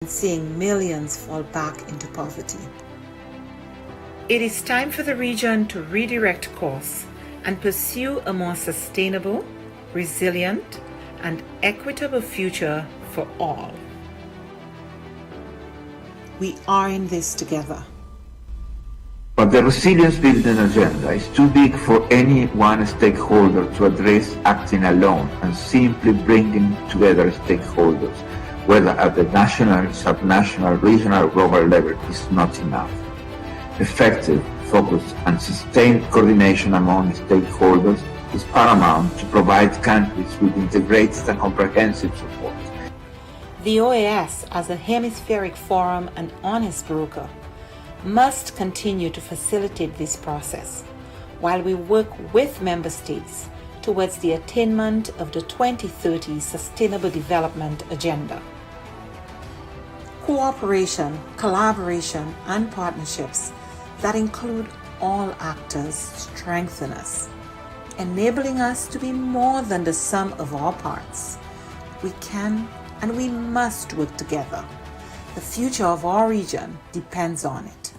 and seeing millions fall back into poverty. It is time for the region to redirect course and pursue a more sustainable, resilient, and equitable future for all. We are in this together. But the resilience building agenda is too big for any one stakeholder to address acting alone, and simply bringing together stakeholders, whether at the national, subnational, regional, or global level, is not enough. Effective, focused, and sustained coordination among stakeholders is paramount to provide countries with integrated and comprehensive support. The OAS, as a hemispheric forum and honest broker, must continue to facilitate this process while we work with member states towards the attainment of the 2030 Sustainable Development Agenda. Cooperation, collaboration, and partnerships that include all actors strengthen us, enabling us to be more than the sum of our parts. We can and we must work together. The future of our region depends on it.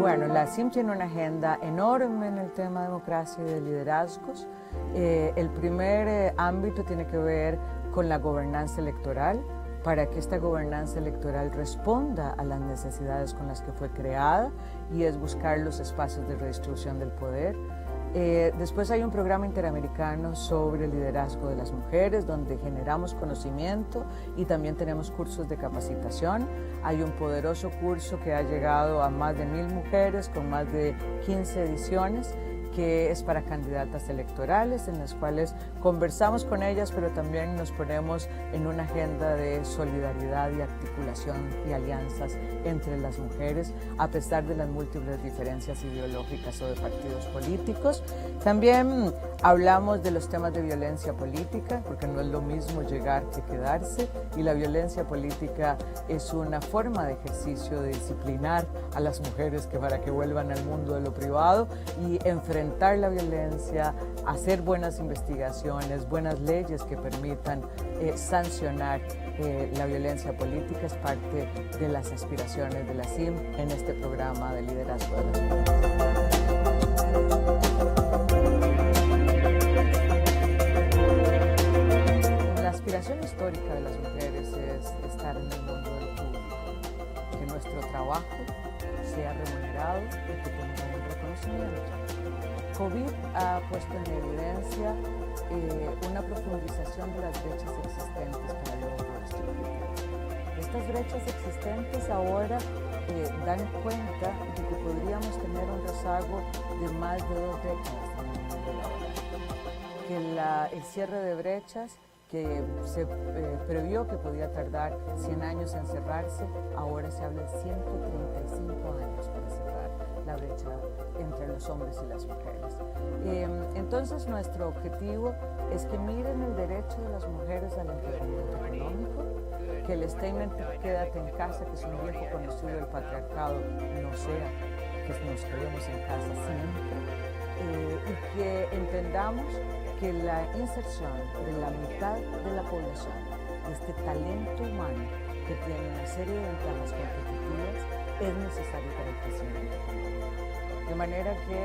Bueno, la CIM tiene una agenda enorme en el tema de democracia y de liderazgos. El primer ámbito tiene que ver con la gobernanza electoral, para que esta gobernanza electoral responda a las necesidades con las que fue creada, y es buscar los espacios de redistribución del poder. Después hay un programa interamericano sobre el liderazgo de las mujeres, donde generamos conocimiento y también tenemos cursos de capacitación. Hay un poderoso curso que ha llegado a más de 1000 mujeres con más de 15 ediciones, que es para candidatas electorales, en las cuales conversamos con ellas, pero también nos ponemos en una agenda de solidaridad y articulación y alianzas entre las mujeres, a pesar de las múltiples diferencias ideológicas o de partidos políticos. También hablamos de los temas de violencia política, porque no es lo mismo llegar que quedarse, y la violencia política es una forma de ejercicio de disciplinar a las mujeres para que vuelvan al mundo de lo privado y enfrentar la violencia, hacer buenas investigaciones, buenas leyes que permitan sancionar la violencia política. Es parte de las aspiraciones de la CIM en este programa de liderazgo de las mujeres. La aspiración histórica de las mujeres es estar en el mundo del público, que nuestro trabajo sea remunerado y que tenga un reconocimiento. COVID ha puesto en evidencia una profundización de las brechas existentes para el logro de este objetivo. Estas brechas existentes ahora dan cuenta de que podríamos tener un rezago de más de 2 décadas en el mundo laboral. Que el cierre de brechas, que se previó que podía tardar 100 años en cerrarse, ahora se habla de 135 años para cerrar la brecha entre los hombres y las mujeres. Entonces nuestro objetivo es que miren el derecho de las mujeres al empoderamiento económico, que el statement "quédate en casa", que es un viejo conocido del patriarcado, no sea que nos quedemos en casa siempre, y que entendamos que la inserción de la mitad de la población, de este talento humano que tiene una serie de ventajas competitivas, es necesario para el crecimiento económico. De manera que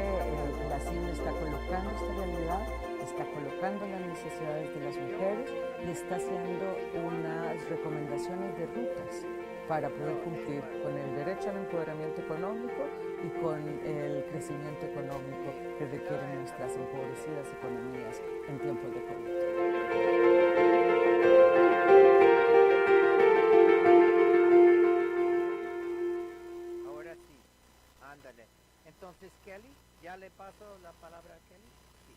la CIM está colocando esta realidad, está colocando las necesidades de las mujeres y está haciendo unas recomendaciones de rutas para poder cumplir con el derecho al empoderamiento económico y con el crecimiento económico que requieren nuestras empobrecidas economías en tiempos de COVID. Ahora sí, ándale. Entonces, Kelly, ¿ya le paso la palabra a Kelly? Sí.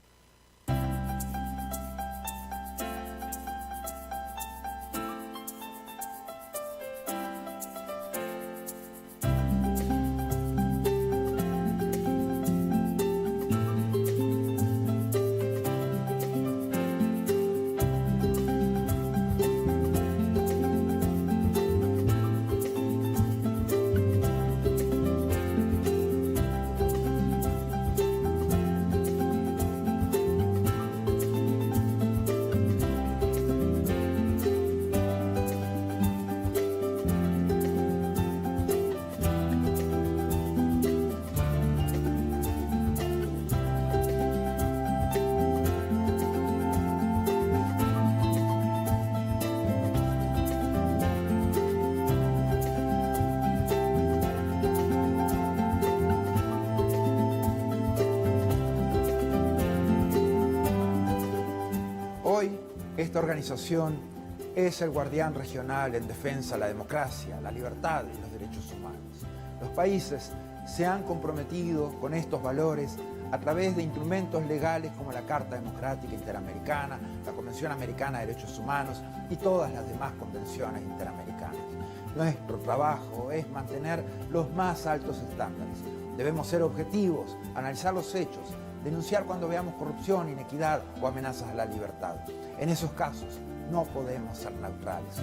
Hoy, esta organización es el guardián regional en defensa de la democracia, la libertad y los derechos humanos. Los países se han comprometido con estos valores a través de instrumentos legales como la Carta Democrática Interamericana, la Convención Americana de Derechos Humanos y todas las demás convenciones interamericanas. Nuestro trabajo es mantener los más altos estándares. Debemos ser objetivos, analizar los hechos, denunciar cuando veamos corrupción, inequidad o amenazas a la libertad. En esos casos, no podemos ser neutrales.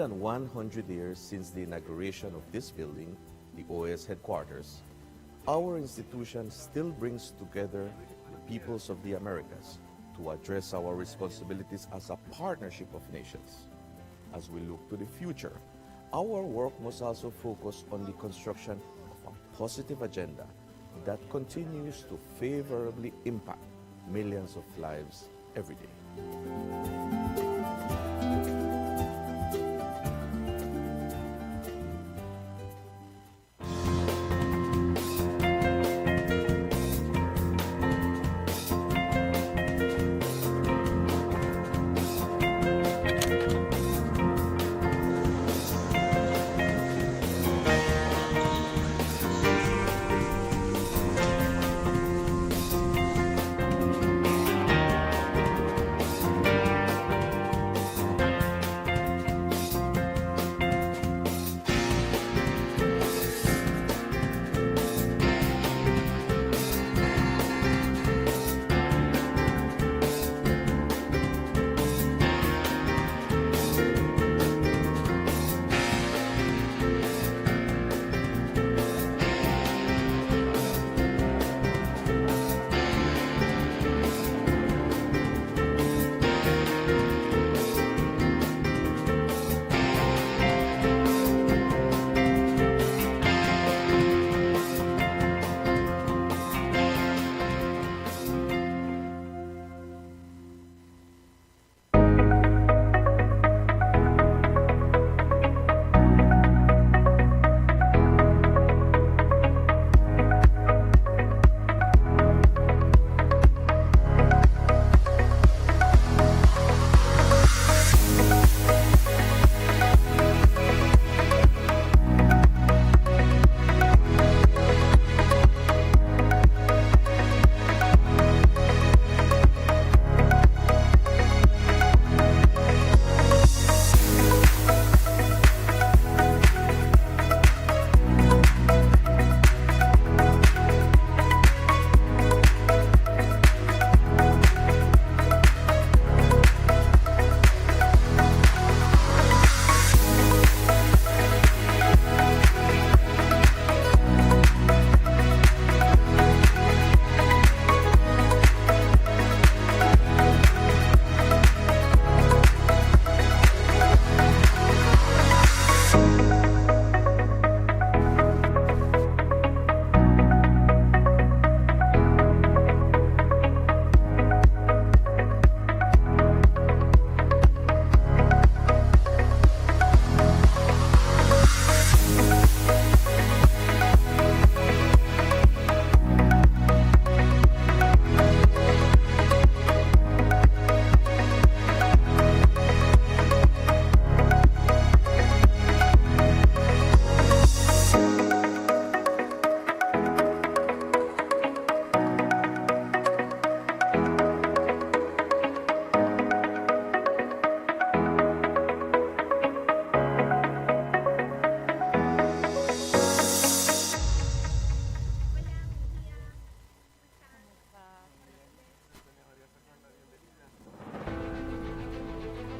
than 100 years since the inauguration of this building, the OAS headquarters, our institution still brings together the peoples of the Americas to address our responsibilities as a partnership of nations. As we look to the future, our work must also focus on the construction of a positive agenda that continues to favorably impact millions of lives every day.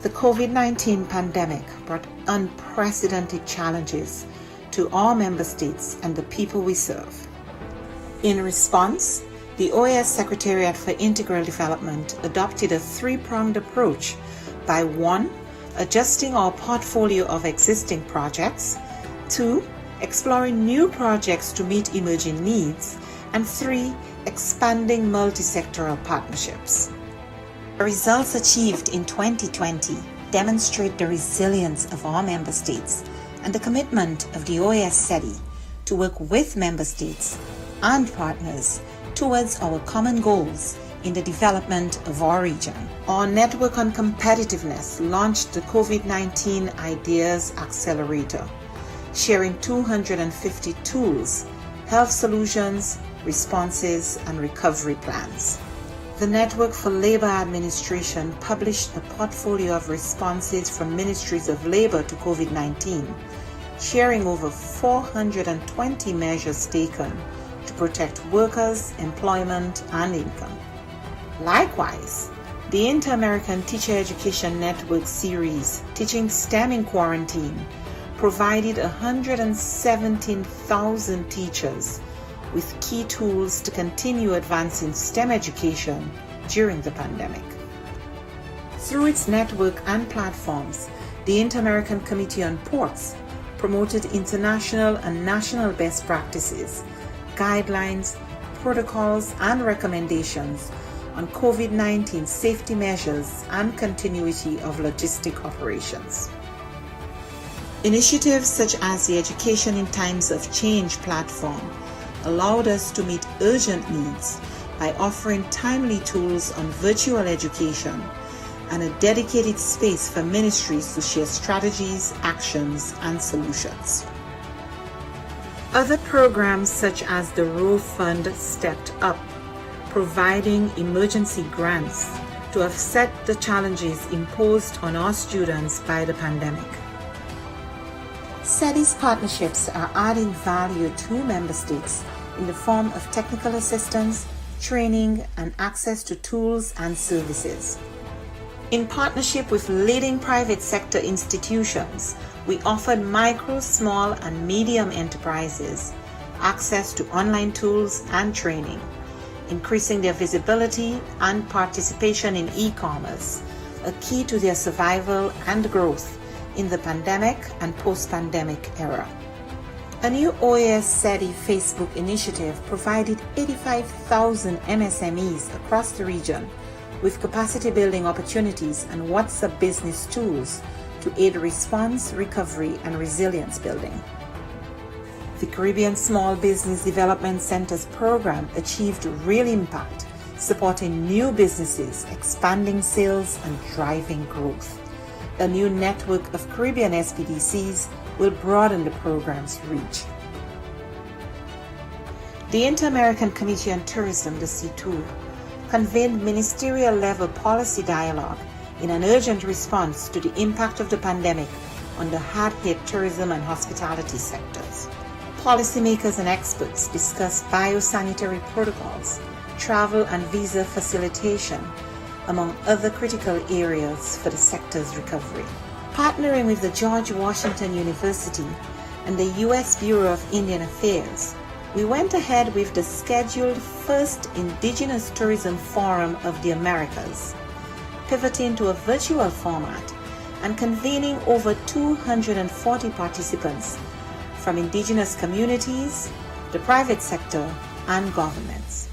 The COVID-19 pandemic brought unprecedented challenges to our member states and the people we serve. In response, the OAS Secretariat for Integral Development adopted a three-pronged approach by 1. Adjusting our portfolio of existing projects, 2. Exploring new projects to meet emerging needs, and 3. Expanding multi-sectoral partnerships. The results achieved in 2020 demonstrate the resilience of our member states and the commitment of the OAS SETI to work with member states and partners towards our common goals in the development of our region. Our Network on Competitiveness launched the COVID-19 Ideas Accelerator, sharing 250 tools, health solutions, responses, and recovery plans. The Network for Labor Administration published a portfolio of responses from ministries of labor to COVID-19, sharing over 420 measures taken to protect workers, employment, and income. Likewise, the Inter-American Teacher Education Network series, Teaching STEM in Quarantine, provided 117,000 teachers with key tools to continue advancing STEM education during the pandemic. Through its network and platforms, the Inter-American Committee on Ports promoted international and national best practices, guidelines, protocols, and recommendations on COVID-19 safety measures and continuity of logistic operations. Initiatives such as the Education in Times of Change platform allowed us to meet urgent needs by offering timely tools on virtual education and a dedicated space for ministries to share strategies, actions, and solutions. Other programs such as the Row Fund stepped up, providing emergency grants to offset the challenges imposed on our students by the pandemic. SETI's partnerships are adding value to member states in the form of technical assistance, training, and access to tools and services. In partnership with leading private sector institutions, we offered micro, small, and medium enterprises access to online tools and training, increasing their visibility and participation in e-commerce, a key to their survival and growth in the pandemic and post-pandemic era. A new OAS SETI Facebook initiative provided 85,000 MSMEs across the region with capacity building opportunities and WhatsApp business tools to aid response, recovery, and resilience building. The Caribbean Small Business Development Center's program achieved real impact, supporting new businesses, expanding sales, and driving growth. A new network of Caribbean SPDCs will broaden the program's reach. The Inter-American Committee on Tourism, the C2, convened ministerial-level policy dialogue in an urgent response to the impact of the pandemic on the hard-hit tourism and hospitality sectors. Policymakers and experts discussed biosanitary protocols, travel and visa facilitation, among other critical areas for the sector's recovery. Partnering with the George Washington University and the U.S. Bureau of Indian Affairs, we went ahead with the scheduled first Indigenous Tourism Forum of the Americas, pivoting to a virtual format and convening over 240 participants from indigenous communities, the private sector, and governments.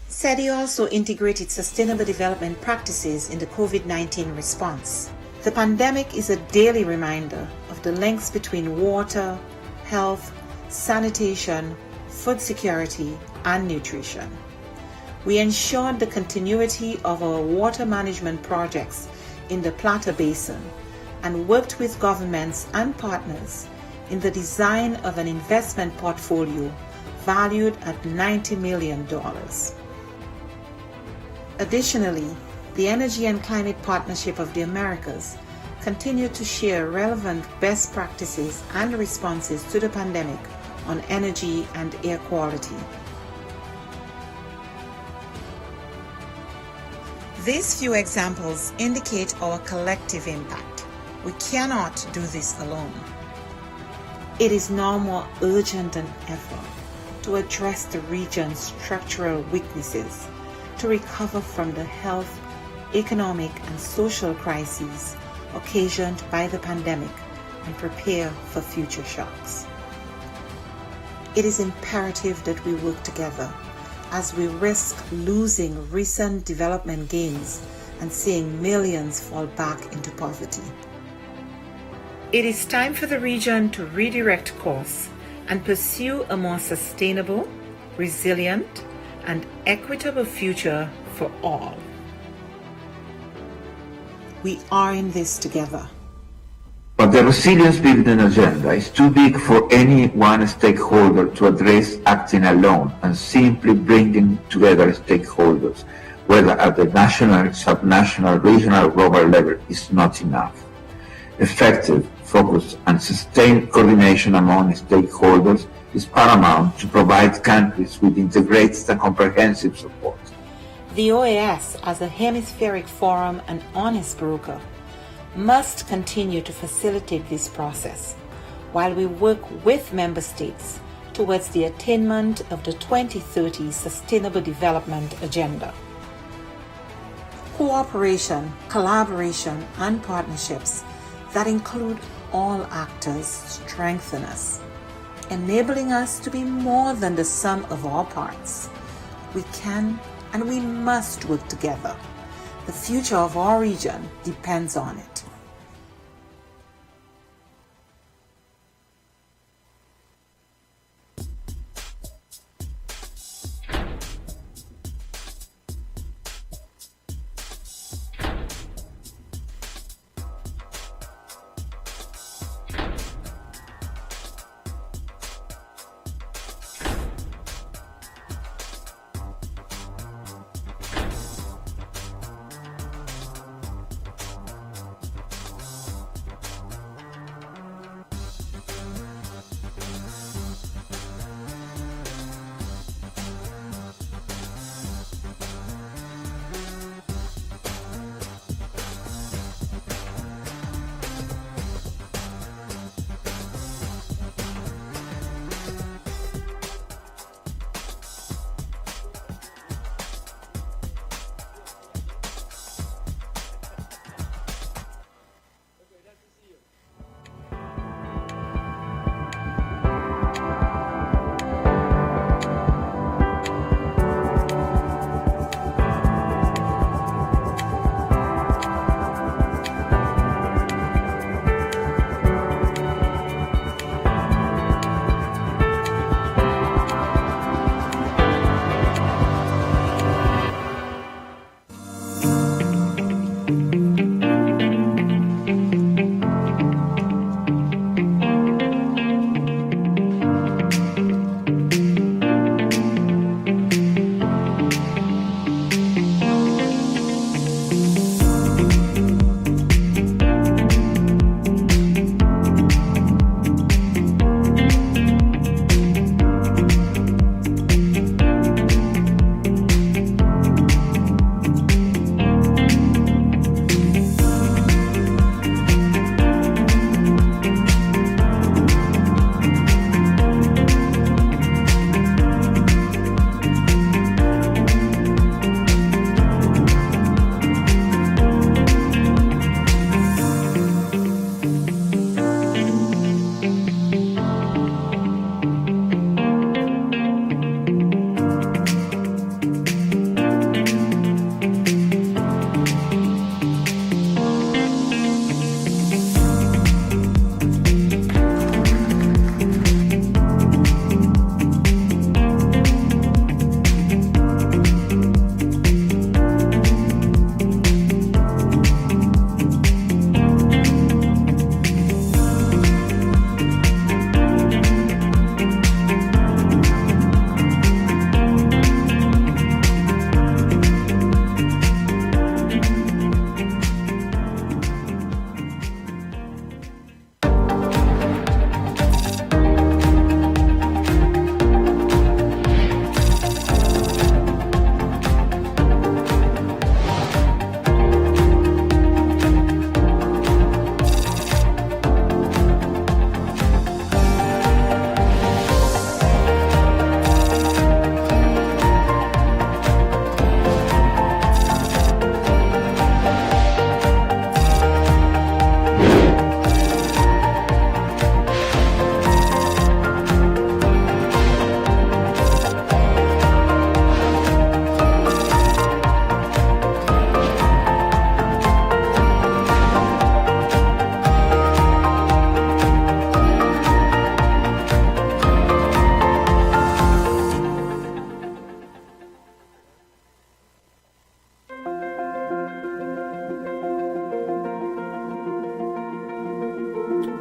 SETI also integrated sustainable development practices in the COVID-19 response. The pandemic is a daily reminder of the links between water, health, sanitation, food security, and nutrition. We ensured the continuity of our water management projects in the Plata Basin and worked with governments and partners in the design of an investment portfolio valued at $90 million. Additionally, the Energy and Climate Partnership of the Americas continued to share relevant best practices and responses to the pandemic on energy and air quality. These few examples indicate our collective impact. We cannot do this alone. It is now more urgent than ever to address the region's structural weaknesses, to recover from the health, economic, and social crises occasioned by the pandemic and prepare for future shocks. It is imperative that we work together as we risk losing recent development gains and seeing millions fall back into poverty. It is time for the region to redirect course and pursue a more sustainable, resilient, and equitable future for all. We are in this together. But the resilience building agenda is too big for any one stakeholder to address acting alone, and simply bringing together stakeholders, whether at the national, subnational, regional, or global level, is not enough. Effective, focused, and sustained coordination among stakeholders is paramount to provide countries with integrated and comprehensive support. The OAS, as a hemispheric forum and honest broker, must continue to facilitate this process while we work with member states towards the attainment of the 2030 Sustainable Development Agenda. Cooperation, collaboration, and partnerships that include all actors strengthen us, enabling us to be more than the sum of our parts. We can and we must work together. The future of our region depends on it.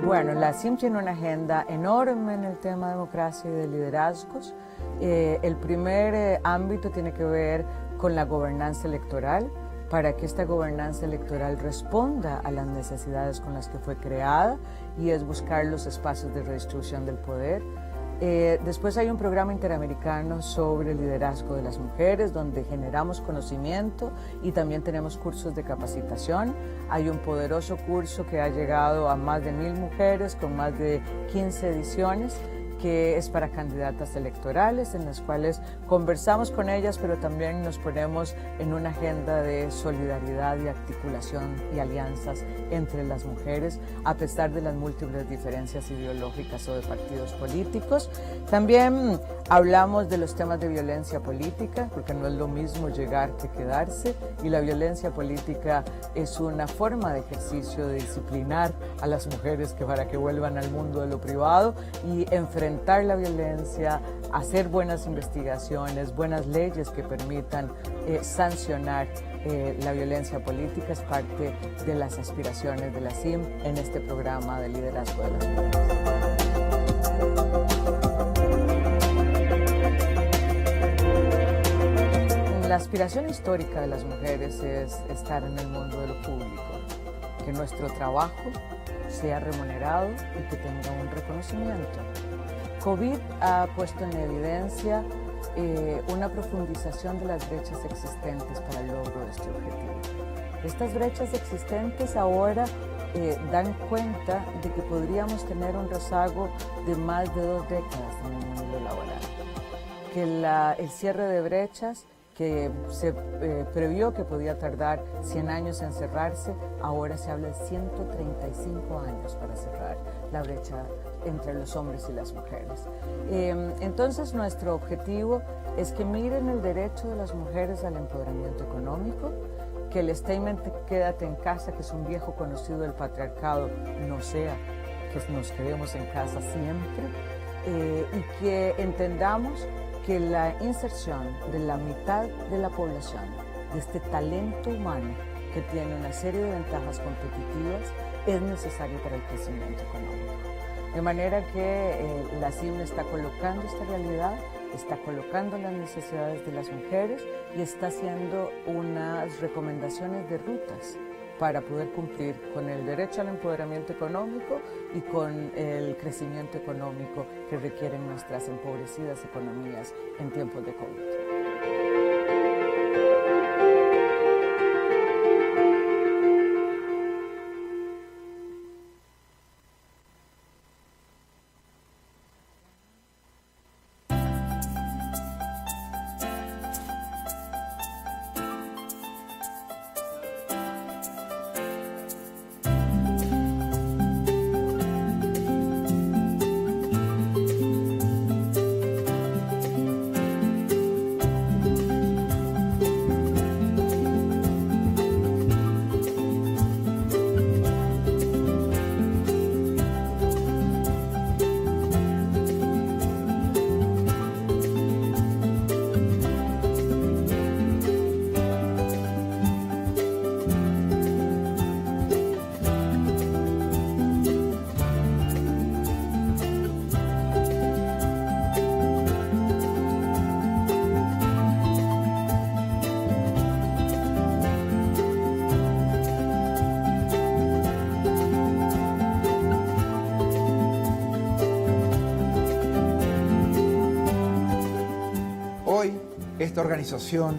Bueno, la CIM tiene una agenda enorme en el tema de democracia y de liderazgos. El primer ámbito tiene que ver con la gobernanza electoral, para que esta gobernanza electoral responda a las necesidades con las que fue creada, y es buscar los espacios de redistribución del poder. Después hay un programa interamericano sobre el liderazgo de las mujeres, donde generamos conocimiento y también tenemos cursos de capacitación. Hay un poderoso curso que ha llegado a más de 1000 mujeres con más de 15 ediciones, que es para candidatas electorales, en las cuales conversamos con ellas, pero también nos ponemos en una agenda de solidaridad y articulación y alianzas entre las mujeres, a pesar de las múltiples diferencias ideológicas o de partidos políticos. También hablamos de los temas de violencia política, porque no es lo mismo llegar que quedarse, y la violencia política es una forma de ejercicio de disciplinar a las mujeres para que vuelvan al mundo de lo privado y enfrentar la violencia, hacer buenas investigaciones, buenas leyes que permitan sancionar la violencia política. Es parte de las aspiraciones de la CIM en este programa de liderazgo de las mujeres. La aspiración histórica de las mujeres es estar en el mundo de lo público, que nuestro trabajo sea remunerado y que tenga un reconocimiento. COVID ha puesto en evidencia una profundización de las brechas existentes para el logro de este objetivo. Estas brechas existentes ahora dan cuenta de que podríamos tener un rezago de más de 2 décadas en el mundo laboral, que el cierre de brechas que se previó que podía tardar 100 años en cerrarse, ahora se habla de 135 años para cerrar la brecha entre los hombres y las mujeres. Entonces nuestro objetivo es que miren el derecho de las mujeres al empoderamiento económico, que el statement quédate en casa, que es un viejo conocido del patriarcado, no sea que nos quedemos en casa siempre, y que entendamos que la inserción de la mitad de la población, de este talento humano que tiene una serie de ventajas competitivas, es necesario para el crecimiento económico. De manera que la CIM está colocando esta realidad, está colocando las necesidades de las mujeres y está haciendo unas recomendaciones de rutas para poder cumplir con el derecho al empoderamiento económico y con el crecimiento económico que requieren nuestras empobrecidas economías en tiempos de COVID. Esta organización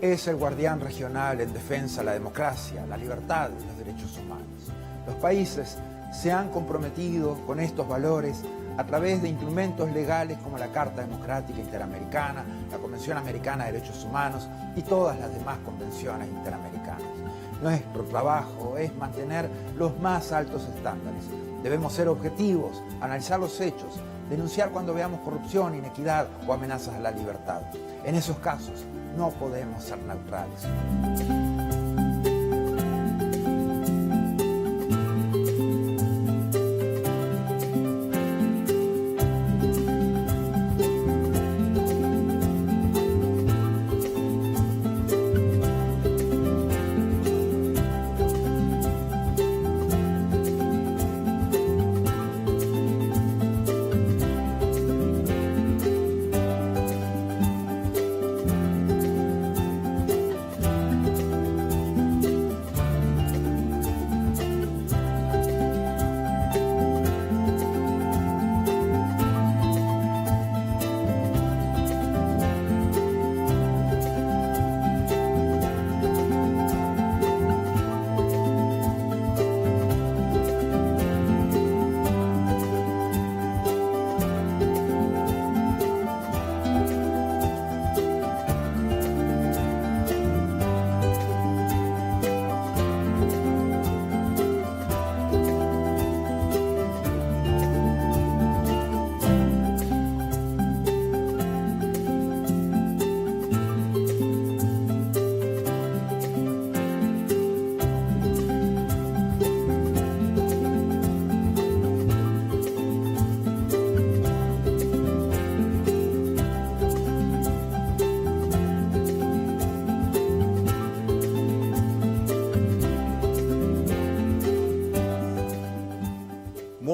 es el guardián regional en defensa de la democracia, la libertad y los derechos humanos. Los países se han comprometido con estos valores a través de instrumentos legales como la Carta Democrática Interamericana, la Convención Americana de Derechos Humanos y todas las demás convenciones interamericanas. Nuestro trabajo es mantener los más altos estándares. Debemos ser objetivos, analizar los hechos, denunciar cuando veamos corrupción, inequidad o amenazas a la libertad. En esos casos no podemos ser neutrales.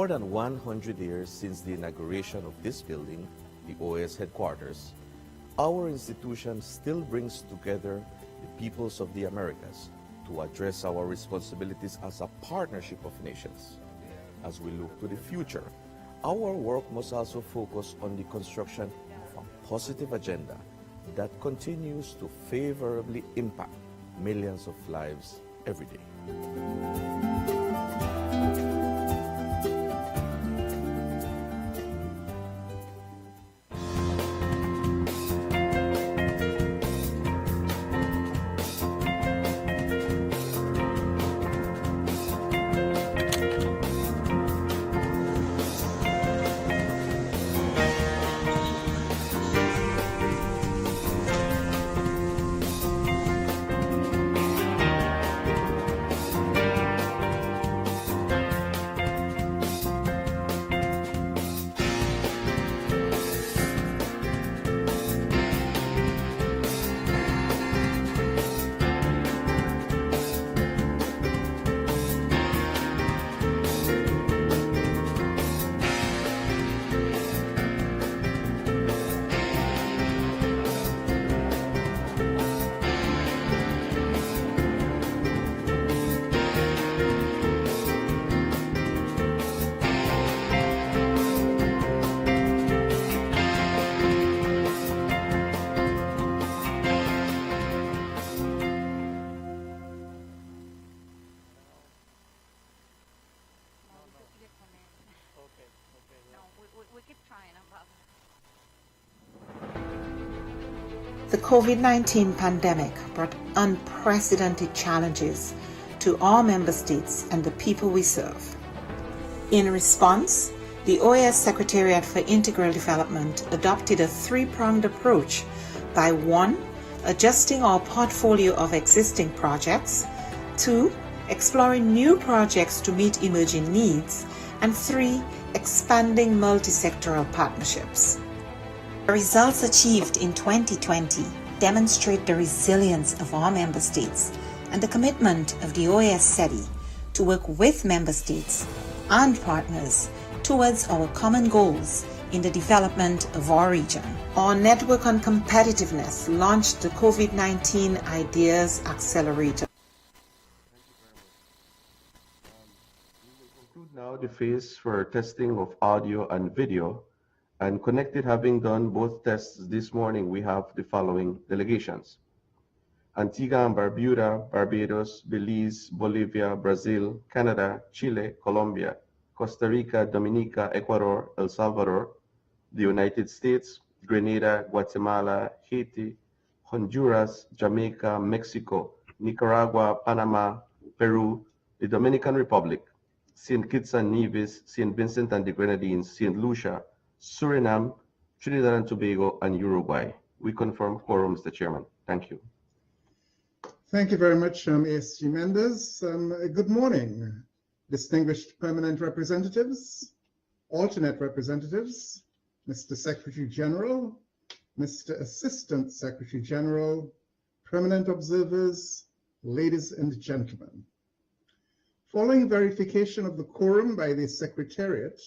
more than 100 years since the inauguration of this building, the OAS headquarters, our institution still brings together the peoples of the Americas to address our responsibilities as a partnership of nations. As we look to the future, our work must also focus on the construction of a positive agenda that continues to favorably impact millions of lives every day. The COVID-19 pandemic brought unprecedented challenges to all member states and the people we serve. In response, the OAS Secretariat for Integral Development adopted a three-pronged approach by 1. Adjusting our portfolio of existing projects, 2. Exploring new projects to meet emerging needs, and 3. Expanding multi-sectoral partnerships. The results achieved in 2020 demonstrate the resilience of our member states and the commitment of the OAS SETI to work with member states and partners towards our common goals in the development of our region. Our Network on Competitiveness launched the COVID-19 Ideas Accelerator. We will conclude now the phase for testing of audio and video. And connected, having done both tests this morning, we have the following delegations: Antigua and Barbuda, Barbados, Belize, Bolivia, Brazil, Canada, Chile, Colombia, Costa Rica, Dominica, Ecuador, El Salvador, the United States, Grenada, Guatemala, Haiti, Honduras, Jamaica, Mexico, Nicaragua, Panama, Peru, the Dominican Republic, St. Kitts and Nevis, St. Vincent and the Grenadines, St. Lucia, Suriname, Trinidad and Tobago, and Uruguay. We confirm quorum, Mr. Chairman. Thank you. Thank you very much, ASG Mendes. Good morning, distinguished permanent representatives, alternate representatives, Mr. Secretary General, Mr. Assistant Secretary General, permanent observers, ladies and gentlemen. Following verification of the quorum by the Secretariat,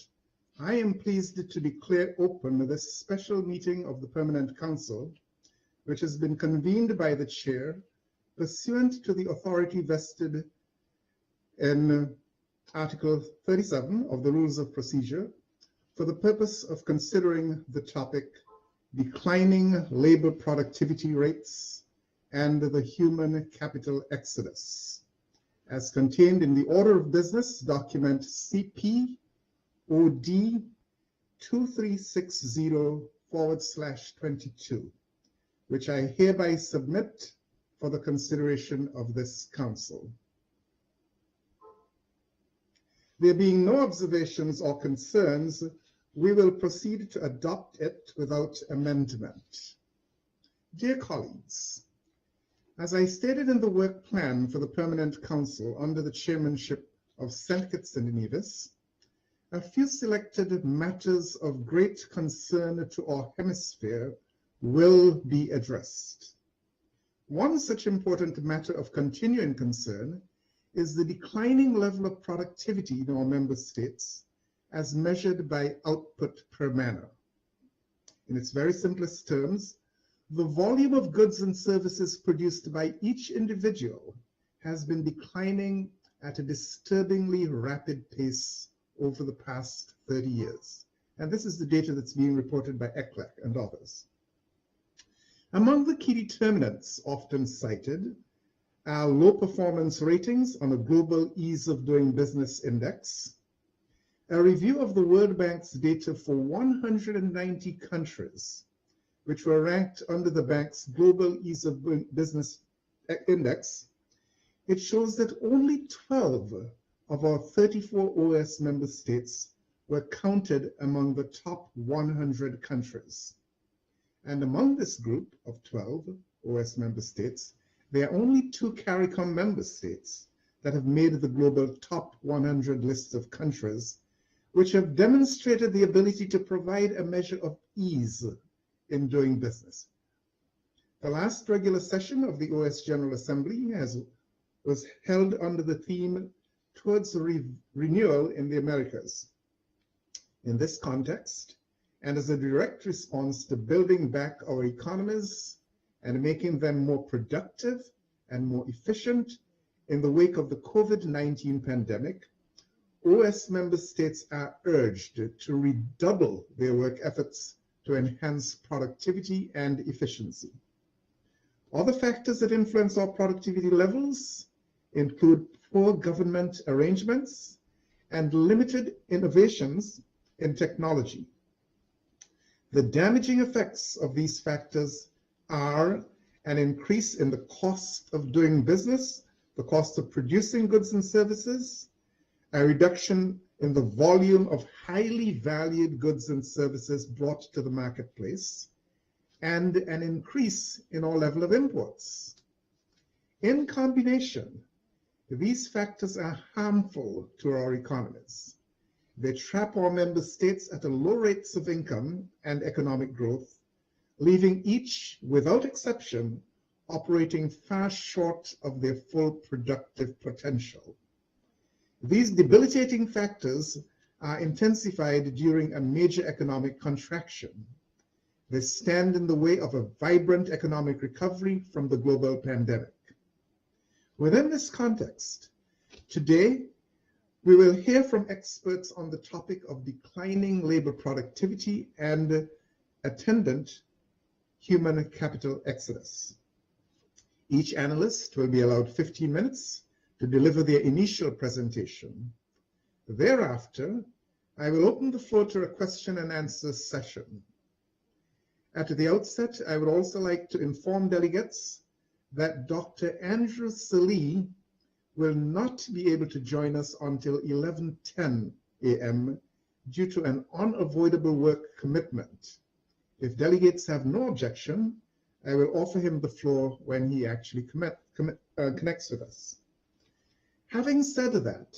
I am pleased to declare open this special meeting of the Permanent Council, which has been convened by the Chair pursuant to the authority vested in Article 37 of the Rules of Procedure for the purpose of considering the topic Declining Labor Productivity Rates and the Human Capital Exodus, as contained in the Order of Business document CP OD 2360/22, which I hereby submit for the consideration of this Council. There being no observations or concerns, we will proceed to adopt it without amendment. Dear colleagues, as I stated in the work plan for the Permanent Council under the chairmanship of St. Kitts and Nevis, a few selected matters of great concern to our hemisphere will be addressed. One such important matter of continuing concern is the declining level of productivity in our member states as measured by output per manner. In its very simplest terms, the volume of goods and services produced by each individual has been declining at a disturbingly rapid pace over the past 30 years. And this is the data that's being reported by ECLEC and others. Among the key determinants often cited are low performance ratings on a global ease of doing business index, a review of the World Bank's data for 190 countries, which were ranked under the bank's global ease of doing business index. It shows that only 12 of our 34 OAS member states were counted among the top 100 countries. And among this group of 12 OAS member states, there are only 2 CARICOM member states that have made the global top 100 list of countries, which have demonstrated the ability to provide a measure of ease in doing business. The last regular session of the OAS General Assembly was held under the theme Towards Renewal in the Americas. In this context, and as a direct response to building back our economies and making them more productive and more efficient in the wake of the COVID-19 pandemic, OAS member states are urged to redouble their work efforts to enhance productivity and efficiency. Other factors that influence our productivity levels include poor government arrangements and limited innovations in technology. The damaging effects of these factors are an increase in the cost of doing business, the cost of producing goods and services, a reduction in the volume of highly valued goods and services brought to the marketplace, and an increase in our level of imports. In combination, these factors are harmful to our economies. They trap our member states at low rates of income and economic growth, leaving each, without exception, operating far short of their full productive potential. These debilitating factors are intensified during a major economic contraction. They stand in the way of a vibrant economic recovery from the global pandemic. Within this context, today, we will hear from experts on the topic of declining labor productivity and attendant human capital exodus. Each analyst will be allowed 15 minutes to deliver their initial presentation. Thereafter, I will open the floor to a question and answer session. At the outset, I would also like to inform delegates that Dr. Andrew Salih will not be able to join us until 11:10 a.m. due to an unavoidable work commitment. If delegates have no objection, I will offer him the floor when he actually connects with us. Having said that,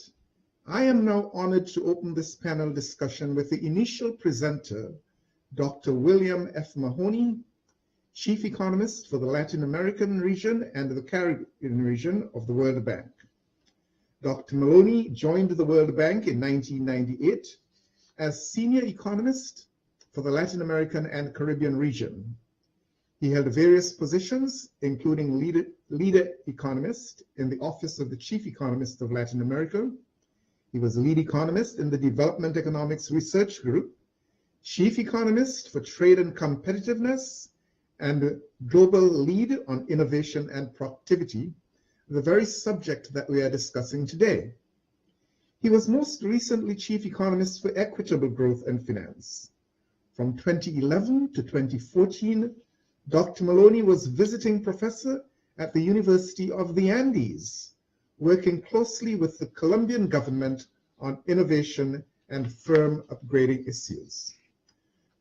I am now honored to open this panel discussion with the initial presenter, Dr. William F. Mahoney, Chief Economist for the Latin American region and the Caribbean region of the World Bank. Dr. Maloney joined the World Bank in 1998 as Senior Economist for the Latin American and Caribbean region. He held various positions, including leader economist in the Office of the Chief Economist of Latin America. He was lead economist in the Development Economics Research Group, Chief Economist for Trade and Competitiveness, and Global Lead on Innovation and Productivity, the very subject that we are discussing today. He was most recently Chief Economist for Equitable Growth and Finance. From 2011 to 2014, Dr. Maloney was visiting professor at the University of the Andes, working closely with the Colombian government on innovation and firm upgrading issues.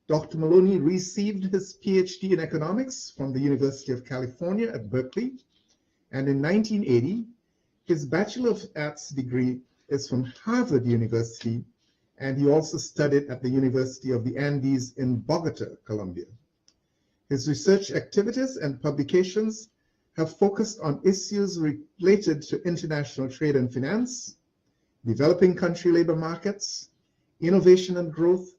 Dr. Maloney received his PhD in economics from the University of California at Berkeley, and in 1980, his Bachelor of Arts degree is from Harvard University, and he also studied at the University of the Andes in Bogota, Colombia. His research activities and publications have focused on issues related to international trade and finance, developing country labor markets, innovation and growth,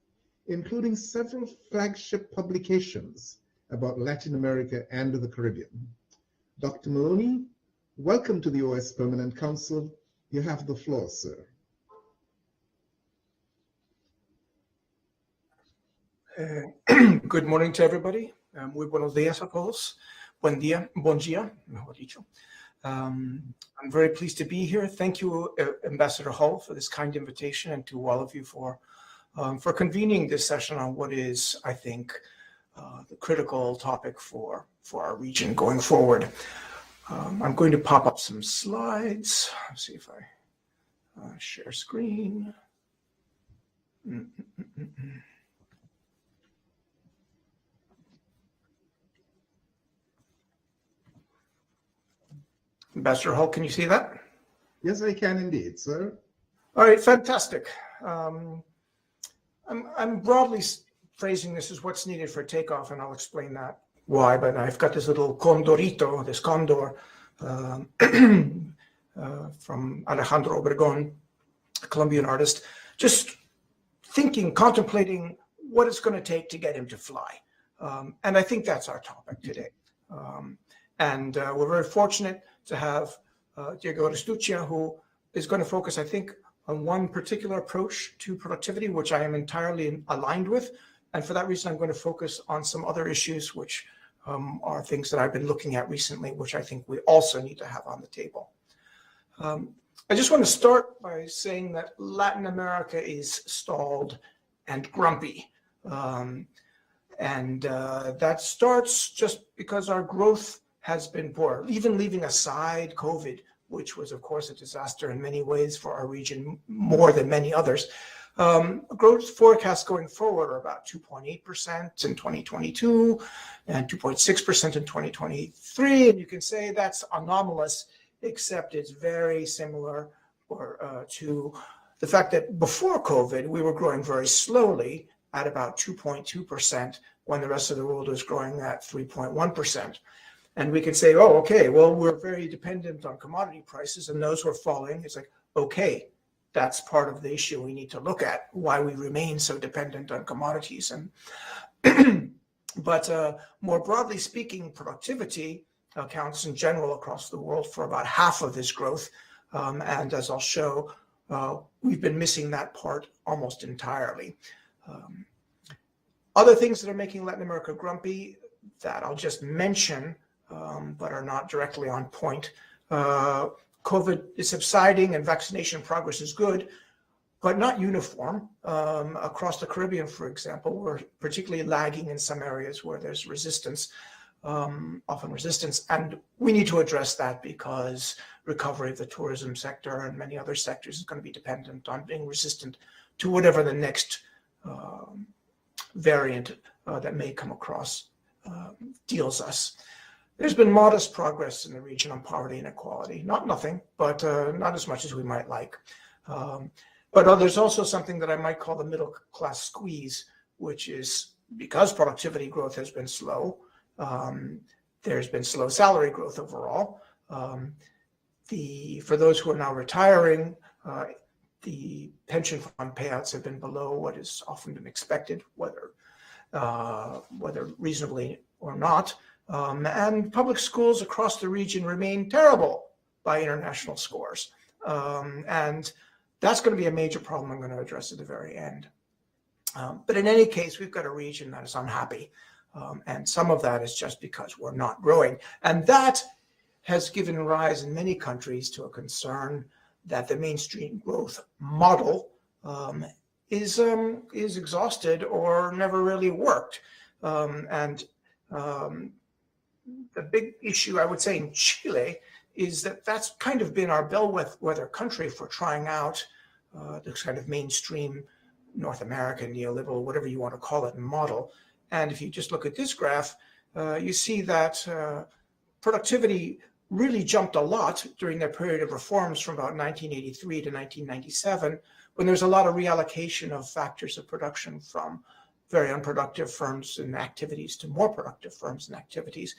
including several flagship publications about Latin America and the Caribbean. Dr. Maloney, welcome to the OAS Permanent Council. You have the floor, sir. Good morning to everybody. Muy buenos días a todos. Buen día, bon dia, mejor dicho. I'm very pleased to be here. Thank you, Ambassador Hull, for this kind invitation, and to all of you for convening this session on what is, I think, the critical topic for our region going forward. I'm going to pop up some slides. Let's see if I share screen. Ambassador Hull, can you see that? Yes, I can indeed, sir. All right, fantastic. I'm broadly phrasing this as what's needed for takeoff, and I'll explain that why, but I've got this little condorito, this condor from Alejandro Obregón, a Colombian artist, just thinking, contemplating what it's going to take to get him to fly. And I think that's our topic today. And we're very fortunate to have Diego Restuccia, who is going to focus, I think, on one particular approach to productivity, which I am entirely aligned with. And for that reason, I'm going to focus on some other issues, which are things that I've been looking at recently, which I think we also need to have on the table. I just want to start by saying that Latin America is stalled and grumpy. And that starts just because our growth has been poor, even leaving aside COVID, which was, of course, a disaster in many ways for our region, more than many others. Growth forecasts going forward are about 2.8% in 2022 and 2.6% in 2023. And you can say that's anomalous, except it's very similar to the fact that before COVID, we were growing very slowly at about 2.2% when the rest of the world was growing at 3.1%. And we can say, oh, okay, well, we're very dependent on commodity prices and those were falling. It's like, okay, that's part of the issue we need to look at, why we remain so dependent on commodities. And but more broadly speaking, productivity accounts in general across the world for about half of this growth. And as I'll show, we've been missing that part almost entirely. Other things that are making Latin America grumpy that I'll just mention, but are not directly on point. COVID is subsiding and vaccination progress is good, but not uniform. Across the Caribbean, for example, we're particularly lagging in some areas where there's resistance, often resistance, and we need to address that because recovery of the tourism sector and many other sectors is going to be dependent on being resistant to whatever the next variant that may come across deals us. There's been modest progress in the region on poverty and inequality. Not nothing, but not as much as we might like. But there's also something that I might call the middle class squeeze, which is because productivity growth has been slow, there's been slow salary growth overall. For those who are now retiring, the pension fund payouts have been below what has often been expected, whether reasonably or not. And public schools across the region remain terrible by international scores. And that's going to be a major problem I'm going to address at the very end. But in any case, we've got a region that is unhappy. And some of that is just because we're not growing. And that has given rise in many countries to a concern that the mainstream growth model is exhausted or never really worked. The big issue, I would say, in Chile is that that's kind of been our bellwether country for trying out this kind of mainstream North American neoliberal, whatever you want to call it, model. And if you just look at this graph, you see that productivity really jumped a lot during their period of reforms from about 1983 to 1997, when there's a lot of reallocation of factors of production from very unproductive firms and activities to more productive firms and activities.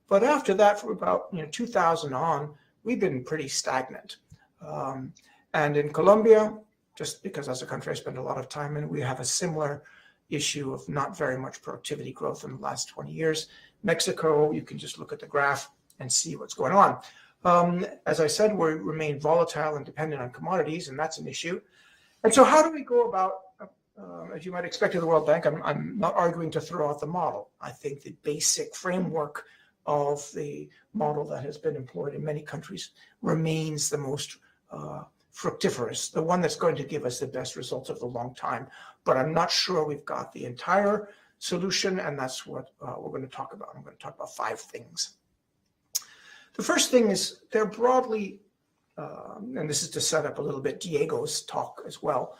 But after that, from about 2000 on, we've been pretty stagnant. And in Colombia, just because as a country I spend a lot of time and we have a similar issue of not very much productivity growth in the last 20 years. Mexico, you can just look at the graph and see what's going on. As I said, we remain volatile and dependent on commodities, and that's an issue. And so how do we go about, as you might expect of the World Bank, I'm not arguing to throw out the model. I think the basic framework of the model that has been employed in many countries remains the most fructiferous, the one that's going to give us the best results over the long time. But I'm not sure we've got the entire solution, and that's what we're going to talk about. I'm going to talk about 5 things. The first thing is they're broadly, and this is to set up a little bit Diego's talk as well.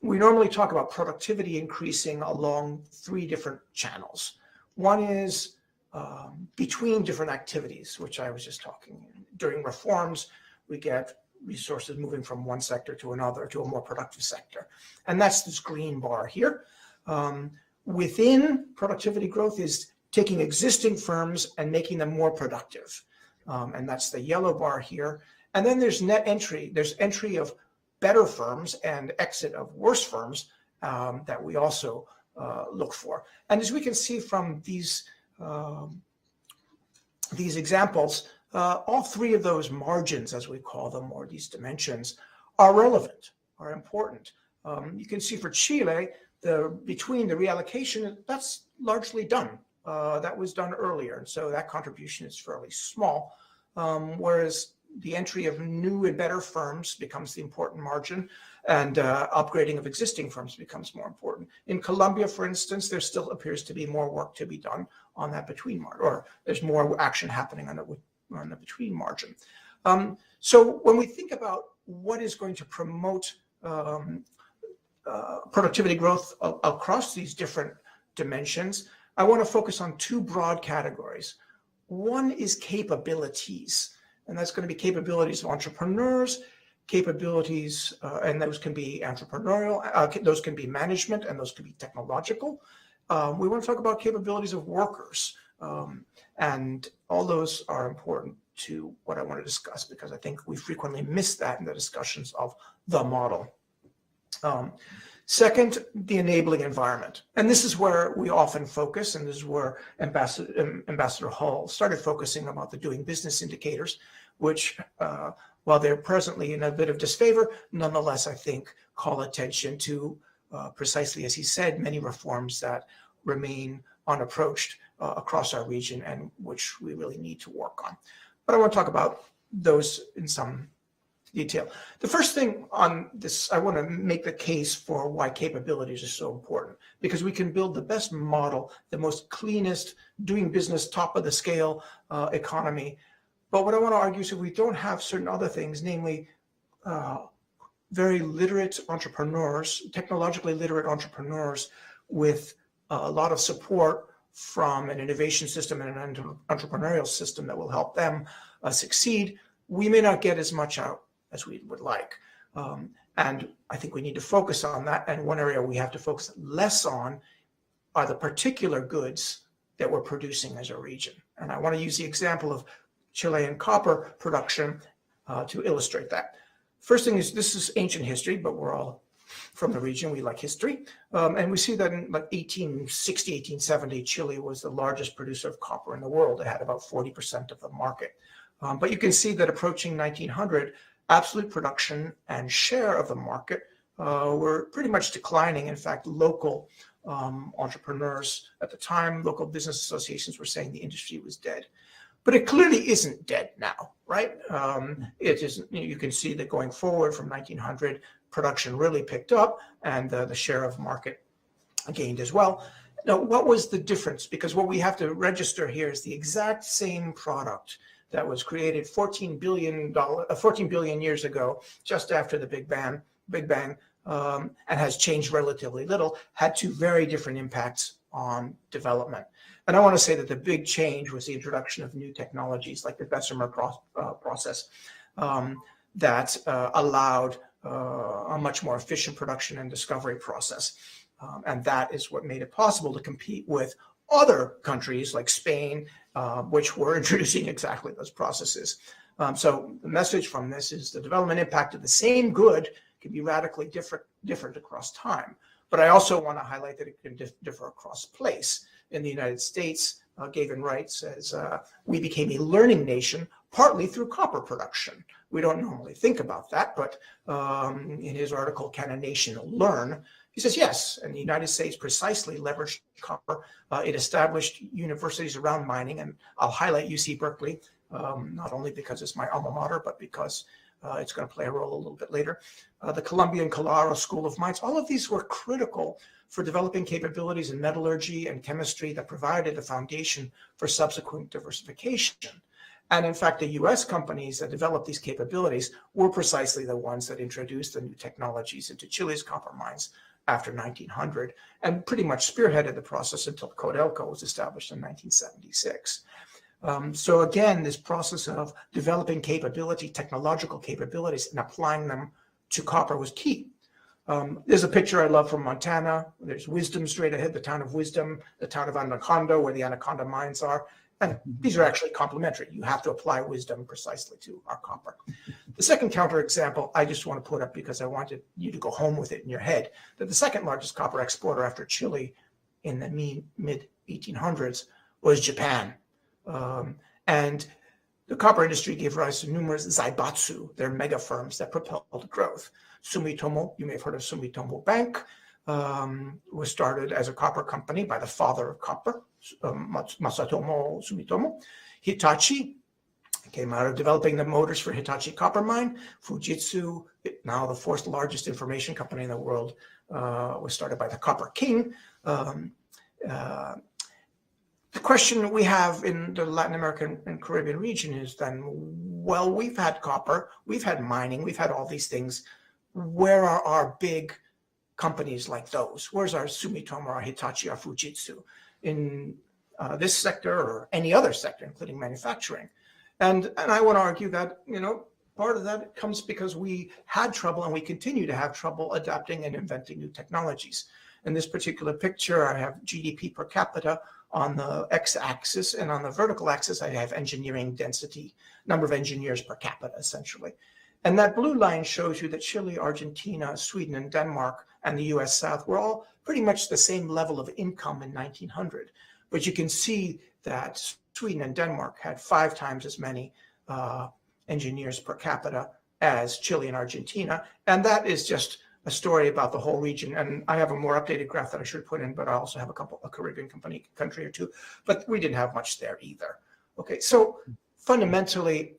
We normally talk about productivity increasing along 3 different channels. One is between different activities, which I was just talking. During reforms, we get resources moving from one sector to another, to a more productive sector. And that's this green bar here. Within productivity growth is taking existing firms and making them more productive. And that's the yellow bar here. And then there's net entry. There's entry of better firms and exit of worse firms that we also look for. And as we can see from these examples, all 3 of those margins, as we call them, or these dimensions, are relevant, are important. You can see for Chile, between the reallocation, that's largely done. That was done earlier, and so that contribution is fairly small, whereas the entry of new and better firms becomes the important margin, and upgrading of existing firms becomes more important. In Colombia, for instance, there still appears to be more work to be done on that between margin, or there's more action happening on the between margin. So when we think about what is going to promote productivity growth across these different dimensions, I want to focus on 2 broad categories. One is capabilities, and that's going to be capabilities of entrepreneurs, capabilities, and those can be entrepreneurial, those can be management, and those can be technological. We want to talk about capabilities of workers, and all those are important to what I want to discuss, because I think we frequently miss that in the discussions of the model. Second, the enabling environment. And this is where we often focus, and this is where Ambassador Hall started focusing about the doing business indicators, which, while they're presently in a bit of disfavor, nonetheless, I think, call attention to, precisely as he said, many reforms that remain unapproached across our region and which we really need to work on. But I want to talk about those in some detail. The first thing on this, I want to make the case for why capabilities are so important, because we can build the best model, the most cleanest, doing business, top of the scale economy. But what I want to argue is if we don't have certain other things, namely very literate entrepreneurs, technologically literate entrepreneurs with a lot of support from an innovation system and an entrepreneurial system that will help them succeed, we may not get as much out as we would like. And I think we need to focus on that. And one area we have to focus less on are the particular goods that we're producing as a region. And I want to use the example of Chilean copper production to illustrate that. First thing is, this is ancient history, but we're all from the region, we like history. And we see that in like 1860, 1870, Chile was the largest producer of copper in the world. It had about 40% of the market. But you can see that approaching 1900, absolute production and share of the market were pretty much declining. In fact, local entrepreneurs at the time, local business associations were saying the industry was dead. But it clearly isn't dead now, right? It isn't. You can see that going forward from 1900, production really picked up and the share of market gained as well. Now, what was the difference? Because what we have to register here is the exact same product that was created 14 billion years ago, just after the Big Bang, and has changed relatively little, had 2 very different impacts on development. And I want to say that the big change was the introduction of new technologies like the Bessemer process that allowed a much more efficient production and discovery process. And that is what made it possible to compete with other countries like Spain, which were introducing exactly those processes. So the message from this is the development impact of the same good can be radically different across time. But I also want to highlight that it can differ across place. In the United States, Gavin Wright says, we became a learning nation partly through copper production. We don't normally think about that, but in his article, Can a Nation Learn? He says, yes, and the United States precisely leveraged copper. It established universities around mining, and I'll highlight UC Berkeley, not only because it's my alma mater, but because it's going to play a role a little bit later. The Columbia and Colorado School of Mines, all of these were critical for developing capabilities in metallurgy and chemistry that provided the foundation for subsequent diversification. And in fact, the US companies that developed these capabilities were precisely the ones that introduced the new technologies into Chile's copper mines after 1900 and pretty much spearheaded the process until Codelco was established in 1976. So again, this process of developing capability, technological capabilities, and applying them to copper was key. There's a picture I love from Montana. There's Wisdom straight ahead, the town of Wisdom, the town of Anaconda, where the Anaconda mines are. And these are actually complementary. You have to apply wisdom precisely to our copper. The second counterexample I just want to put up because I wanted you to go home with it in your head, that the second largest copper exporter after Chile in the mid-1800s was Japan. And the copper industry gave rise to numerous zaibatsu, they're mega firms that propelled growth. Sumitomo, you may have heard of Sumitomo Bank, was started as a copper company by the father of copper, Masatomo Sumitomo. Hitachi came out of developing the motors for Hitachi copper mine. Fujitsu, now the fourth largest information company in the world, was started by the Copper King. The question we have in the Latin American and Caribbean region is then, well, we've had copper, we've had mining, we've had all these things. Where are our big companies like those? Where's our Sumitomo, our Hitachi, our Fujitsu in this sector or any other sector, including manufacturing? And I want to argue that, part of that comes because we had trouble and we continue to have trouble adapting and inventing new technologies. In this particular picture, I have GDP per capita on the x-axis, and on the vertical axis, I have engineering density, number of engineers per capita, essentially. And that blue line shows you that Chile, Argentina, Sweden, and Denmark, and the US South were all pretty much the same level of income in 1900. But you can see that Sweden and Denmark had 5 times as many engineers per capita as Chile and Argentina. And that is just a story about the whole region. And I have a more updated graph that I should put in, but I also have a Caribbean country or two, but we didn't have much there either. Okay, so fundamentally,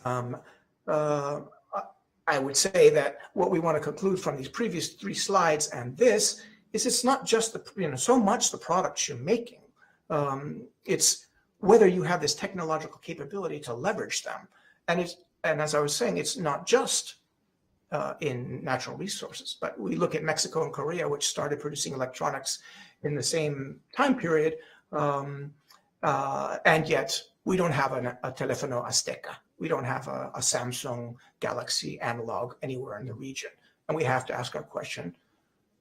I would say that what we want to conclude from these previous 3 slides and this is it's not just so much the products you're making. It's whether you have this technological capability to leverage them. And as I was saying, it's not just in natural resources, but we look at Mexico and Korea, which started producing electronics in the same time period, and yet we don't have a Telefono Azteca. We don't have a Samsung Galaxy analog anywhere in the region. And we have to ask our question,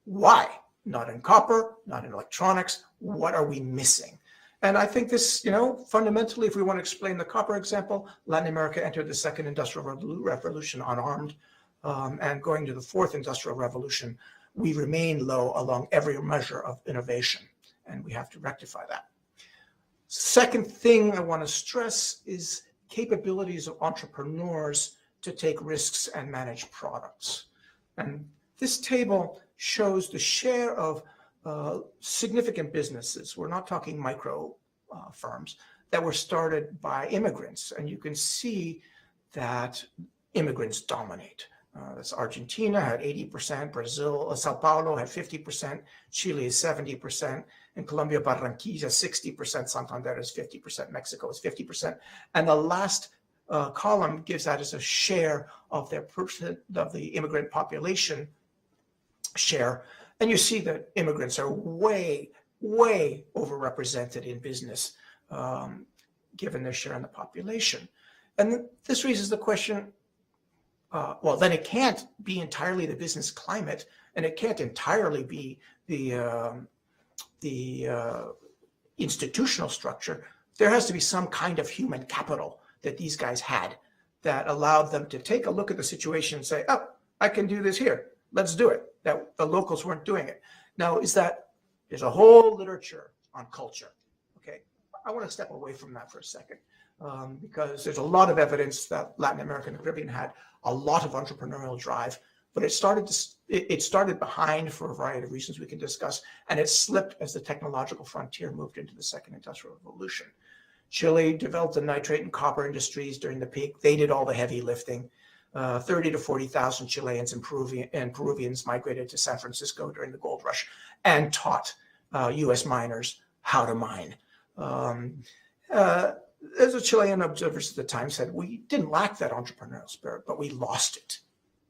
why? Not in copper, not in electronics, what are we missing? And I think this, fundamentally, if we want to explain the copper example, Latin America entered the second industrial revolution unarmed, and going to the fourth industrial revolution, we remain low along every measure of innovation, and we have to rectify that. Second thing I want to stress is capabilities of entrepreneurs to take risks and manage products. And this table shows the share of significant businesses, we're not talking micro firms, that were started by immigrants. And you can see that immigrants dominate. That's Argentina had 80%, Brazil, Sao Paulo had 50%, Chile is 70%, and Colombia, Barranquilla, 60%, Santander is 50%, Mexico is 50%. And the last column gives that as a share of their percent of the immigrant population share. And you see that immigrants are way, way overrepresented in business, given their share in the population. And this raises the question, well, then it can't be entirely the business climate, and it can't entirely be the institutional structure. There has to be some kind of human capital that these guys had that allowed them to take a look at the situation and say, oh, I can do this here. Let's do it. That the locals weren't doing it. Now, there's a whole literature on culture. Okay, I want to step away from that for a second because there's a lot of evidence that Latin America and the Caribbean had a lot of entrepreneurial drive, but it started behind for a variety of reasons we can discuss, and it slipped as the technological frontier moved into the second industrial revolution. Chile developed the nitrate and copper industries during the peak. They did all the heavy lifting. 30 to 40,000 Chileans and Peruvians migrated to San Francisco during the gold rush and taught U.S. miners how to mine. As a Chilean observers at the time said, we didn't lack that entrepreneurial spirit, but we lost it.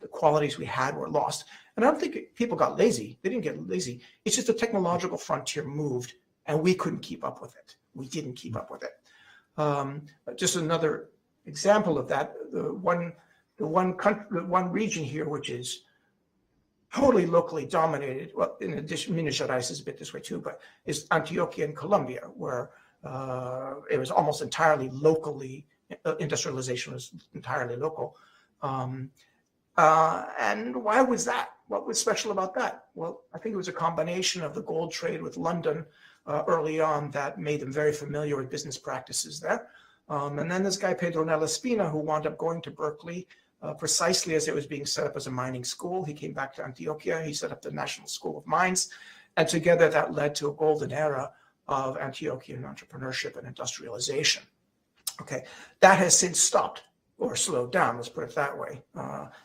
The qualities we had were lost. And I don't think people got lazy. They didn't get lazy. It's just the technological frontier moved and we couldn't keep up with it. We didn't keep up with it. Just another example of that, the one region here, which is totally locally dominated, well, in addition, Minas Gerais is a bit this way too, but is Antioquia in Colombia, where it was almost entirely locally, industrialization was entirely local. And why was that? What was special about that? Well, I think it was a combination of the gold trade with London early on that made them very familiar with business practices there. And then this guy, Pedro Espina, who wound up going to Berkeley precisely as it was being set up as a mining school. He came back to Antioquia. He set up the National School of Mines. And together that led to a golden era of Antiochian entrepreneurship and industrialization. Okay, that has since stopped or slowed down, let's put it that way.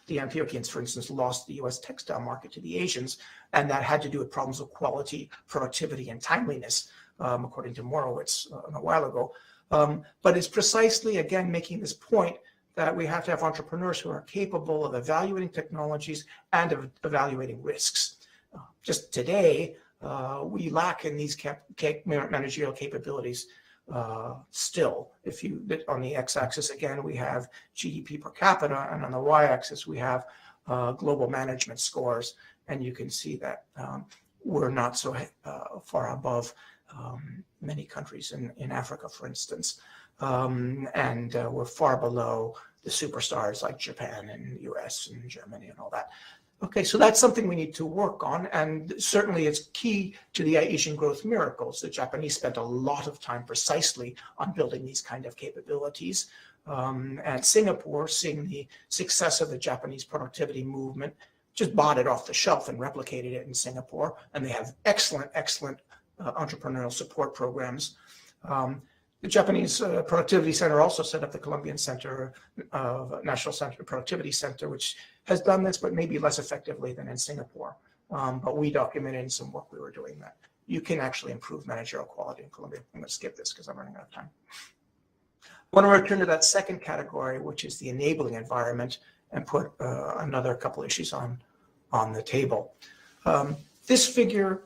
The Antiochians, for instance, lost the US textile market to the Asians, and that had to do with problems of quality, productivity, and timeliness, according to Morowitz a while ago. But it's precisely, again, making this point that we have to have entrepreneurs who are capable of evaluating technologies and of evaluating risks. Just today, we lack in these managerial capabilities still. If you, on the x-axis again, we have GDP per capita, and on the y-axis we have global management scores, and you can see that we're not so far above many countries in Africa, for instance, and we're far below the superstars like Japan and US and Germany and all that. Okay, so that's something we need to work on, and certainly it's key to the Asian growth miracles. The Japanese spent a lot of time precisely on building these kind of capabilities. And Singapore, seeing the success of the Japanese productivity movement, just bought it off the shelf and replicated it in Singapore, and they have excellent entrepreneurial support programs. The Japanese Productivity Center also set up the Colombian Center, National Center Productivity Center, which has done this, but maybe less effectively than in Singapore. But we documented in some work we were doing that you can actually improve managerial quality in Colombia. I'm going to skip this because I'm running out of time. I want to return to that second category, which is the enabling environment, and put another couple issues on the table. This figure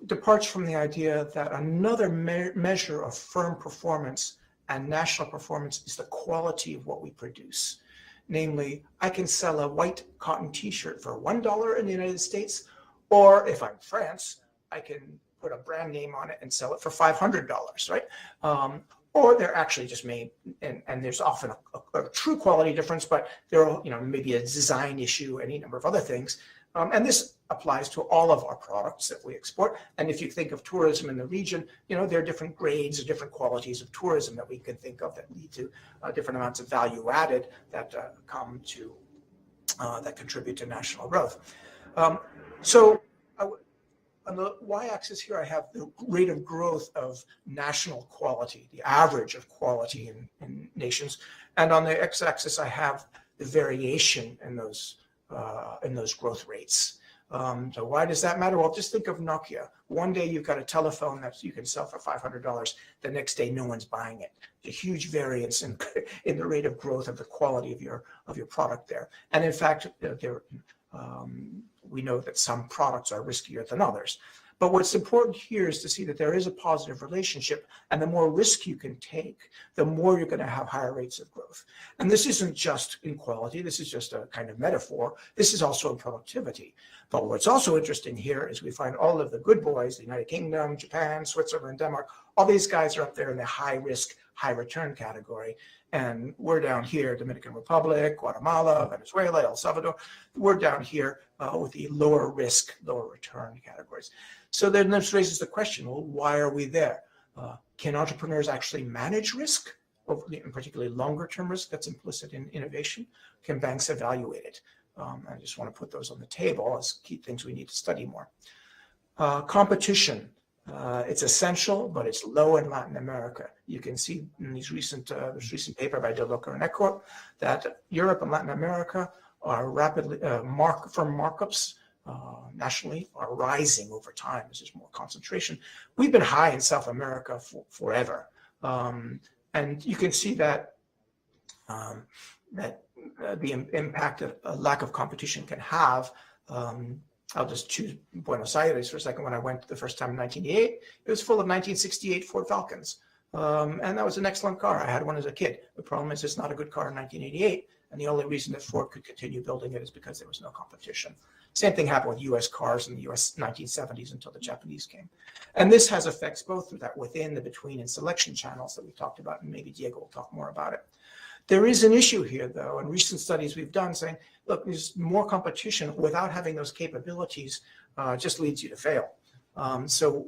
departs from the idea that another measure of firm performance and national performance is the quality of what we produce. Namely, I can sell a white cotton t-shirt for $1 in the United States, or if I'm France, I can put a brand name on it and sell it for $500, right? Or they're actually just made, and there's often a true quality difference, but there are, maybe a design issue, any number of other things. And this applies to all of our products that we export. And if you think of tourism in the region, there are different grades or different qualities of tourism that we can think of that lead to different amounts of value added that that contribute to national growth. So on the y-axis here, I have the rate of growth of national quality, the average of quality in nations. And on the x-axis, I have the variation in those growth rates. So why does that matter? Well, just think of Nokia. One day you've got a telephone that you can sell for $500. The next day, no one's buying it. A huge variance in the rate of growth of the quality of your product there. And in fact, we know that some products are riskier than others. But what's important here is to see that there is a positive relationship, and the more risk you can take, the more you're going to have higher rates of growth. And this isn't just in quality, this is just a kind of metaphor. This is also in productivity. But what's also interesting here is we find all of the good boys, the United Kingdom, Japan, Switzerland, Denmark, all these guys are up there in the high risk, high return category. And we're down here, Dominican Republic, Guatemala, Venezuela, El Salvador. We're down here with the lower risk, lower return categories. So then this raises the question, well, why are we there? Can entrepreneurs actually manage risk, and particularly longer term risk that's implicit in innovation? Can banks evaluate it? I just want to put those on the table as key things we need to study more. Competition. It's essential, but it's low in Latin America. You can see in this recent paper by De Luca and Eckort that Europe and Latin America are rapidly, firm markups nationally are rising over time as there's more concentration. We've been high in South America forever. And you can see that the impact that a lack of competition can have. I'll just choose Buenos Aires for a second. When I went the first time in 1988, it was full of 1968 Ford Falcons. And that was an excellent car. I had one as a kid. The problem is it's not a good car in 1988. And the only reason that Ford could continue building it is because there was no competition. Same thing happened with US cars in the US 1970s until the Japanese came. And this has effects both within, the between, and selection channels that we talked about, and maybe Diego will talk more about it. There is an issue here, though, and recent studies we've done saying, look, there's more competition without having those capabilities just leads you to fail. So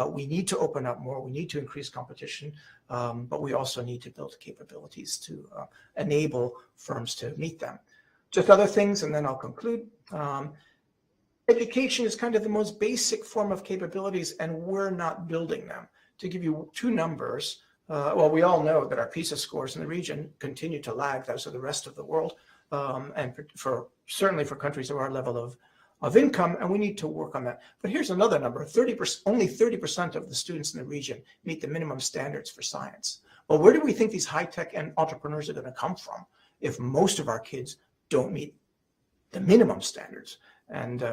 we need to open up more. We need to increase competition, but we also need to build capabilities to enable firms to meet them. Just other things, and then I'll conclude. Education is kind of the most basic form of capabilities, and we're not building them. To give you two numbers, well, we all know that our PISA scores in the region continue to lag those of the rest of the world, and certainly for countries of our level of income, and we need to work on that. But here's another number: only 30% of the students in the region meet the minimum standards for science. Well, where do we think these high-tech and entrepreneurs are going to come from if most of our kids don't meet the minimum standards? And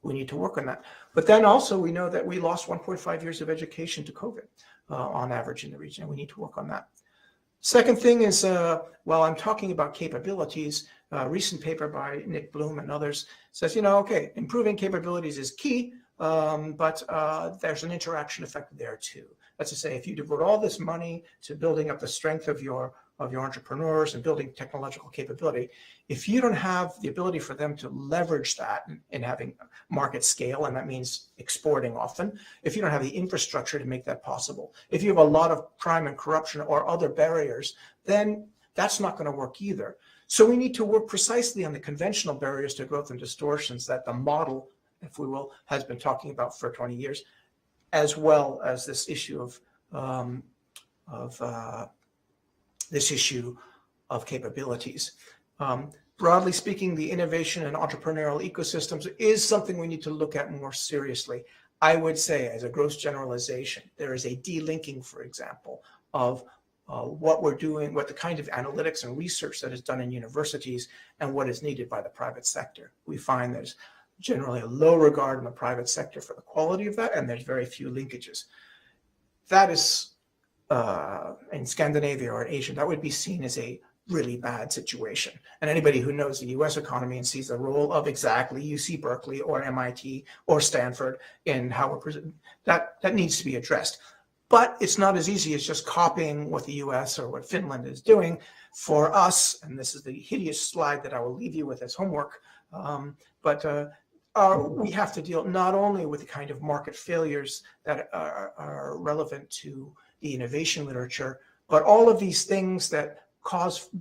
we need to work on that. But then also we know that we lost 1.5 years of education to COVID on average in the region. We need to work on that. Second thing is, while I'm talking about capabilities, a recent paper by Nick Bloom and others says, okay, improving capabilities is key, but there's an interaction effect there too. That's to say, if you devote all this money to building up the strength of your entrepreneurs and building technological capability, if you don't have the ability for them to leverage that in having market scale, and that means exporting often, if you don't have the infrastructure to make that possible, if you have a lot of crime and corruption or other barriers, then that's not going to work either. So we need to work precisely on the conventional barriers to growth and distortions that the model, if we will, has been talking about for 20 years, as well as this issue of capabilities. Broadly speaking, the innovation and entrepreneurial ecosystems is something we need to look at more seriously. I would say, as a gross generalization, there is a delinking, for example, of what we're doing, what the kind of analytics and research that is done in universities and what is needed by the private sector. We find there's generally a low regard in the private sector for the quality of that, and there's very few linkages. That is, in Scandinavia or in Asia, that would be seen as a really bad situation. And anybody who knows the US economy and sees the role of exactly UC Berkeley or MIT or Stanford in how we're presented, that needs to be addressed. But it's not as easy as just copying what the US or what Finland is doing. For us, and this is the hideous slide that I will leave you with as homework, we have to deal not only with the kind of market failures that are relevant to the innovation literature, but all of these things that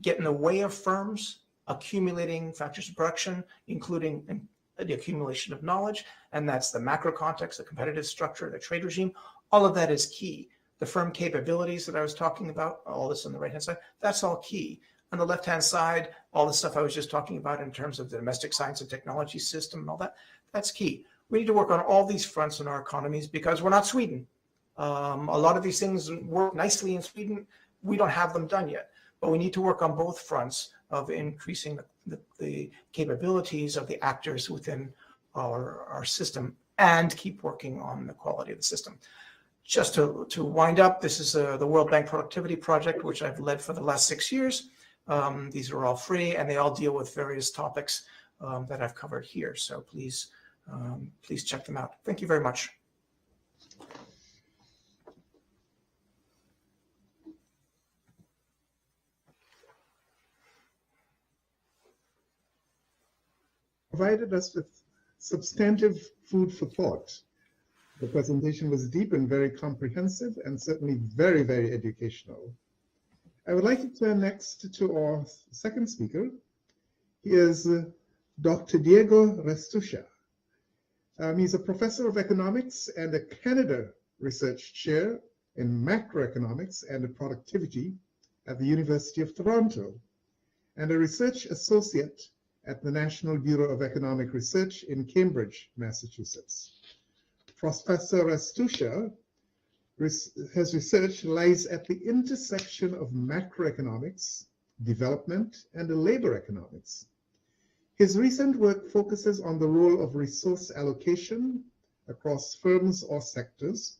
get in the way of firms accumulating factors of production, including the accumulation of knowledge, and that's the macro context, the competitive structure, the trade regime. All of that is key. The firm capabilities that I was talking about, all this on the right-hand side, that's all key. On the left-hand side, all the stuff I was just talking about in terms of the domestic science and technology system and all that, that's key. We need to work on all these fronts in our economies because we're not Sweden. A lot of these things work nicely in Sweden. We don't have them done yet, but we need to work on both fronts of increasing the capabilities of the actors within our system and keep working on the quality of the system. Just to wind up, this is the World Bank Productivity Project, which I've led for the last 6 years. These are all free, and they all deal with various topics that I've covered here. So please check them out. Thank you very much. provided us with substantive food for thought. The presentation was deep and very comprehensive and certainly very, very educational. I would like to turn next to our second speaker. He is Dr. Diego Restucha. He's a professor of economics and a Canada Research Chair in macroeconomics and productivity at the University of Toronto, and a research associate at the National Bureau of Economic Research in Cambridge, Massachusetts. Professor Restucha, his research lies at the intersection of macroeconomics, development, and labor economics. His recent work focuses on the role of resource allocation across firms or sectors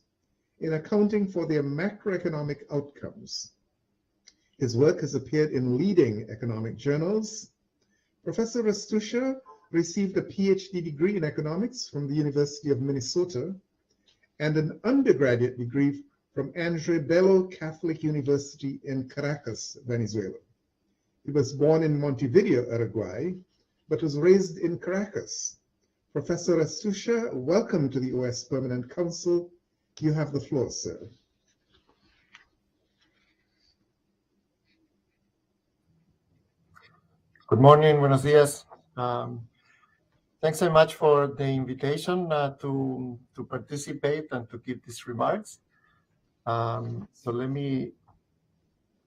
in accounting for their macroeconomic outcomes. His work has appeared in leading economic journals. Professor Restucha received a PhD degree in economics from the University of Minnesota and an undergraduate degree from Andre Bello Catholic University in Caracas, Venezuela. He was born in Montevideo, Uruguay, but was raised in Caracas. Professor Restucha, welcome to the OAS Permanent Council. You have the floor, sir. Good morning, buenos dias. Thanks so much for the invitation to participate and to give these remarks. So let me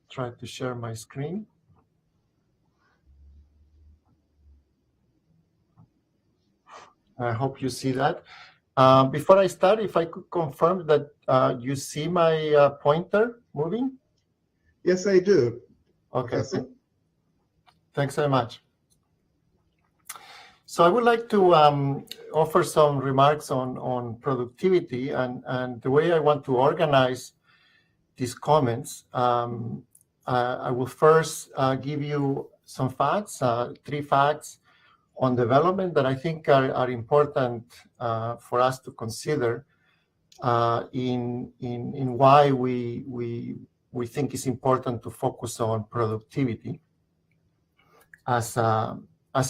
try to share my screen. I hope you see that. Before I start, if I could confirm that you see my pointer moving? Yes, I do. Okay. Thanks very much. So I would like to offer some remarks on productivity and the way I want to organize these comments. I will first give you some facts, 3 facts on development that I think are important for us to consider in why we think it's important to focus on productivity as a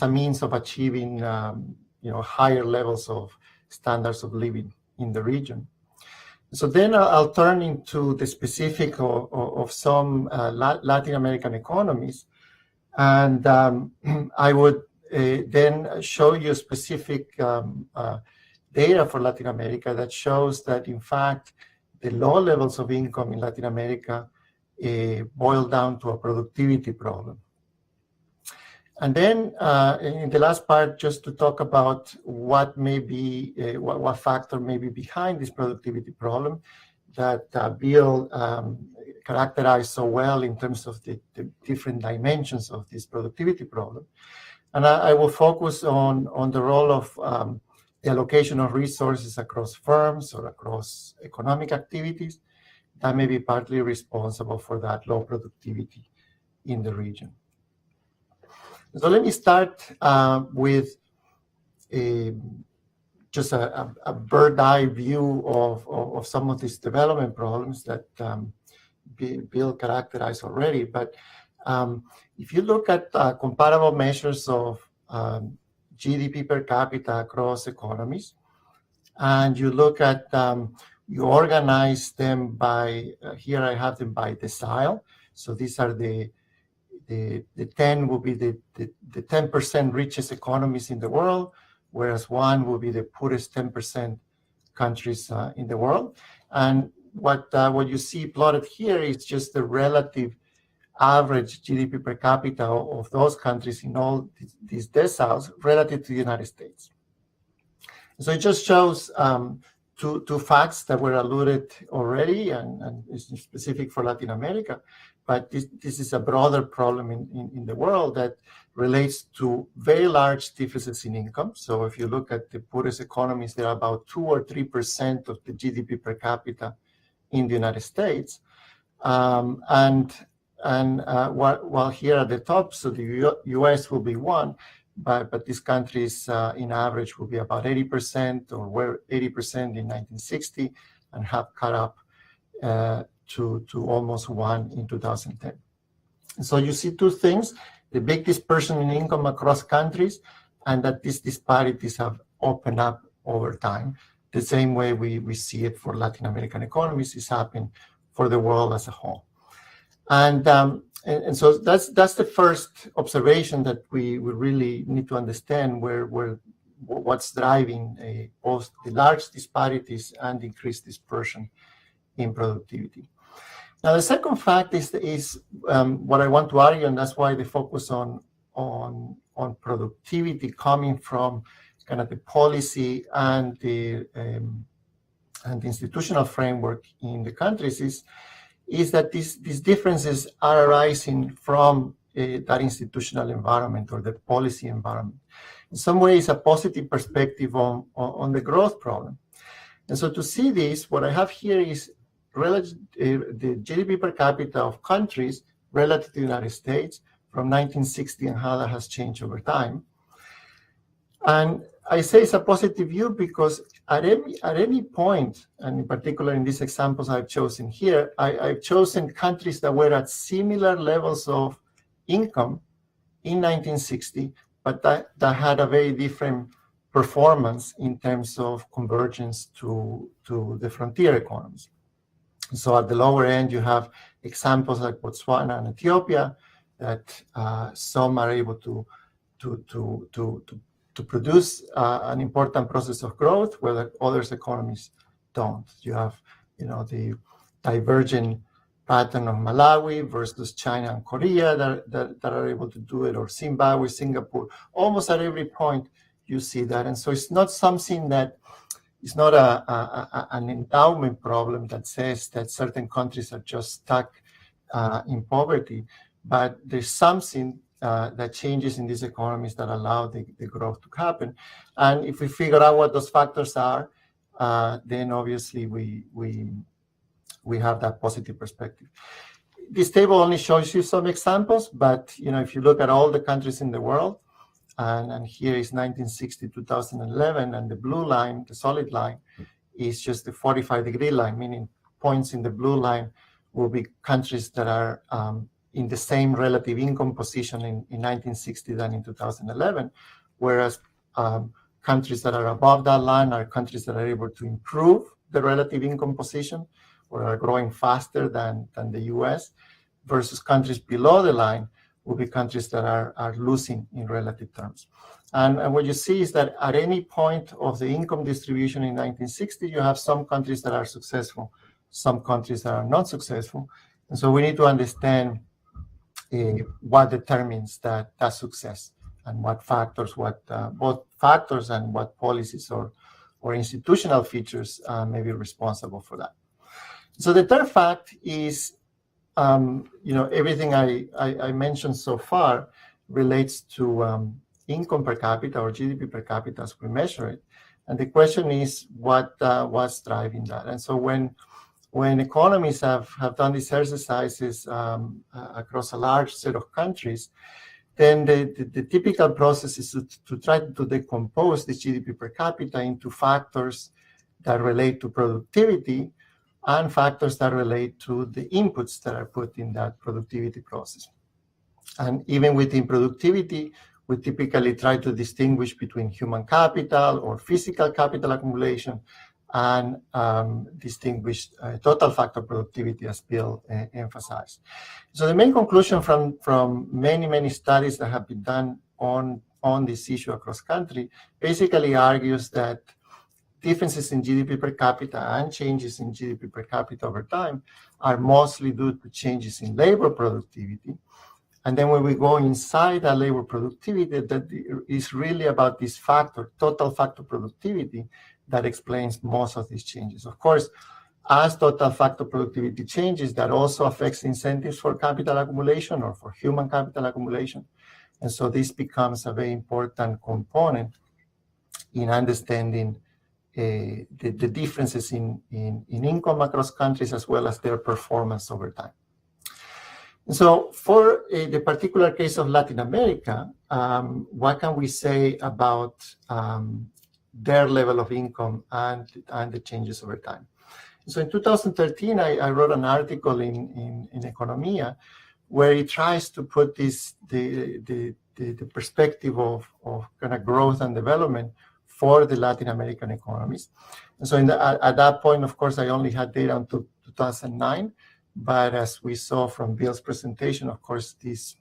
means of achieving higher levels of standards of living in the region. So then I'll turn into the specific of some Latin American economies, and I would then show you specific data for Latin America that shows that, in fact, the low levels of income in Latin America boil down to a productivity problem. And then in the last part, just to talk about what may be, what factor may be behind this productivity problem that Bill characterized so well in terms of the different dimensions of this productivity problem. And I will focus on the role of the allocation of resources across firms or across economic activities that may be partly responsible for that low productivity in the region. So let me start with just a bird's eye view of some of these development problems that Bill characterized already. But if you look at comparable measures of GDP per capita across economies, and you look at, you organize them by, here I have them by decile. So these are the 10 will be the 10% richest economies in the world, whereas 1 will be the poorest 10% countries in the world. And what you see plotted here is just the relative average GDP per capita of those countries in all these deciles relative to the United States. So it just shows two facts that were alluded already, and it's specific for Latin America. But this is a broader problem in the world that relates to very large differences in income. So if you look at the poorest economies, they're about 2 or 3% of the GDP per capita in the United States. While here at the top, so the US will be 1, but these countries in average will be about 80%, or were 80% in 1960, and have caught up to almost 1 in 2010. So you see 2 things: the big dispersion in income across countries, and that these disparities have opened up over time. The same way we see it for Latin American economies is happening for the world as a whole. And so that's the first observation that we really need to understand what's driving both the large disparities and increased dispersion in productivity. Now, the second fact is what I want to argue, and that's why the focus on productivity coming from kind of the policy and the institutional framework in the countries is that these differences are arising from that institutional environment or the policy environment. In some ways, a positive perspective on the growth problem. And so to see this, what I have here is the GDP per capita of countries relative to the United States from 1960 and how that has changed over time. And I say it's a positive view because at any point, and in particular in these examples I've chosen here, I've chosen countries that were at similar levels of income in 1960, but that had a very different performance in terms of convergence to the frontier economies. So at the lower end, you have examples like Botswana and Ethiopia that some are able to produce an important process of growth, where others economies don't. You have, the divergent pattern of Malawi versus China and Korea that are able to do it, or Zimbabwe, Singapore. Almost at every point you see that, and so it's not something that it's not an endowment problem that says that certain countries are just stuck in poverty, but there's something that changes in these economies that allow the growth to happen. And if we figure out what those factors are, then obviously we have that positive perspective. This table only shows you some examples, but if you look at all the countries in the world, and here is 1960, 2011, and the blue line, the solid line, is just the 45-degree line, meaning points in the blue line will be countries that are in the same relative income position in 1960 than in 2011, whereas countries that are above that line are countries that are able to improve the relative income position or are growing faster than the US, versus countries below the line will be countries that are losing in relative terms. And what you see is that at any point of the income distribution in 1960, you have some countries that are successful, some countries that are not successful. And so we need to understand what determines that success, and what factors, both factors and what policies or institutional features may be responsible for that. So the third fact is, everything I mentioned so far relates to income per capita or GDP per capita as we measure it. And the question is, what's driving that? And so when economies have done these exercises across a large set of countries, then the typical process is to try to decompose the GDP per capita into factors that relate to productivity and factors that relate to the inputs that are put in that productivity process. And even within productivity, we typically try to distinguish between human capital or physical capital accumulation and distinguish total factor productivity, as Bill emphasized. So the main conclusion from many studies that have been done on this issue across country basically argues that differences in GDP per capita and changes in GDP per capita over time are mostly due to changes in labor productivity. And then when we go inside that labor productivity, that is really about this factor, total factor productivity, that explains most of these changes. Of course, as total factor productivity changes, that also affects incentives for capital accumulation or for human capital accumulation. And so this becomes a very important component in understanding the differences in income across countries, as well as their performance over time. So for the particular case of Latin America, what can we say about their level of income and the changes over time? So in 2013, I wrote an article in Economia where it tries to put the the perspective of kind of growth and development for the Latin American economies. And so at that point, of course, I only had data until 2009. But as we saw from Bill's presentation, of course, this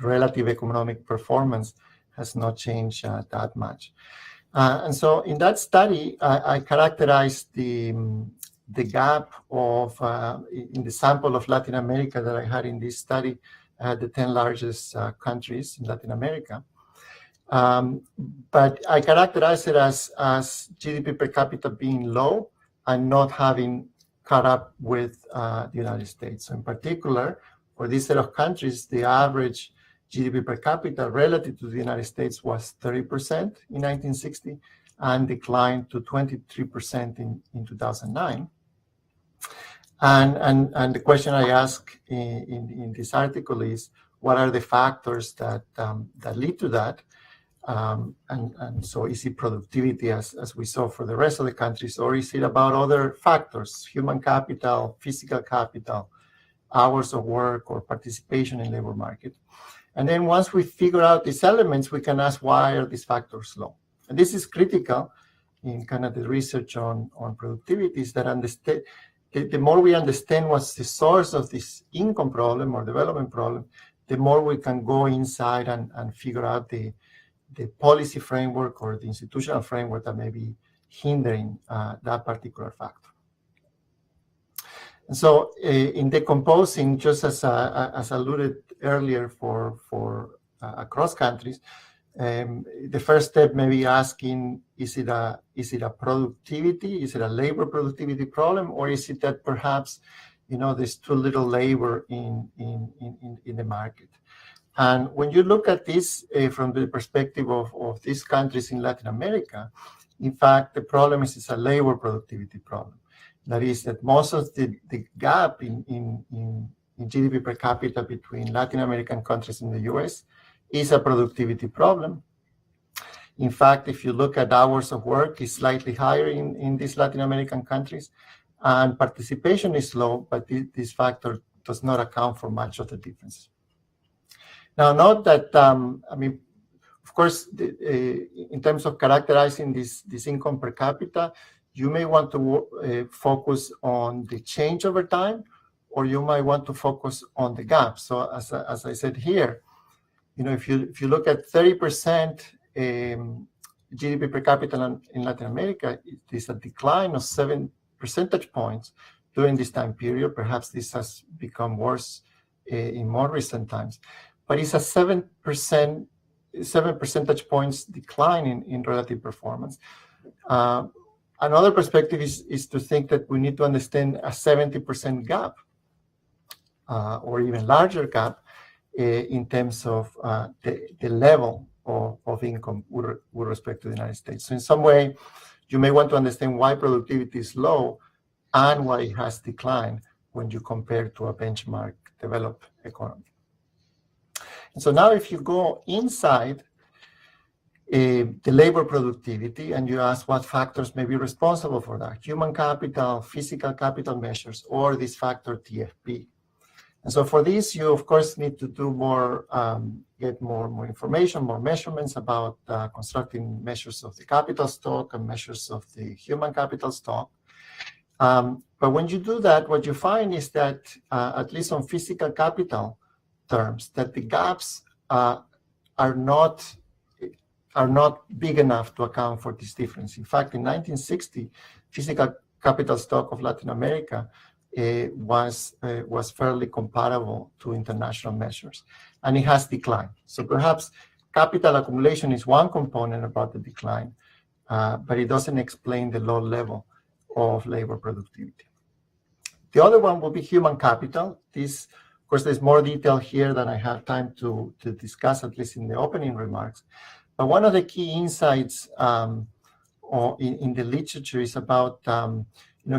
relative economic performance has not changed that much. And so in that study, I characterized the gap of, in the sample of Latin America that I had in this study, I had the 10 largest countries in Latin America. But I characterized it as GDP per capita being low and not having caught up with the United States. So in particular, for this set of countries, the average GDP per capita relative to the United States was 30% in 1960 and declined to 23% in 2009. And the question I ask in this article is, what are the factors that lead to that? And so is it productivity as we saw for the rest of the countries, or is it about other factors, human capital, physical capital, hours of work, or participation in labor market? And then once we figure out these elements, we can ask, why are these factors low? And this is critical in kind of the research on productivity, is that the more we understand what's the source of this income problem or development problem, the more we can go inside and figure out the policy framework or the institutional framework that may be hindering that particular factor. And so in decomposing, just as alluded earlier for across countries, the first step may be asking, is it a productivity, is it a labor productivity problem, or is it that perhaps there's too little labor in the market? And when you look at this from the perspective of these countries in Latin America, in fact, the problem is a labor productivity problem. That is that most of the gap in GDP per capita between Latin American countries and the US is a productivity problem. In fact, if you look at hours of work, it's slightly higher in these Latin American countries, and participation is low, but this factor does not account for much of the difference. Now, note that, of course, in terms of characterizing this income per capita, you may want to focus on the change over time, or you might want to focus on the gap. So as I said here, if you look at 30% GDP per capita in Latin America, it is a decline of 7 percentage points during this time period. Perhaps this has become worse in more recent times, but it's a 7 percentage points decline in relative performance. Another perspective is to think that we need to understand a 70% gap or even larger gap in terms of the level of income with respect to the United States. So in some way, you may want to understand why productivity is low and why it has declined when you compare to a benchmark developed economy. And so now if you go inside the labor productivity and you ask what factors may be responsible for that, human capital, physical capital measures, or this factor TFP. And so for this, you of course need to do more, get more information, more measurements about constructing measures of the capital stock and measures of the human capital stock. But when you do that, what you find is that, at least on physical capital terms, that the gaps are not big enough to account for this difference. In fact, in 1960, physical capital stock of Latin America was fairly comparable to international measures, and it has declined. So perhaps capital accumulation is one component about the decline, but it doesn't explain the low level of labor productivity. The other one will be human capital. This, of course, there's more detail here than I have time to discuss, at least in the opening remarks. But one of the key insights in the literature is about,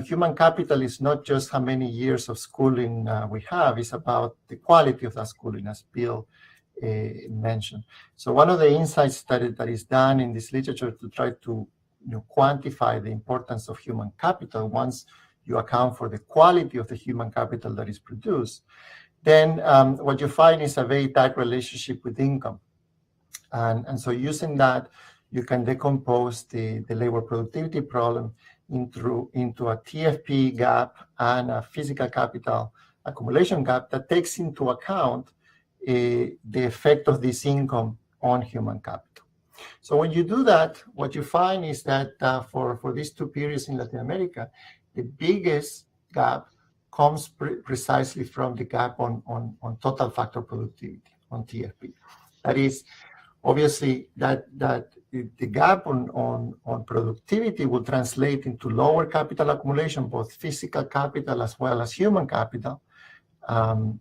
human capital is not just how many years of schooling we have, it's about the quality of that schooling, as Bill mentioned. So one of the insights that is done in this literature to try to quantify the importance of human capital, once you account for the quality of the human capital that is produced, then what you find is a very tight relationship with income. And so using that, you can decompose the labor productivity problem into a TFP gap and a physical capital accumulation gap that takes into account the effect of this income on human capital. So when you do that, what you find is that for these two periods in Latin America, the biggest gap comes precisely from the gap on total factor productivity, on TFP. That is, obviously, that the gap on productivity will translate into lower capital accumulation, both physical capital as well as human capital. And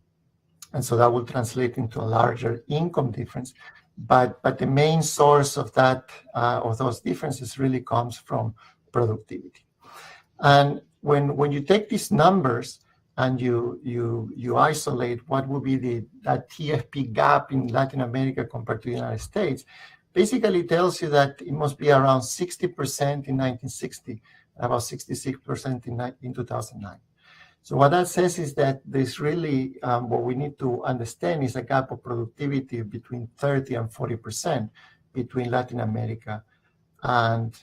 so that will translate into a larger income difference. But the main source of that of those differences really comes from productivity. And when you take these numbers and you isolate what would be that TFP gap in Latin America compared to the United States, basically tells you that it must be around 60% in 1960, about 66% in 2009. So what that says is that there's really, what we need to understand is a gap of productivity between 30 and 40% between Latin America and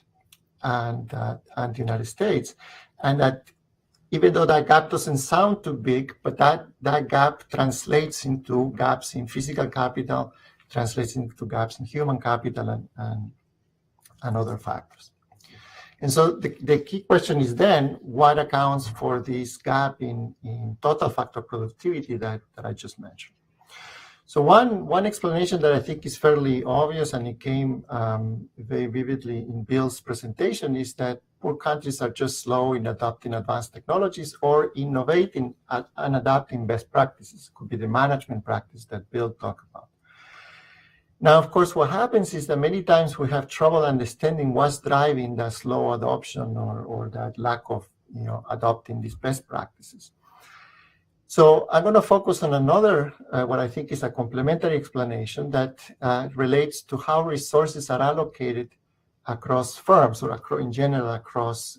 the United States. And that even though that gap doesn't sound too big, but that gap translates into gaps in physical capital, translates into gaps in human capital and other factors. And so the key question is then, what accounts for this gap in total factor productivity that I just mentioned? So one explanation that I think is fairly obvious, and it came very vividly in Bill's presentation, is that poor countries are just slow in adopting advanced technologies or innovating and adapting best practices. It could be the management practice that Bill talked about. Now, of course, what happens is that many times we have trouble understanding what's driving that slow adoption or that lack of adopting these best practices. So I'm going to focus on another, what I think is a complementary explanation that relates to how resources are allocated across firms or in general across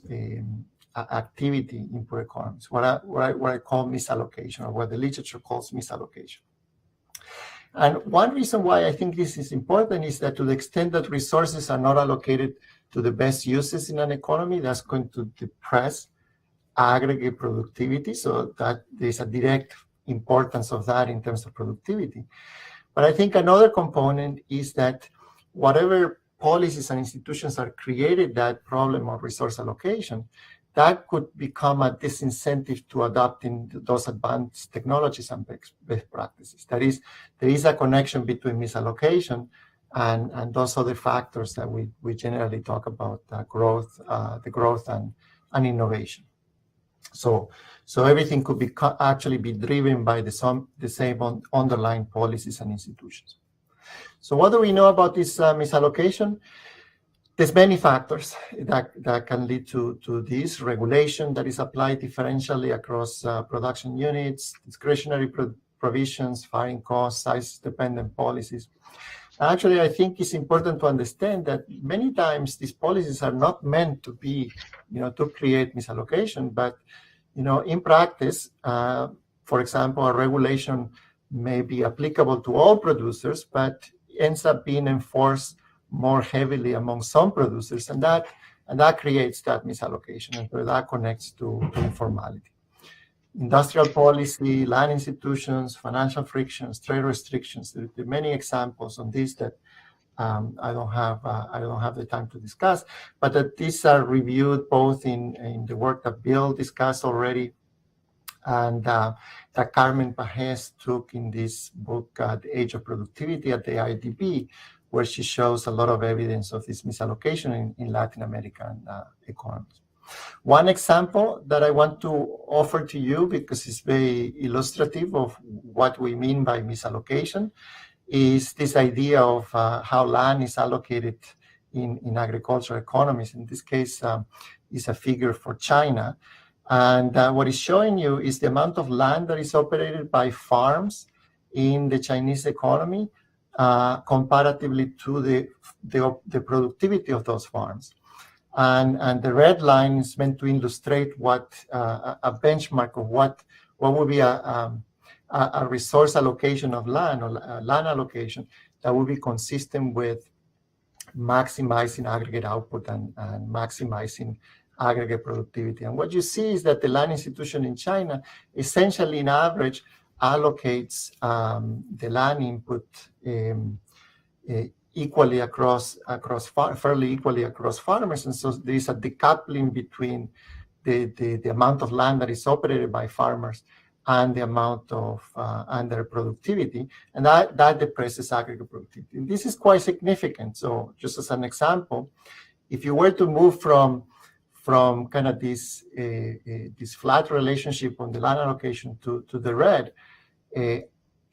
activity in poor economies, what I call misallocation, or what the literature calls misallocation. And one reason why I think this is important is that to the extent that resources are not allocated to the best uses in an economy, that's going to depress aggregate productivity. So that there's a direct importance of that in terms of productivity. But I think another component is that whatever policies and institutions are created that problem of resource allocation, that could become a disincentive to adopting those advanced technologies and best practices. That is, there is a connection between misallocation and those other factors that we generally talk about, the growth and innovation. So everything could actually be driven by the same underlying policies and institutions. So what do we know about this misallocation? There's many factors that can lead to this regulation that is applied differentially across production units, discretionary provisions, firing costs, size-dependent policies. Actually, I think it's important to understand that many times these policies are not meant to be, to create misallocation, but, in practice, for example, a regulation may be applicable to all producers, but ends up being enforced more heavily among some producers, and that creates that misallocation, and so that connects to informality. Industrial policy, land institutions, financial frictions, trade restrictions. There are many examples on this that I don't have the time to discuss, but that these are reviewed both in the work that Bill discussed already, and that Carmen Pajes took in this book, The Age of Productivity at the IDB, where she shows a lot of evidence of this misallocation in Latin American economies. One example that I want to offer to you, because it's very illustrative of what we mean by misallocation, is this idea of how land is allocated in agricultural economies. In this case, is a figure for China. And what it's showing you is the amount of land that is operated by farms in the Chinese economy, comparatively to the productivity of those farms. And the red line is meant to illustrate what a benchmark of what would be a resource allocation of land, or land allocation that will be consistent with maximizing aggregate output and maximizing aggregate productivity. And what you see is that the land institution in China essentially, in average, allocates the land input equally fairly equally across farmers. And so there is a decoupling between the amount of land that is operated by farmers and the amount of and their productivity, and that depresses aggregate productivity. And this is quite significant. So just as an example, if you were to move from kind of this flat relationship on the land allocation to the red,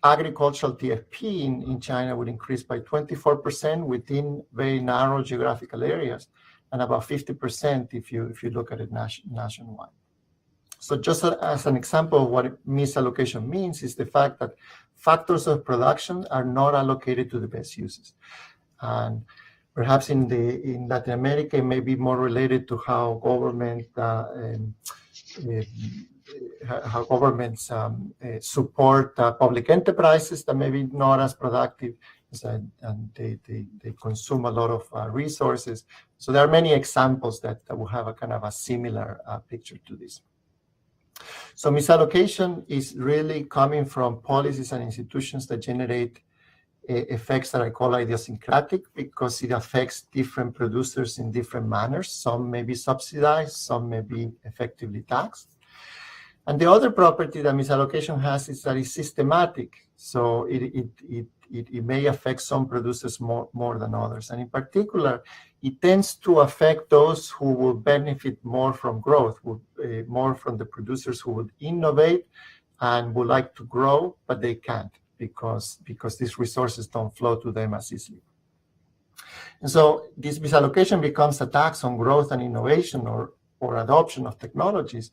agricultural TFP in China would increase by 24% within very narrow geographical areas, and about 50% if you look at it nationwide. So just as an example of what misallocation means is the fact that factors of production are not allocated to the best uses. And perhaps in Latin America, it may be more related to how governments support public enterprises that may be not as productive, and they consume a lot of resources. So there are many examples that will have a kind of a similar picture to this. So misallocation is really coming from policies and institutions that generate effects that I call idiosyncratic, because it affects different producers in different manners. Some may be subsidized, some may be effectively taxed. And the other property that misallocation has is that it's systematic. So it may affect some producers more than others. And in particular, it tends to affect those who will benefit more from growth, more from the producers who would innovate and would like to grow, but they can't because these resources don't flow to them as easily. And so this misallocation becomes a tax on growth and innovation or adoption of technologies.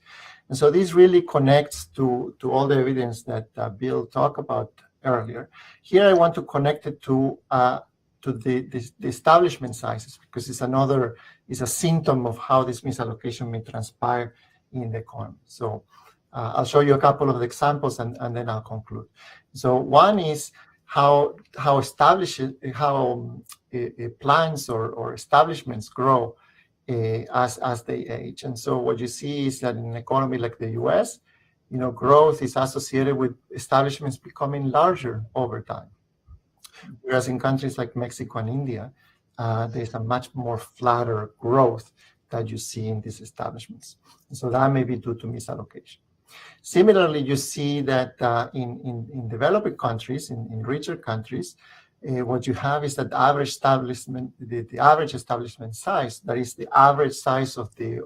And so this really connects to all the evidence that Bill talked about earlier. Here I want to connect it to the establishment sizes, because it's a symptom of how this misallocation may transpire in the economy. So I'll show you a couple of examples and then I'll conclude. So one is how plants or establishments grow as they age. And so what you see is that in an economy like the US, growth is associated with establishments becoming larger over time. Whereas in countries like Mexico and India, there's a much more flatter growth that you see in these establishments. And so that may be due to misallocation. Similarly, you see that in developing countries, in richer countries, what you have is that the average establishment size, that is the average size of the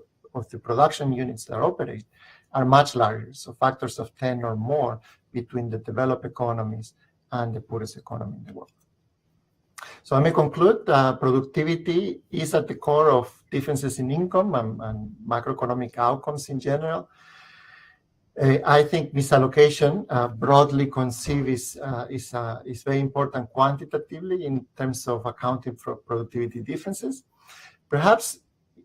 production units that operate, are much larger. So factors of 10 or more between the developed economies and the poorest economy in the world. So let me conclude. Productivity is at the core of differences in income and macroeconomic outcomes in general. I think misallocation, broadly conceived, is very important quantitatively in terms of accounting for productivity differences. Perhaps,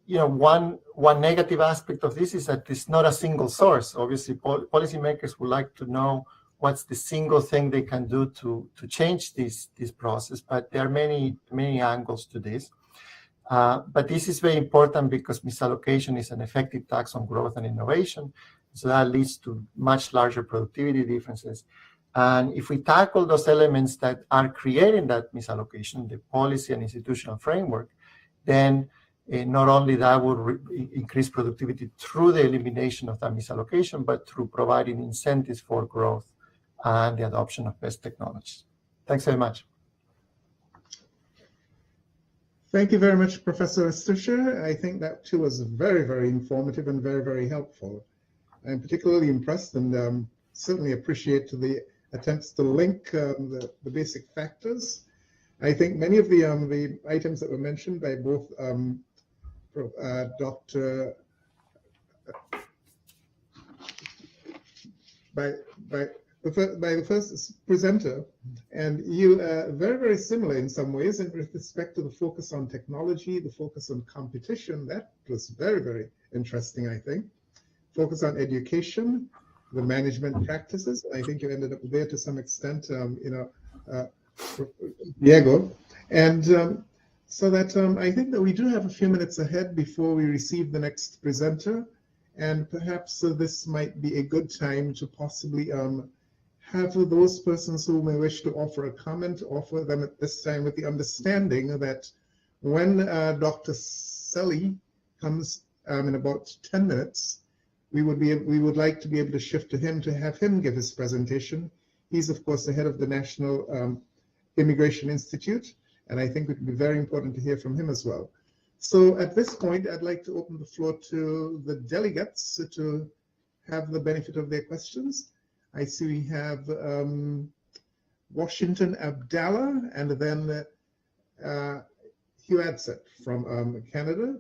one negative aspect of this is that it's not a single source. Obviously, policymakers would like to know what's the single thing they can do to change this process, but there are many angles to this. But this is very important because misallocation is an effective tax on growth and innovation. So that leads to much larger productivity differences. And if we tackle those elements that are creating that misallocation, the policy and institutional framework, then not only that would increase productivity through the elimination of that misallocation, but through providing incentives for growth and the adoption of best technologies. Thanks very much. Thank you very much, Professor Estuche. I think that too was very, very informative and very, very helpful. I'm particularly impressed and certainly appreciate the attempts to link the basic factors. I think many of the items that were mentioned by both by the first presenter and you very, very similar in some ways in respect to the focus on technology, the focus on competition. That was very, very interesting, I think. Focus on education, the management practices. I think you ended up there to some extent, Diego. And so that I think that we do have a few minutes ahead before we receive the next presenter. And perhaps this might be a good time to possibly have those persons who may wish to offer a comment, offer them at this time with the understanding that when Dr. Selly comes in about 10 minutes, we would like to be able to shift to him to have him give his presentation. He's, of course, the head of the National Immigration Institute, and I think it would be very important to hear from him as well. So at this point, I'd like to open the floor to the delegates to have the benefit of their questions. I see we have Washington Abdallah and then Hugh Adsett from Canada.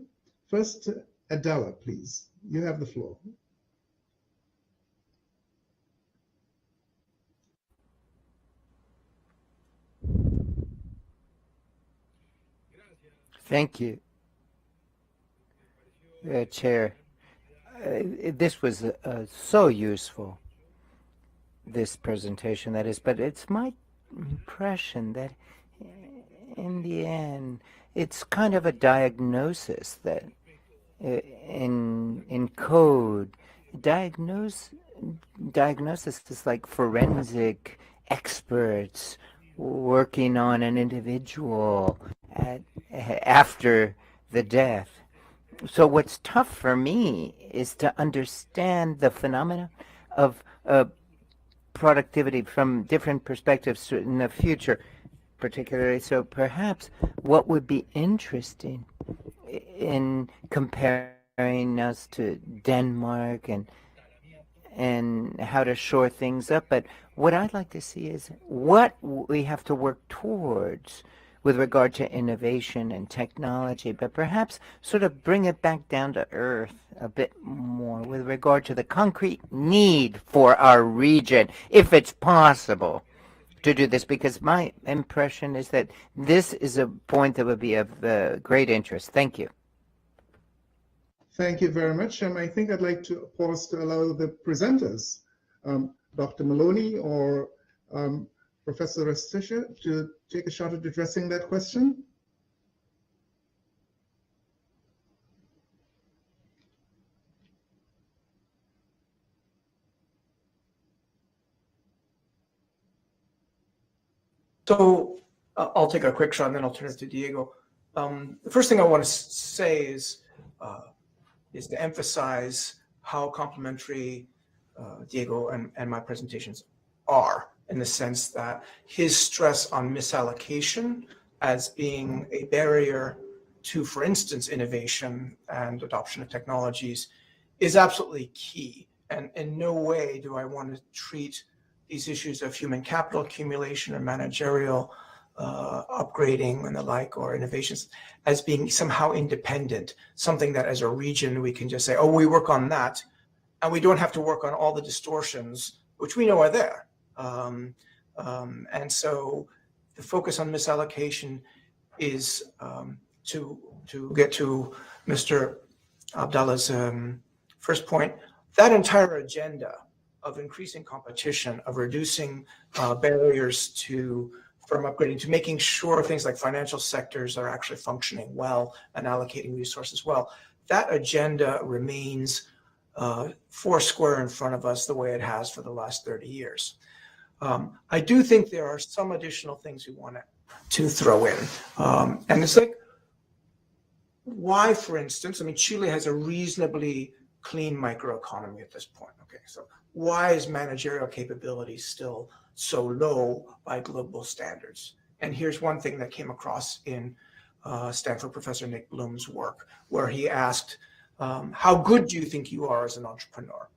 First, Abdallah, please. You have the floor. Thank you, Chair. This was so useful, this presentation, that is, but it's my impression that in the end, it's kind of a diagnosis that in code, diagnosis is like forensic experts working on an individual after the death. So what's tough for me is to understand the phenomena of productivity from different perspectives in the future, particularly. So perhaps what would be interesting in comparing us to Denmark and how to shore things up, but what I'd like to see is what we have to work towards with regard to innovation and technology, but perhaps sort of bring it back down to earth a bit more with regard to the concrete need for our region, if it's possible to do this, because my impression is that this is a point that would be of great interest. Thank you. Thank you very much. I think I'd like to pause to allow the presenters, Dr. Maloney or Professor Restisha, to take a shot at addressing that question. So I'll take a quick shot and then I'll turn it to Diego. The first thing I want to say is to emphasize how complementary Diego and my presentations are, in the sense that his stress on misallocation as being a barrier to, for instance, innovation and adoption of technologies is absolutely key. And in no way do I want to treat these issues of human capital accumulation or managerial upgrading and the like, or innovations, as being somehow independent, something that as a region we can just say, oh, we work on that, and we don't have to work on all the distortions, which we know are there. And so the focus on misallocation is to get to Mr. Abdallah's first point, that entire agenda of increasing competition, of reducing barriers from upgrading, to making sure things like financial sectors are actually functioning well and allocating resources well. That agenda remains foursquare in front of us the way it has for the last 30 years. I do think there are some additional things we want to throw in. And it's like, why, for instance, I mean, Chile has a reasonably clean microeconomy at this point. Okay, so why is managerial capability still so low by global standards? And here's one thing that came across in Stanford Professor Nick Bloom's work, where he asked, how good do you think you are as an entrepreneur,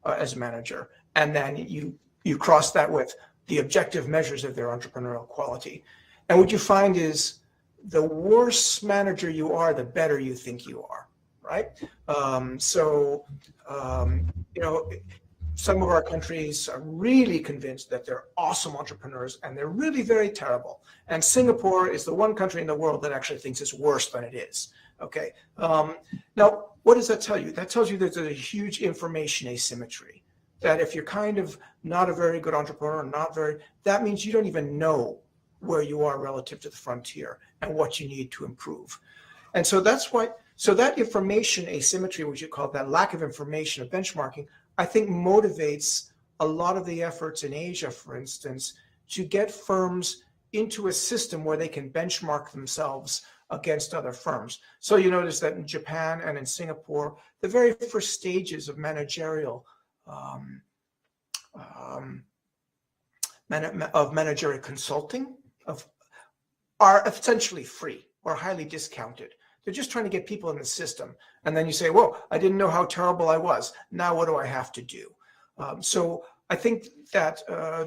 as a manager? And then you cross that with the objective measures of their entrepreneurial quality. And what you find is the worse manager you are, the better you think you are, right? You know, some of our countries are really convinced that they're awesome entrepreneurs, and they're really very terrible. And Singapore is the one country in the world that actually thinks it's worse than it is. Okay. Now, what does that tell you? That tells you that there's a huge information asymmetry. that if you're kind of not a very good entrepreneur, that means you don't even know where you are relative to the frontier and what you need to improve. And so that's why, so that information asymmetry, which you call that lack of information of benchmarking, I think motivates a lot of the efforts in Asia, for instance, to get firms into a system where they can benchmark themselves against other firms. So you notice that in Japan and in Singapore, the very first stages of managerial consulting are essentially free or highly discounted. They're just trying to get people in the system. And then you say, whoa, I didn't know how terrible I was. Now what do I have to do? So I think that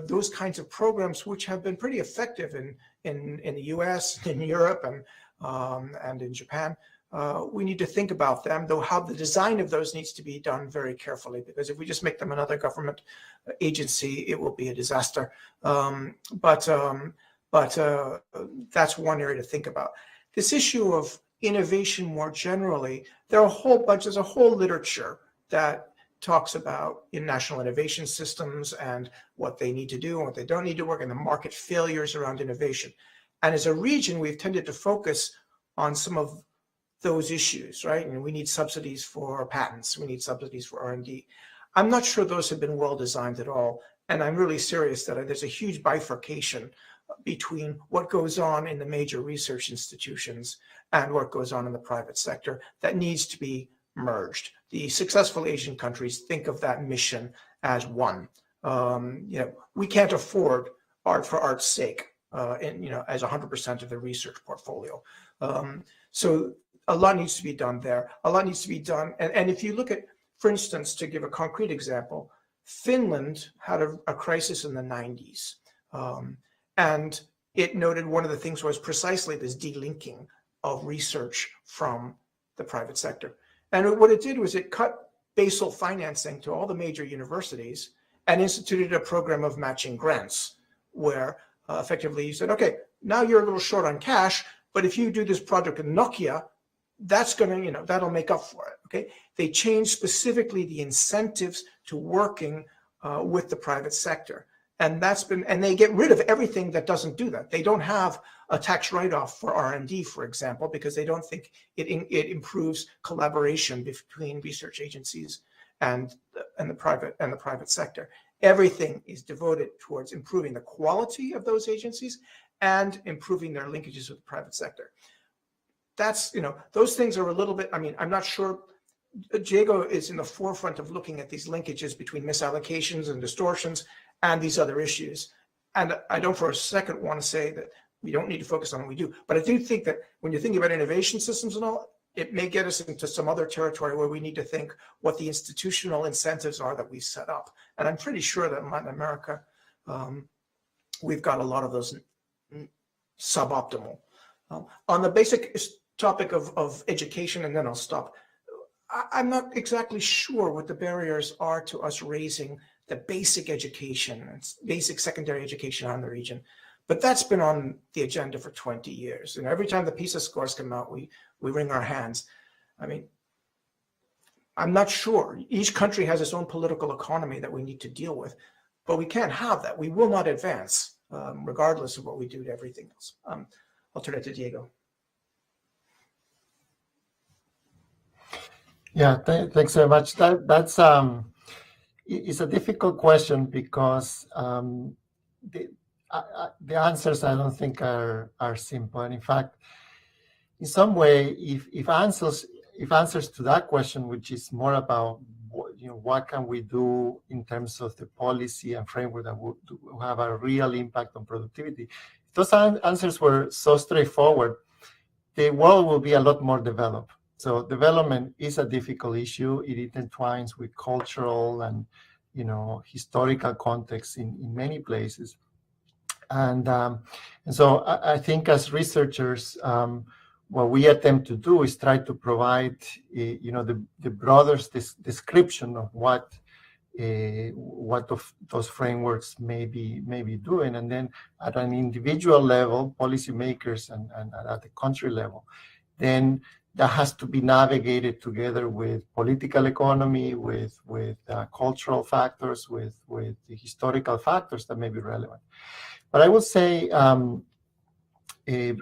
those kinds of programs, which have been pretty effective in the US, in Europe, and in Japan, we need to think about them, though how the design of those needs to be done very carefully, because if we just make them another government agency, it will be a disaster. But that's one area to think about. This issue of innovation more generally, there's a whole literature that talks about national innovation systems and what they need to do and what they don't need to work, and the market failures around innovation. And as a region, we've tended to focus on some of those issues, right? And we need subsidies for patents. We need subsidies for R&D. I'm not sure those have been well designed at all. And I'm really serious that there's a huge bifurcation between what goes on in the major research institutions and what goes on in the private sector that needs to be merged. The successful Asian countries think of that mission as one. We can't afford art for art's sake, as 100% of the research portfolio. So a lot needs to be done there. A lot needs to be done. And if you look at, for instance, to give a concrete example, Finland had a crisis in the 90s. And it noted one of the things was precisely this delinking of research from the private sector. And what it did was it cut basal financing to all the major universities and instituted a program of matching grants where effectively you said, okay, now you're a little short on cash, but if you do this project with Nokia, that's going to, that'll make up for it. Okay. They changed specifically the incentives to working with the private sector. And and they get rid of everything that doesn't do that. They don't have a tax write-off for R&D, for example, because they don't think it improves collaboration between research agencies and the private sector. Everything is devoted towards improving the quality of those agencies and improving their linkages with the private sector. That's, those things are a little bit, I'm not sure. Diego is in the forefront of looking at these linkages between misallocations and distortions and these other issues. And I don't for a second want to say that we don't need to focus on what we do, but I do think that when you're thinking about innovation systems and all, it may get us into some other territory where we need to think what the institutional incentives are that we set up. And I'm pretty sure that in Latin America, we've got a lot of those suboptimal. On the basic topic of education, and then I'll stop. I'm not exactly sure what the barriers are to us raising the basic education, basic secondary education on the region. But that's been on the agenda for 20 years. And every time the PISA scores come out, we wring our hands. I'm not sure. Each country has its own political economy that we need to deal with, but we can't have that. We will not advance, regardless of what we do to everything else. I'll turn it to Diego. Yeah, thanks very much. That's it's a difficult question because the answers I don't think are simple. And in fact, in some way, if answers to that question, which is more about what can we do in terms of the policy and framework that would have a real impact on productivity, if those answers were so straightforward, the world will be a lot more developed. So development is a difficult issue. It intertwines with cultural and historical context in many places. And so I think as researchers, what we attempt to do is try to provide the broadest description of what of those frameworks may be doing, and then at an individual level, policymakers and at the country level, then that has to be navigated together with political economy, with cultural factors, with the historical factors that may be relevant. But I would say, the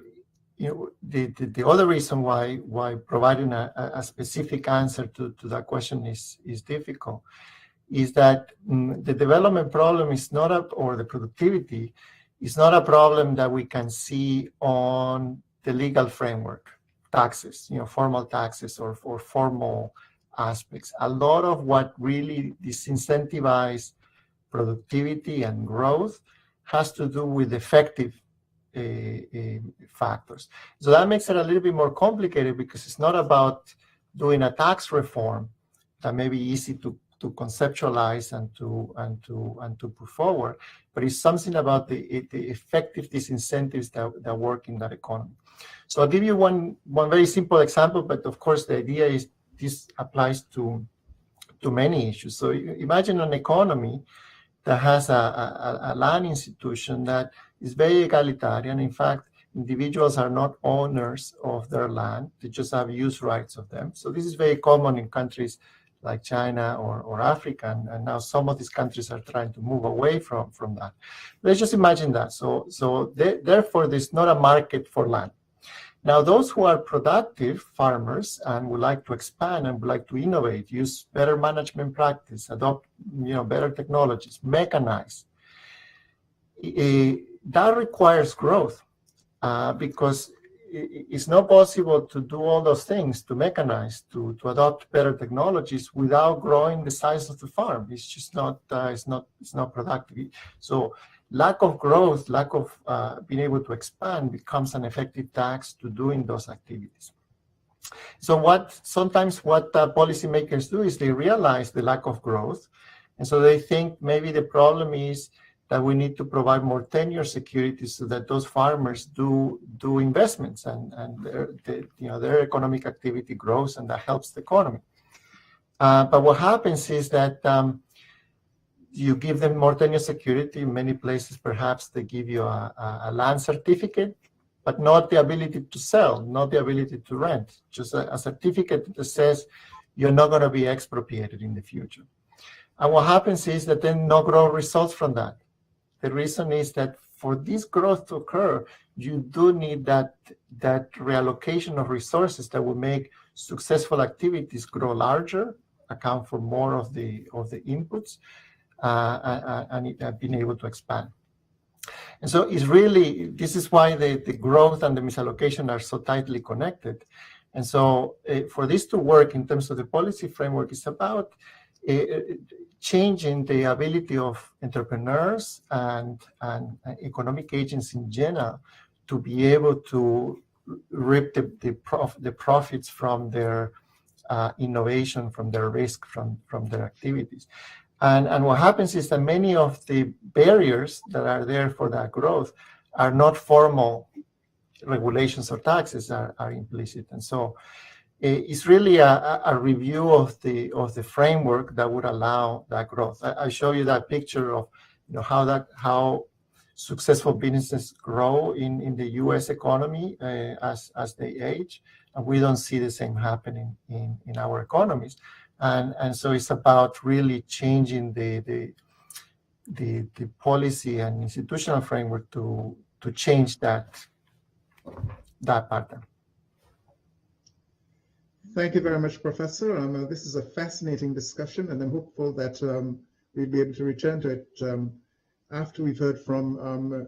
other reason why providing a specific answer to that question is difficult is that the development problem is not or the productivity is not a problem that we can see on the legal framework, taxes, formal taxes or formal aspects. A lot of what really disincentivize productivity and growth has to do with effective factors. So that makes it a little bit more complicated because it's not about doing a tax reform that may be easy to conceptualize and to put forward, but it's something about the effective disincentives that work in that economy. So I'll give you one very simple example, but of course the idea is this applies to many issues. So imagine an economy that has a land institution that is very egalitarian. In fact, individuals are not owners of their land; they just have use rights of them. So this is very common in countries like China or Africa, and now some of these countries are trying to move away from that. Let's just imagine that. So therefore, there's not a market for land. Now, those who are productive farmers and would like to expand and would like to innovate, use better management practice, adopt better technologies, mechanize, that requires growth because it's not possible to do all those things, to mechanize, to adopt better technologies without growing the size of the farm. It's just not, it's not productive. So lack of growth, lack of being able to expand becomes an effective tax to doing those activities. So sometimes what policymakers do is they realize the lack of growth. And so they think maybe the problem is that we need to provide more tenure security so that those farmers do investments and their economic activity grows and that helps the economy. But what happens is that you give them more tenure security. In many places, perhaps they give you a land certificate, but not the ability to sell, not the ability to rent, just a certificate that says you're not going to be expropriated in the future. And what happens is that then no growth results from that. The reason is that for this growth to occur, you do need that reallocation of resources that will make successful activities grow larger, account for more of the inputs, and being able to expand. And so this is why the growth and the misallocation are so tightly connected. And so for this to work in terms of the policy framework, it's about changing the ability of entrepreneurs and economic agents in general to be able to reap the profits from their innovation, from their risk, from their activities. And what happens is that many of the barriers that are there for that growth are not formal regulations or taxes, are implicit. And so it's really a review of the framework that would allow that growth. I show you that picture of how successful businesses grow in the U.S. economy as they age, and we don't see the same happening in our economies. And so it's about really changing the policy and institutional framework to change that pattern. Thank you very much, Professor. This is a fascinating discussion, and I'm hopeful that we'll be able to return to it after we've heard from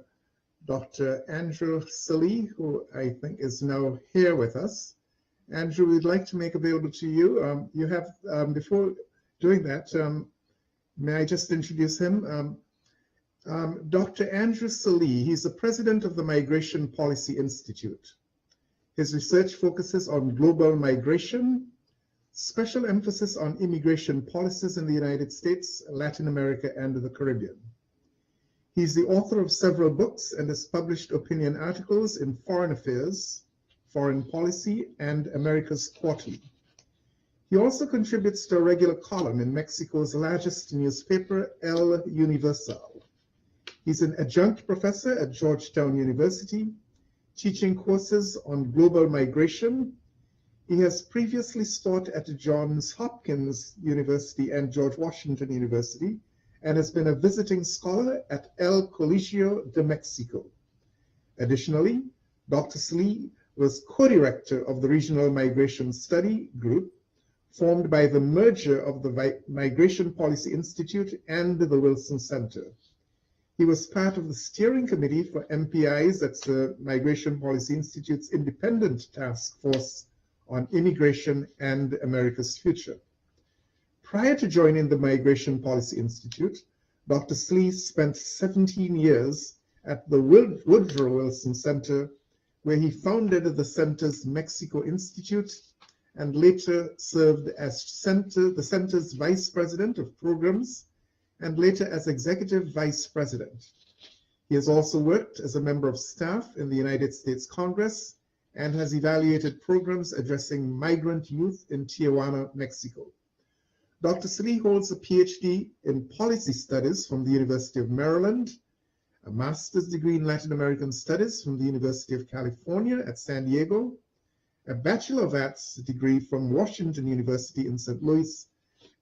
Dr. Andrew Salih, who I think is now here with us. Andrew, we'd like to make available to you. You have, before doing that, may I just introduce him? Dr. Andrew Salih, he's the president of the Migration Policy Institute. His research focuses on global migration, special emphasis on immigration policies in the United States, Latin America, and the Caribbean. He's the author of several books and has published opinion articles in Foreign Affairs, Foreign Policy, and America's Quarterly. He also contributes to a regular column in Mexico's largest newspaper, El Universal. He's an adjunct professor at Georgetown University, teaching courses on global migration. He has previously taught at Johns Hopkins University and George Washington University and has been a visiting scholar at El Colegio de Mexico. Additionally, Dr. Slee was co-director of the Regional Migration Study Group, formed by the merger of the Migration Policy Institute and the Wilson Center. He was part of the steering committee for MPIs at the Migration Policy Institute's independent task force on immigration and America's future. Prior to joining the Migration Policy Institute, Dr. Slee spent 17 years at the Woodrow Wilson Center, where he founded the center's Mexico Institute and later served as the center's vice president of programs and later as executive vice president. He has also worked as a member of staff in the United States Congress and has evaluated programs addressing migrant youth in Tijuana, Mexico. Dr. Slee holds a PhD in policy studies from the University of Maryland, a master's degree in Latin American studies from the University of California at San Diego, a Bachelor of Arts degree from Washington University in St. Louis,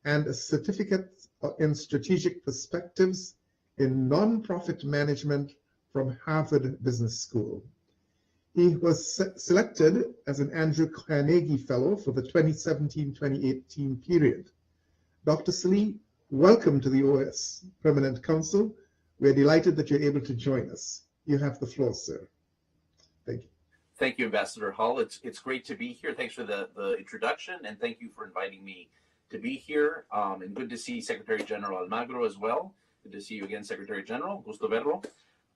and a certificate in strategic perspectives in nonprofit management from Harvard Business School. He was selected as an Andrew Carnegie Fellow for the 2017-2018 period. Dr. Slee, welcome to the OAS Permanent Council. We're delighted that you're able to join us. You have the floor, sir. Thank you. Thank you, Ambassador Hull. It's great to be here. Thanks for the introduction, and thank you for inviting me to be here. And good to see Secretary General Almagro as well. Good to see you again, Secretary General. Gusto verlo.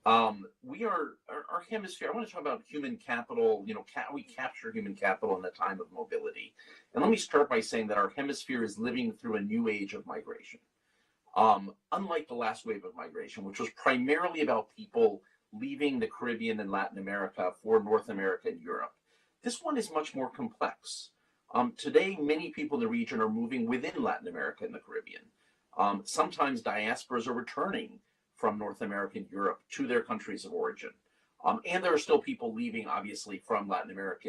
Our hemisphere, I want to talk about human capital. We capture human capital in a time of mobility. And let me start by saying that our hemisphere is living through a new age of migration. Unlike the last wave of migration, which was primarily about people leaving the Caribbean and Latin America for North America and Europe, this one is much more complex. Today, many people in the region are moving within Latin America and the Caribbean. Sometimes diasporas are returning from North America and Europe to their countries of origin. And there are still people leaving, obviously, from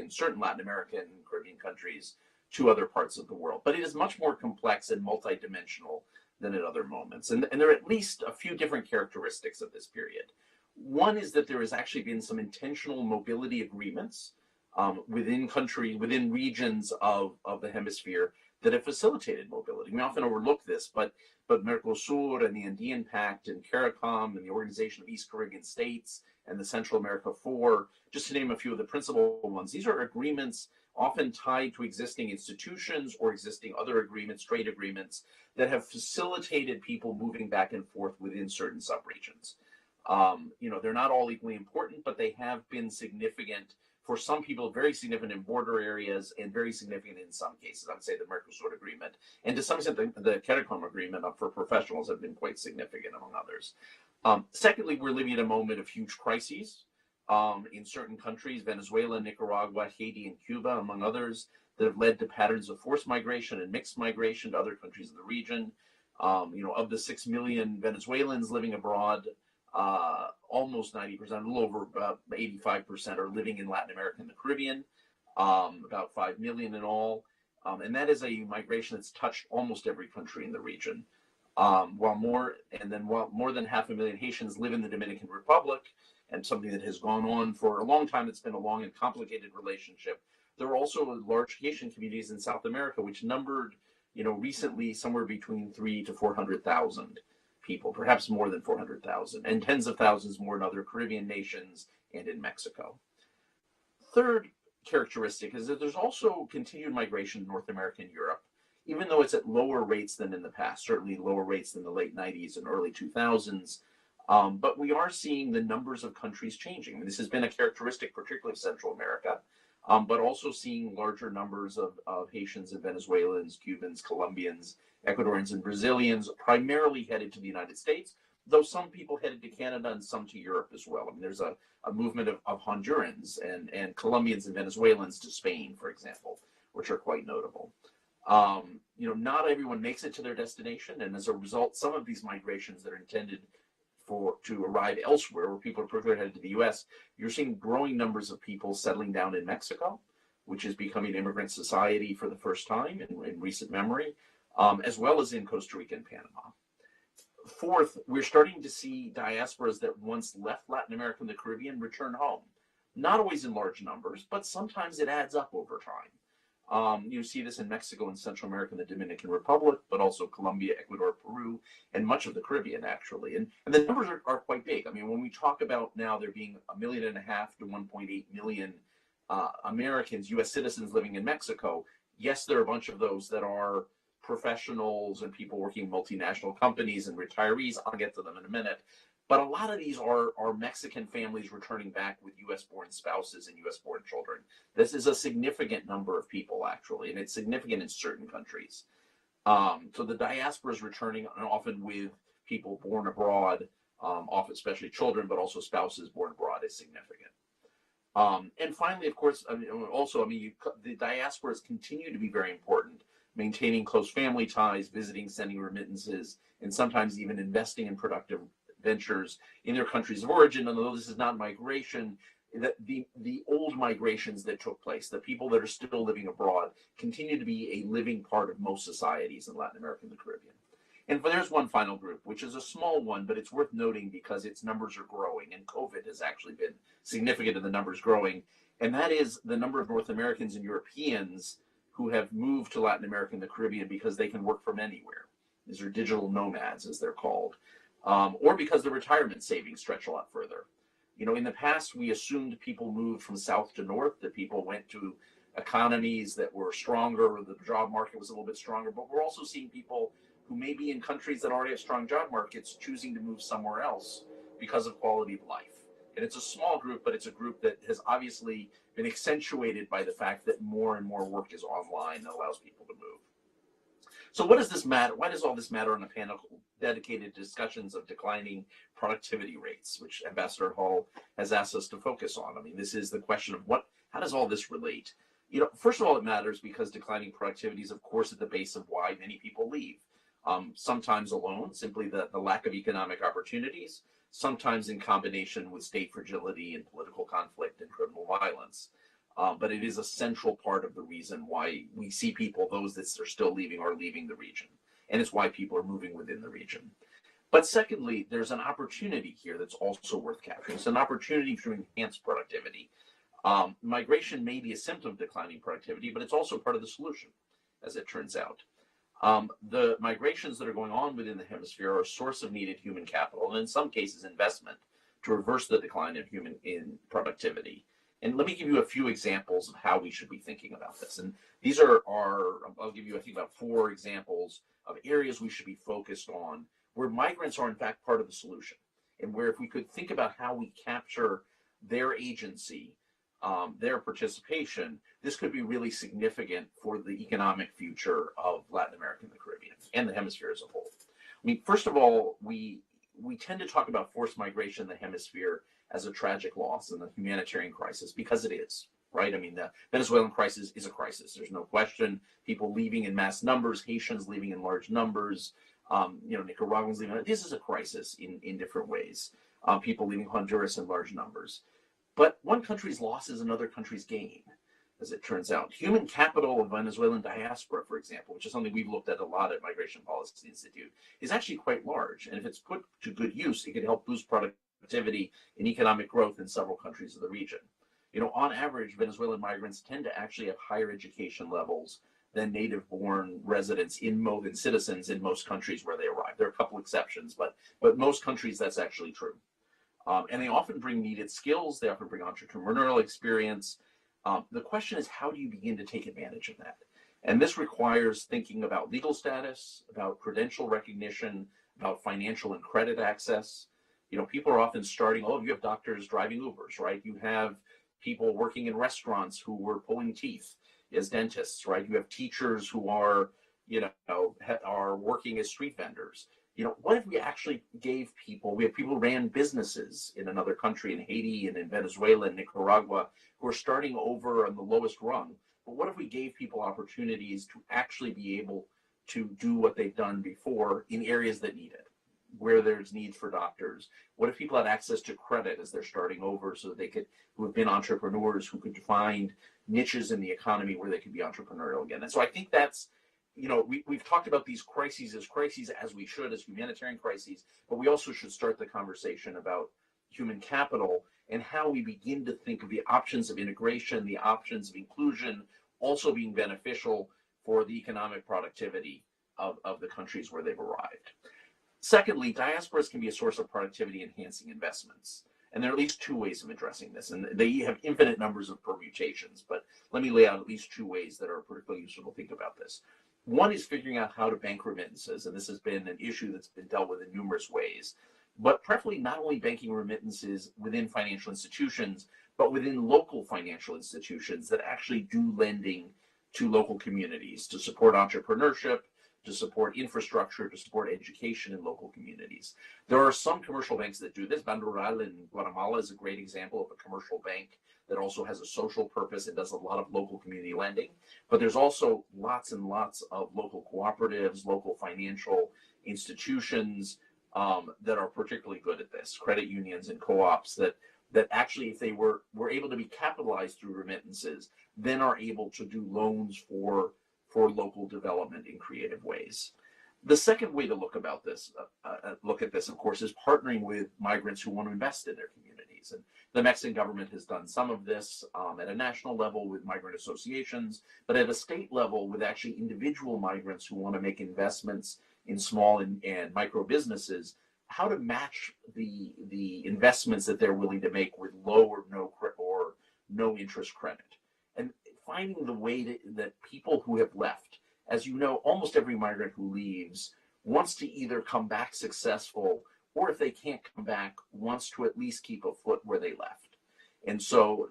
certain Latin American and Caribbean countries to other parts of the world. But it is much more complex and multidimensional than at other moments. And there are at least a few different characteristics of this period. One is that there has actually been some intentional mobility agreements within regions of the hemisphere that have facilitated mobility. We often overlook this, but Mercosur and the Andean Pact and CARICOM and the Organization of East Caribbean States and the Central America Four, just to name a few of the principal ones, these are agreements often tied to existing institutions or existing other agreements, trade agreements, that have facilitated people moving back and forth within certain subregions. They're not all equally important, but they have been significant for some people, very significant in border areas and very significant in some cases. I would say the Mercosur agreement, and to some extent the CARICOM agreement for professionals have been quite significant among others. Secondly, we're living at a moment of huge crises in certain countries, Venezuela, Nicaragua, Haiti, and Cuba, among others, that have led to patterns of forced migration and mixed migration to other countries of the region. Of the 6 million Venezuelans living abroad, almost 90%, a little over about 85% are living in Latin America and the Caribbean, about 5 million in all. And that is a migration that's touched almost every country in the region. While more than 500,000 Haitians live in the Dominican Republic, and something that has gone on for a long time, it's been a long and complicated relationship. There are also large Haitian communities in South America, which numbered, recently somewhere between 300,000 to 400,000 people, perhaps more than 400,000, and tens of thousands more in other Caribbean nations and in Mexico. Third characteristic is that there's also continued migration to North America and Europe, even though it's at lower rates than in the past, certainly lower rates than the late 90s and early 2000s. But we are seeing the numbers of countries changing. This has been a characteristic, particularly of Central America, but also seeing larger numbers of Haitians and Venezuelans, Cubans, Colombians, Ecuadorians, and Brazilians primarily headed to the United States, though some people headed to Canada and some to Europe as well. There's a movement of Hondurans and Colombians and Venezuelans to Spain, for example, which are quite notable. Not everyone makes it to their destination, and as a result, some of these migrations that are intended to arrive elsewhere, where people are quickly headed to the U.S., you're seeing growing numbers of people settling down in Mexico, which is becoming an immigrant society for the first time in recent memory, as well as in Costa Rica and Panama. Fourth, we're starting to see diasporas that once left Latin America and the Caribbean return home. Not always in large numbers, but sometimes it adds up over time. You see this in Mexico and Central America and the Dominican Republic, but also Colombia, Ecuador, Peru, and much of the Caribbean, actually. And the numbers are quite big. I mean, when we talk about now there being 1.5 million to 1.8 million Americans, U.S. citizens living in Mexico, yes, there are a bunch of those that are professionals and people working in multinational companies and retirees. I'll get to them in a minute. But a lot of these are Mexican families returning back with U.S.-born spouses and U.S.-born children. This is a significant number of people, actually, and it's significant in certain countries. So the diaspora is returning, often with people born abroad, often especially children, but also spouses born abroad is significant. And finally, of course, the diasporas continue to be very important, maintaining close family ties, visiting, sending remittances, and sometimes even investing in productive ventures in their countries of origin. And although this is not migration, the old migrations that took place, the people that are still living abroad, continue to be a living part of most societies in Latin America and the Caribbean. And there's one final group, which is a small one, but it's worth noting because its numbers are growing, and COVID has actually been significant in the numbers growing, and that is the number of North Americans and Europeans who have moved to Latin America and the Caribbean because they can work from anywhere. These are digital nomads, as they're called, or because the retirement savings stretch a lot further. You know, in the past, we assumed people moved from south to north, that people went to economies that were stronger, or the job market was a little bit stronger, but we're also seeing people who may be in countries that already have strong job markets choosing to move somewhere else because of quality of life. And it's a small group, but it's a group that has obviously been accentuated by the fact that more and more work is online that allows people to move. So what does this matter? Why does all this matter on a panel dedicated to discussions of declining productivity rates, which Ambassador Hall has asked us to focus on? I mean, this is the question of how does all this relate? You know, first of all, it matters because declining productivity is, of course, at the base of why many people leave. Sometimes alone, simply the lack of economic opportunities, sometimes in combination with state fragility and political conflict and criminal violence. But it is a central part of the reason why we see people, those that are still leaving, are leaving the region. And it's why people are moving within the region. But secondly, there's an opportunity here that's also worth capturing. It's an opportunity to enhance productivity. Migration may be a symptom of declining productivity, but it's also part of the solution, as it turns out. The migrations that are going on within the hemisphere are a source of needed human capital, and in some cases investment, to reverse the decline in productivity. And let me give you a few examples of how we should be thinking about this. And these are I'll give you, I think, about 4 examples of areas we should be focused on where migrants are in fact part of the solution, and where if we could think about how we capture their agency, their participation, this could be really significant for the economic future of Latin America and the Caribbean and the hemisphere as a whole. I mean, first of all, we tend to talk about forced migration in the hemisphere as a tragic loss and a humanitarian crisis, because it is, right? I mean, the Venezuelan crisis is a crisis. There's no question. People leaving in mass numbers, Haitians leaving in large numbers, Nicaraguans leaving. This is a crisis in different ways. People leaving Honduras in large numbers. But one country's loss is another country's gain, as it turns out. Human capital of Venezuelan diaspora, for example, which is something we've looked at a lot at Migration Policy Institute, is actually quite large. And if it's put to good use, it could help boost productivity and economic growth in several countries of the region. You know, on average, Venezuelan migrants tend to actually have higher education levels than native-born residents and citizens in most countries where they arrive. There are a couple exceptions, but most countries that's actually true. And they often bring needed skills. They often bring entrepreneurial experience. The question is, how do you begin to take advantage of that? And this requires thinking about legal status, about credential recognition, about financial and credit access. You know, people are often starting, you have doctors driving Ubers, right? You have people working in restaurants who were pulling teeth as dentists, right? You have teachers who are working as street vendors. You know, what if we actually gave people, we have people who ran businesses in another country, in Haiti and in Venezuela and Nicaragua, who are starting over on the lowest rung. But what if we gave people opportunities to actually be able to do what they've done before in areas that need it? where there's needs for doctors? What if people had access to credit as they're starting over, so that they could, who have been entrepreneurs, who could find niches in the economy where they could be entrepreneurial again? And so I think that's, we've talked about these crises as we should, as humanitarian crises, but we also should start the conversation about human capital and how we begin to think of the options of integration, the options of inclusion, also being beneficial for the economic productivity of the countries where they've arrived. Secondly, diasporas can be a source of productivity enhancing investments. And there are at least two ways of addressing this. And they have infinite numbers of permutations, but let me lay out at least two ways that are particularly useful to think about this. One is figuring out how to bank remittances, and this has been an issue that's been dealt with in numerous ways, but preferably not only banking remittances within financial institutions, but within local financial institutions that actually do lending to local communities to support entrepreneurship, to support infrastructure, to support education in local communities. There are some commercial banks that do this. Ban Rural in Guatemala is a great example of a commercial bank that also has a social purpose and does a lot of local community lending. But there's also lots and lots of local cooperatives, local financial institutions that are particularly good at this, credit unions and co-ops that actually, if they were able to be capitalized through remittances, then are able to do loans for local development in creative ways. The second way to look at this, of course, is partnering with migrants who want to invest in their communities. And the Mexican government has done some of this at a national level with migrant associations, but at a state level with actually individual migrants who want to make investments in small and micro businesses, how to match the investments that they're willing to make with low or no interest credit. And finding the way that people who have left, as you know, almost every migrant who leaves wants to either come back successful, or if they can't come back, wants to at least keep a foot where they left. And so,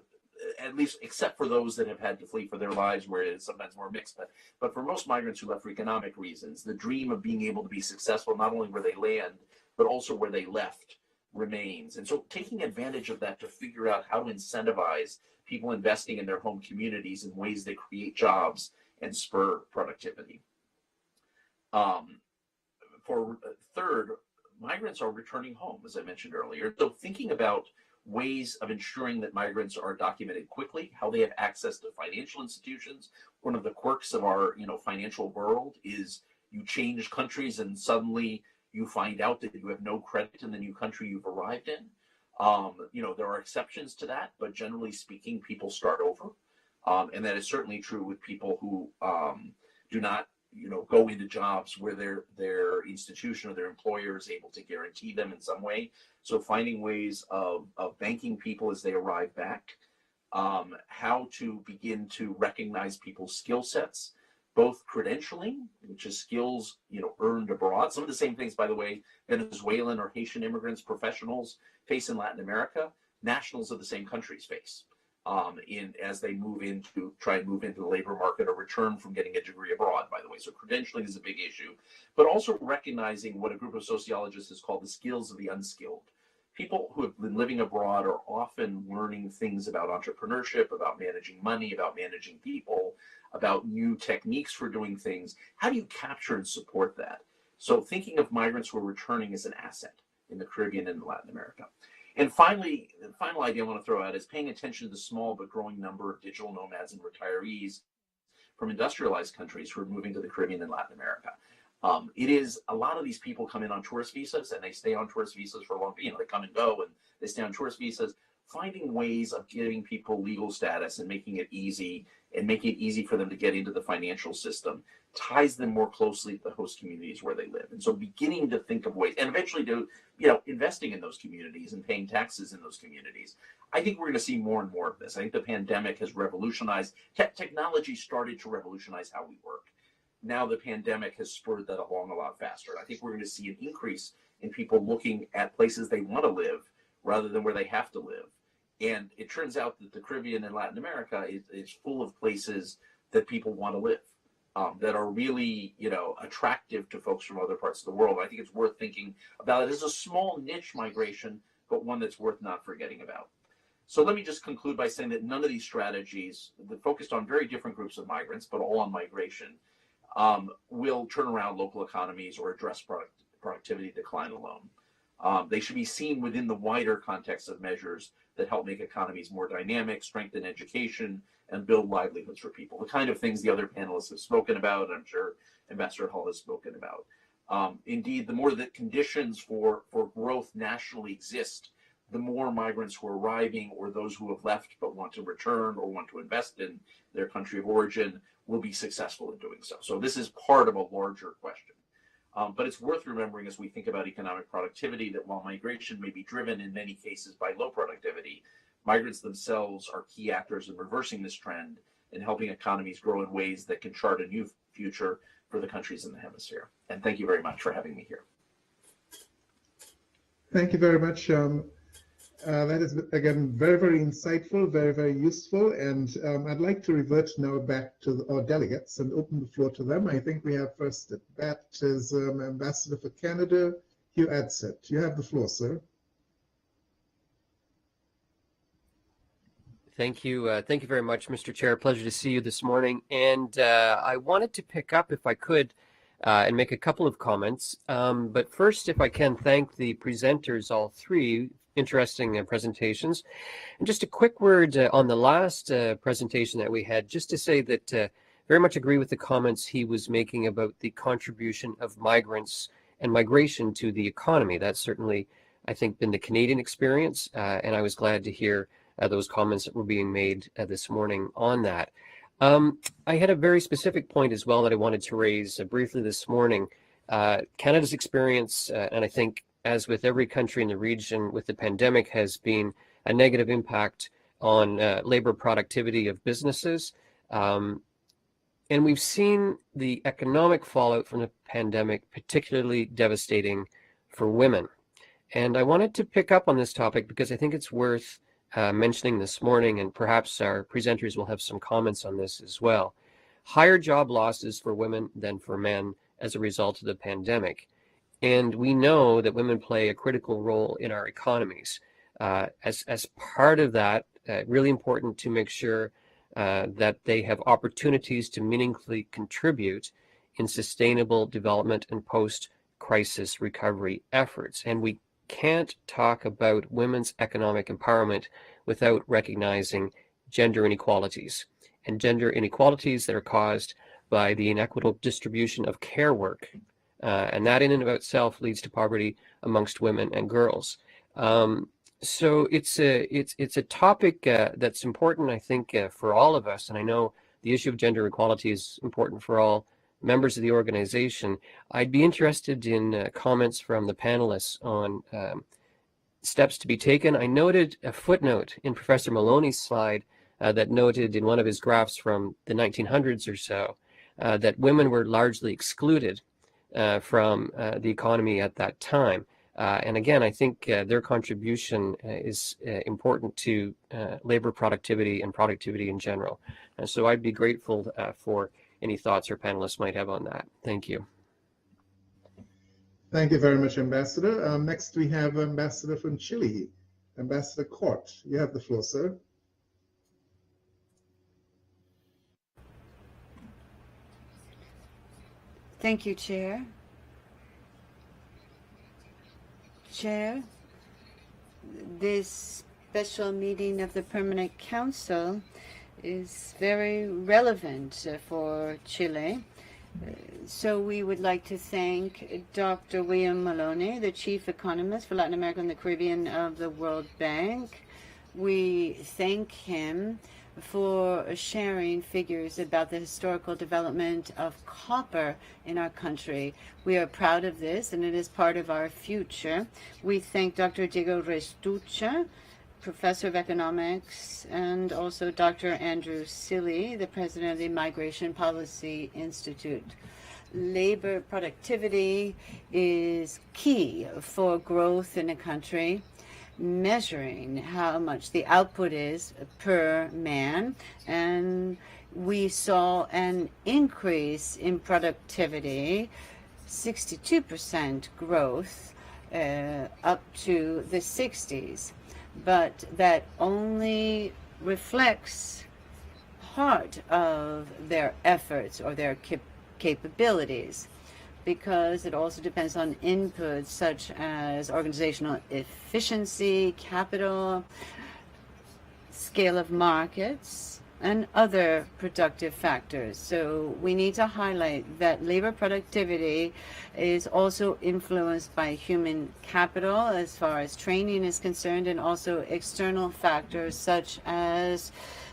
at least, except for those that have had to flee for their lives, where it's sometimes more mixed, but for most migrants who left for economic reasons, the dream of being able to be successful, not only where they land, but also where they left, remains. And so taking advantage of that to figure out how to incentivize people investing in their home communities in ways that create jobs and spur productivity. Third, migrants are returning home, as I mentioned earlier. So thinking about ways of ensuring that migrants are documented quickly, how they have access to financial institutions. One of the quirks of our financial world is you change countries and suddenly you find out that you have no credit in the new country you've arrived in. There are exceptions to that, but generally speaking, people start over. And that is certainly true with people who do not, go into jobs where their institution or their employer is able to guarantee them in some way. So finding ways of banking people as they arrive back, how to begin to recognize people's skill sets, both credentialing, which is skills, earned abroad. Some of the same things, by the way, Venezuelan or Haitian immigrants, professionals face in Latin America, nationals of the same countries face as they try and move into the labor market or return from getting a degree abroad, by the way. So credentialing is a big issue, but also recognizing what a group of sociologists has called the skills of the unskilled. People who have been living abroad are often learning things about entrepreneurship, about managing money, about managing people, about new techniques for doing things. How do you capture and support that? So thinking of migrants who are returning as an asset in the Caribbean and Latin America. And finally, the final idea I want to throw out is paying attention to the small but growing number of digital nomads and retirees from industrialized countries who are moving to the Caribbean and Latin America. It is a lot of these people come in on tourist visas and they stay on tourist visas for a long time. They come and go and they stay on tourist visas. Finding ways of giving people legal status and making it easy for them to get into the financial system ties them more closely to the host communities where they live. And so beginning to think of ways and eventually investing in those communities and paying taxes in those communities. I think we're going to see more and more of this. I think the pandemic has revolutionized, technology started to revolutionize how we work. Now the pandemic has spurred that along a lot faster. I think we're going to see an increase in people looking at places they want to live rather than where they have to live. And it turns out that the Caribbean and Latin America is full of places that people want to live, that are really, attractive to folks from other parts of the world. I think it's worth thinking about it as a small niche migration, but one that's worth not forgetting about. So let me just conclude by saying that none of these strategies that focused on very different groups of migrants, but all on migration, will turn around local economies or address productivity decline alone. They should be seen within the wider context of measures that help make economies more dynamic, strengthen education, and build livelihoods for people. The kind of things the other panelists have spoken about, and I'm sure Ambassador Hall has spoken about. Indeed, the more that conditions for growth nationally exist, the more migrants who are arriving or those who have left but want to return or want to invest in their country of origin will be successful in doing so. So this is part of a larger question. But it's worth remembering as we think about economic productivity that while migration may be driven in many cases by low productivity, migrants themselves are key actors in reversing this trend and helping economies grow in ways that can chart a new future for the countries in the hemisphere. And thank you very much for having me here. Thank you very much. That is, again, very, very insightful, very, very useful. And I'd like to revert now back to our delegates and open the floor to them. I think we have first at bat is Ambassador for Canada, Hugh Adsett. You have the floor, sir. Thank you. Thank you very much, Mr. Chair. Pleasure to see you this morning. And I wanted to pick up, if I could, and make a couple of comments. But first, if I can, thank the presenters, all three, interesting presentations. And just a quick word on the last presentation that we had, just to say that very much agree with the comments he was making about the contribution of migrants and migration to the economy. That's certainly, I think, been the Canadian experience, and I was glad to hear those comments that were being made this morning on that. I had a very specific point as well that I wanted to raise briefly this morning. Canada's experience, and I think as with every country in the region with the pandemic, has been a negative impact on labor productivity of businesses. And we've seen the economic fallout from the pandemic particularly devastating for women. And I wanted to pick up on this topic because I think it's worth mentioning this morning, and perhaps our presenters will have some comments on this as well. Higher job losses for women than for men as a result of the pandemic. And we know that women play a critical role in our economies. As part of that, really important to make sure that they have opportunities to meaningfully contribute in sustainable development and post-crisis recovery efforts. And we can't talk about women's economic empowerment without recognizing gender inequalities, and gender inequalities that are caused by the inequitable distribution of care work. And that in and of itself leads to poverty amongst women and girls. So it's a topic that's important, I think, for all of us. And I know the issue of gender equality is important for all members of the organization. I'd be interested in comments from the panelists on steps to be taken. I noted a footnote in Professor Maloney's slide that noted in one of his graphs from the 1900s or so that women were largely excluded from the economy at that time. And again, I think their contribution is important to labor productivity and productivity in general. So I'd be grateful for any thoughts our panelists might have on that. Thank you. Thank you very much, Ambassador. Next, we have Ambassador from Chile, Ambassador Court. You have the floor, sir. Thank you, Chair. Chair, this special meeting of the Permanent Council is very relevant for Chile. So we would like to thank Dr. William Maloney, the Chief Economist for Latin America and the Caribbean of the World Bank. We thank him for sharing figures about the historical development of copper in our country. We are proud of this, and it is part of our future. We thank Dr. Diego Restucha, Professor of Economics, and also Dr. Andrew Silly, the President of the Migration Policy Institute. Labor productivity is key for growth in a country. Measuring how much the output is per man, and we saw an increase in productivity, 62% growth up to the 60s, but that only reflects part of their efforts or their capabilities, because it also depends on inputs such as organizational efficiency, capital, scale of markets, and other productive factors. So we need to highlight that labor productivity is also influenced by human capital as far as training is concerned, and also external factors such as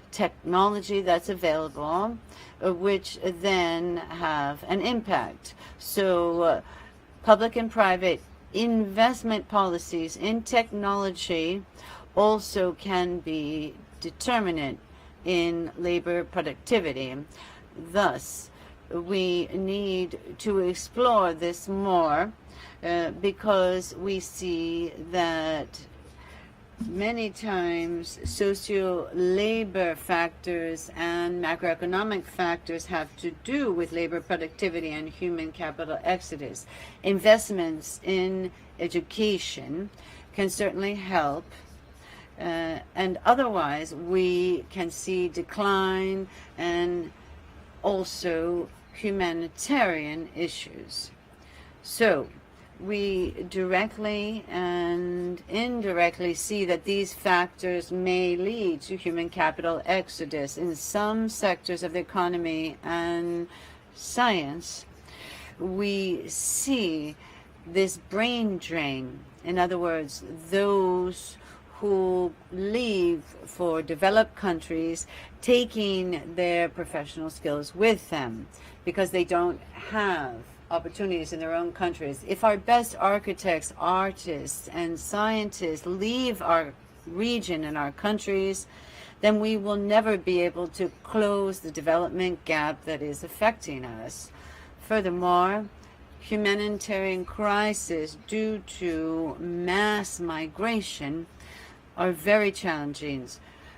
technology that's available, which then have an impact. So public and private investment policies in technology also can be determinant in labor productivity. Thus, we need to explore this more because we see that many times socio-labor factors and macroeconomic factors have to do with labor productivity and human capital exodus. Investments in education can certainly help, and otherwise we can see decline and also humanitarian issues. So we directly and indirectly see that these factors may lead to human capital exodus in some sectors of the economy and science. We see this brain drain. In other words, those who leave for developed countries taking their professional skills with them because they don't have opportunities in their own countries. If our best architects, artists, and scientists leave our region and our countries, then we will never be able to close the development gap that is affecting us. Furthermore, humanitarian crises due to mass migration are very challenging.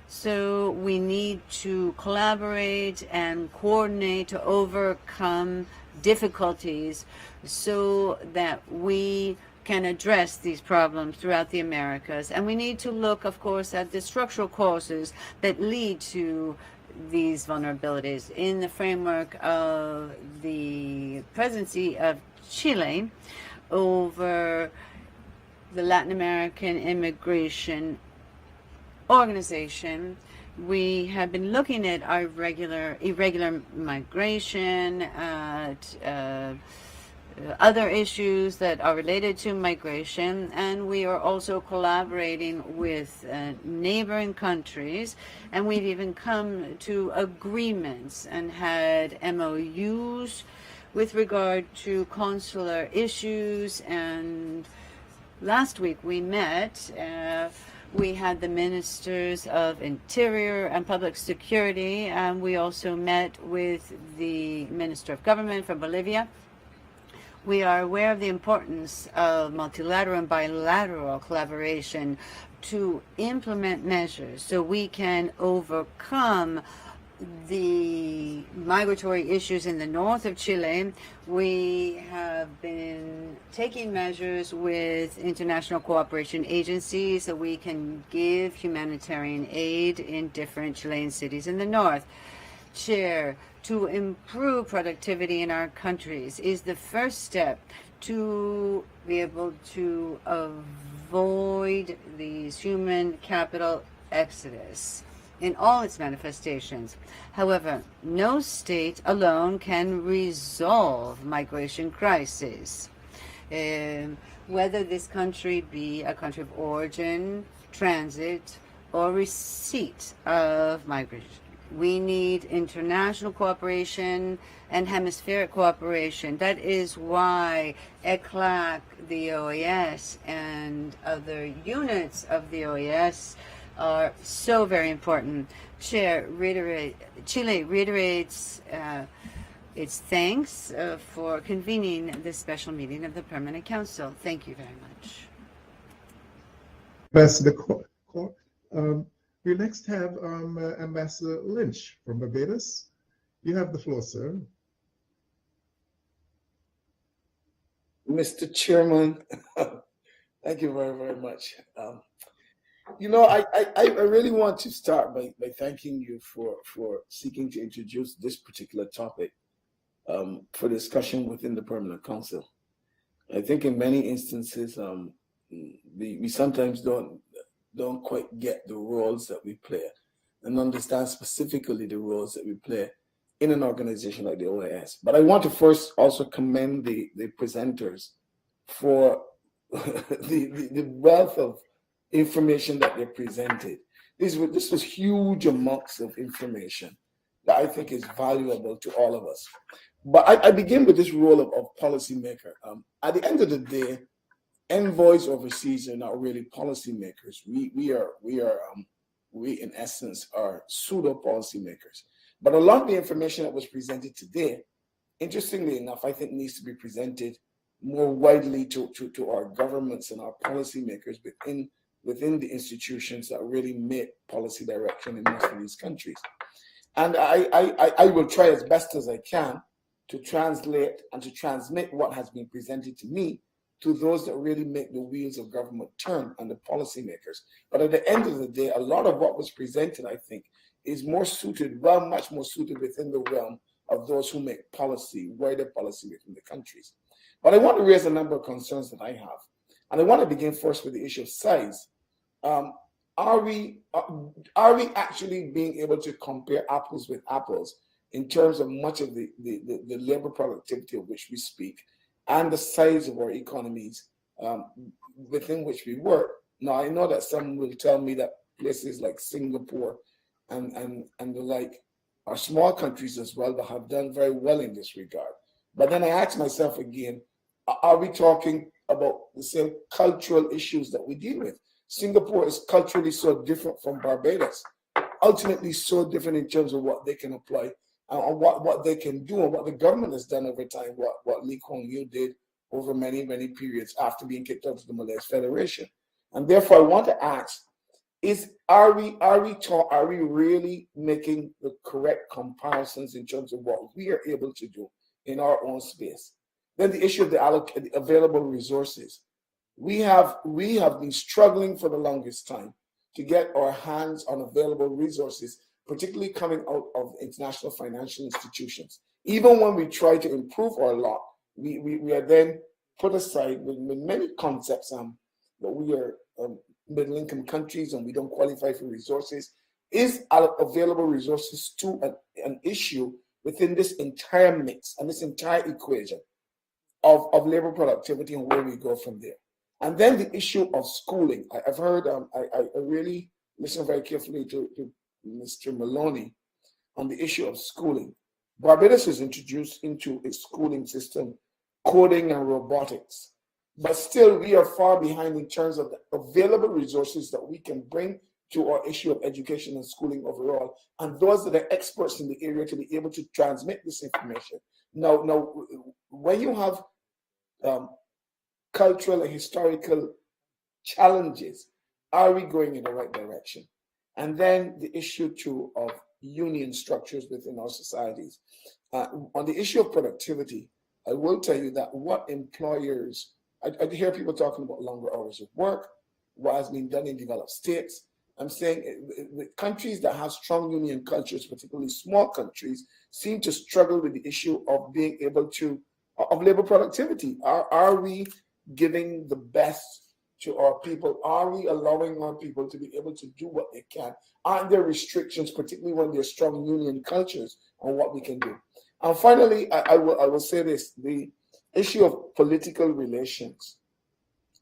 So we need to collaborate and coordinate to overcome difficulties so that we can address these problems throughout the Americas. And we need to look, of course, at the structural causes that lead to these vulnerabilities. In the framework of the presidency of Chile over the Latin American Immigration Organization, we have been looking at our irregular migration, at other issues that are related to migration, and we are also collaborating with neighboring countries, and we've even come to agreements and had MOUs with regard to consular issues. And last week we met. We had the ministers of Interior and Public Security, and we also met with the Minister of Government from Bolivia. We are aware of the importance of multilateral and bilateral collaboration to implement measures so we can overcome the migratory issues in the north of Chile. We have been taking measures with international cooperation agencies so we can give humanitarian aid in different Chilean cities in the north. Chair, to improve productivity in our countries is the first step to be able to avoid these human capital exodus in all its manifestations. However, no state alone can resolve migration crises. Whether this country be a country of origin, transit, or receipt of migration. We need international cooperation and hemispheric cooperation. That is why ECLAC, the OAS, and other units of the OAS are so very important. Chair, Chile reiterates its thanks for convening this special meeting of the Permanent Council. Thank you very much. Ambassador Court. We next have Ambassador Lynch from Barbados. You have the floor, sir. Mr. Chairman, thank you very, very much. I really want to start by thanking you for seeking to introduce this particular topic for discussion within the Permanent Council. I think in many instances, we sometimes don't quite get the roles that we play and understand specifically the roles that we play in an organization like the OAS. But I want to first also commend the presenters for the wealth of information that they presented. This was huge amounts of information that I think is valuable to all of us. But I begin with this role of policymaker. At the end of the day, envoys overseas are not really policymakers. We in essence are pseudo policymakers. But a lot of the information that was presented today, interestingly enough, I think needs to be presented more widely to our governments and our policymakers within the institutions that really make policy direction in most of these countries. And I will try as best as I can to translate and to transmit what has been presented to me to those that really make the wheels of government turn and the policymakers. But at the end of the day, a lot of what was presented, I think, is more suited, much more suited within the realm of those who make policy, wider policy within the countries. But I want to raise a number of concerns that I have. And I want to begin first with the issue of size. Are we actually being able to compare apples with apples in terms of much of the labor productivity of which we speak and the size of our economies within which we work? Now, I know that some will tell me that places like Singapore and the like are small countries as well that have done very well in this regard. But then I ask myself again, are we talking about the same cultural issues that we deal with? Singapore is culturally so different from Barbados, ultimately so different in terms of what they can apply and what they can do and what the government has done over time, what Lee Kuan Yew did over many, many periods after being kicked out of the Malaysia Federation. And therefore, I want to ask, are we really making the correct comparisons in terms of what we are able to do in our own space? Then the issue of the available resources. We have been struggling for the longest time to get our hands on available resources, particularly coming out of international financial institutions. Even when we try to improve our law, we are then put aside with many concepts that we are middle-income countries and we don't qualify for resources. Is available resources to an issue within this entire mix and this entire equation of labor productivity and where we go from there? And then the issue of schooling. I've heard, I really listened very carefully to Mr. Maloney on the issue of schooling. Barbados is introduced into a schooling system, coding and robotics. But still, we are far behind in terms of the available resources that we can bring to our issue of education and schooling overall, and those that are experts in the area to be able to transmit this information. Now, when you have cultural and historical challenges, are we going in the right direction? And then the issue too of union structures within our societies. On the issue of productivity, I will tell you that what employers, I hear people talking about longer hours of work, what has been done in developed states. I'm saying the countries that have strong union cultures, particularly small countries, seem to struggle with the issue of being able to, of labor productivity. Are we giving the best to our people? Are we allowing our people to be able to do what they can? Aren't there restrictions, particularly when there's strong union cultures, on what we can do? And finally, I will say this, the issue of political relations.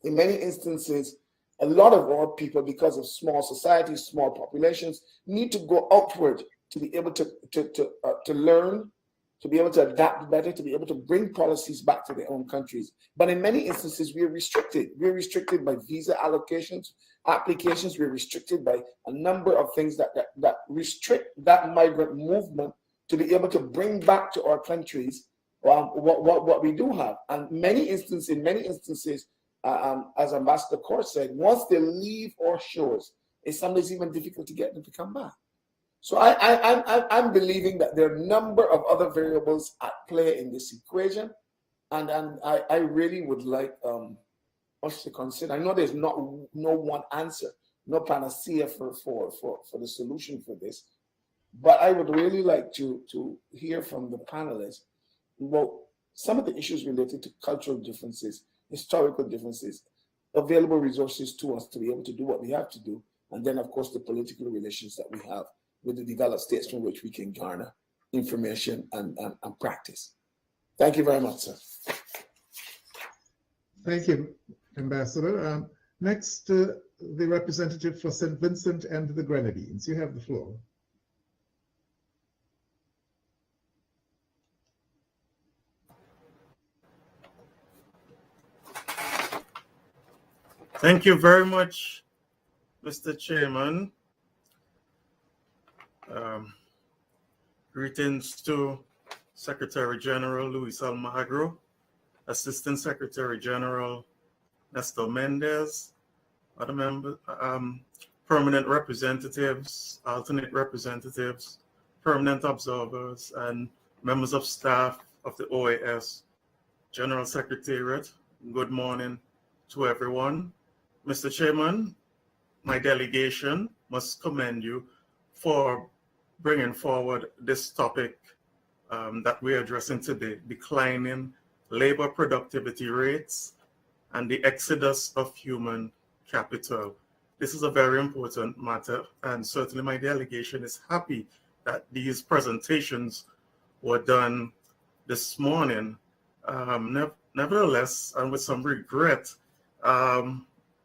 In many instances, a lot of our people, because of small societies, small populations, need to go outward to be able to learn, to be able to adapt better, to be able to bring policies back to their own countries. But in many instances, we are restricted. We're restricted by visa allocations, applications. We're restricted by a number of things that restrict that migrant movement to be able to bring back to our countries what we do have. And in many instances, as Ambassador Kaur said, once they leave our shores, it's sometimes even difficult to get them to come back. So I'm believing that there are a number of other variables at play in this equation, and I really would like us to consider. I know there's no one answer, no panacea for the solution for this, but I would really like to hear from the panelists about some of the issues related to cultural differences, historical differences, available resources to us to be able to do what we have to do, and then, of course, the political relations that we have with the developed states from which we can garner information and practice. Thank you very much, sir. Thank you, Ambassador. Next, the representative for St. Vincent and the Grenadines. You have the floor. Thank you very much, Mr. Chairman. Greetings to Secretary General Luis Almagro, Assistant Secretary General Nestor Mendez, other members, permanent representatives, alternate representatives, permanent observers, and members of staff of the OAS General Secretariat. Good morning to everyone. Mr. Chairman, my delegation must commend you for bringing forward this topic that we're addressing today, declining labor productivity rates and the exodus of human capital. This is a very important matter, and certainly my delegation is happy that these presentations were done this morning. Nevertheless, and with some regret,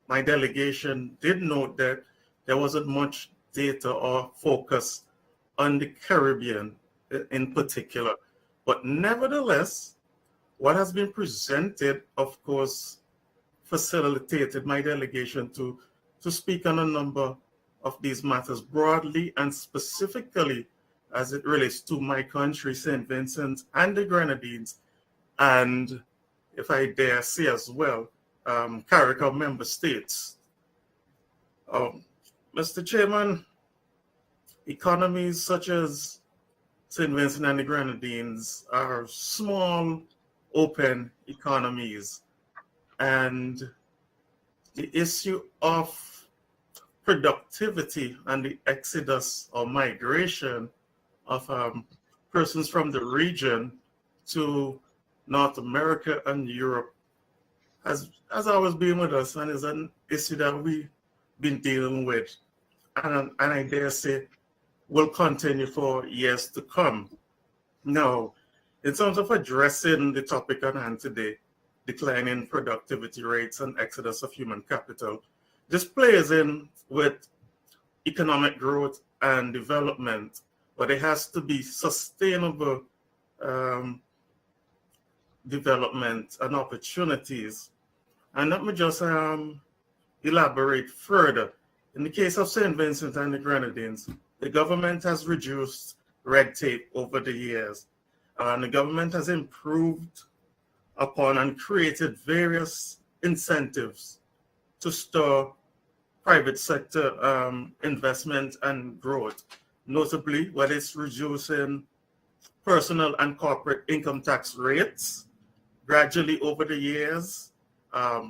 my delegation did note that there wasn't much data or focus on the Caribbean in particular. But nevertheless, what has been presented, of course, facilitated my delegation to speak on a number of these matters broadly and specifically as it relates to my country, St. Vincent and the Grenadines, and if I dare say as well, CARICOM member states. Mr. Chairman, economies such as St. Vincent and the Grenadines are small, open economies. And the issue of productivity and the exodus or migration of persons from the region to North America and Europe has always been with us and is an issue that we've been dealing with. And I dare say will continue for years to come. Now, in terms of addressing the topic on hand today, declining productivity rates and exodus of human capital, this plays in with economic growth and development, but it has to be sustainable development and opportunities. And let me just elaborate further. In the case of St. Vincent and the Grenadines, the government has reduced red tape over the years, and the government has improved upon and created various incentives to stir private sector investment and growth, notably whether it's reducing personal and corporate income tax rates gradually over the years,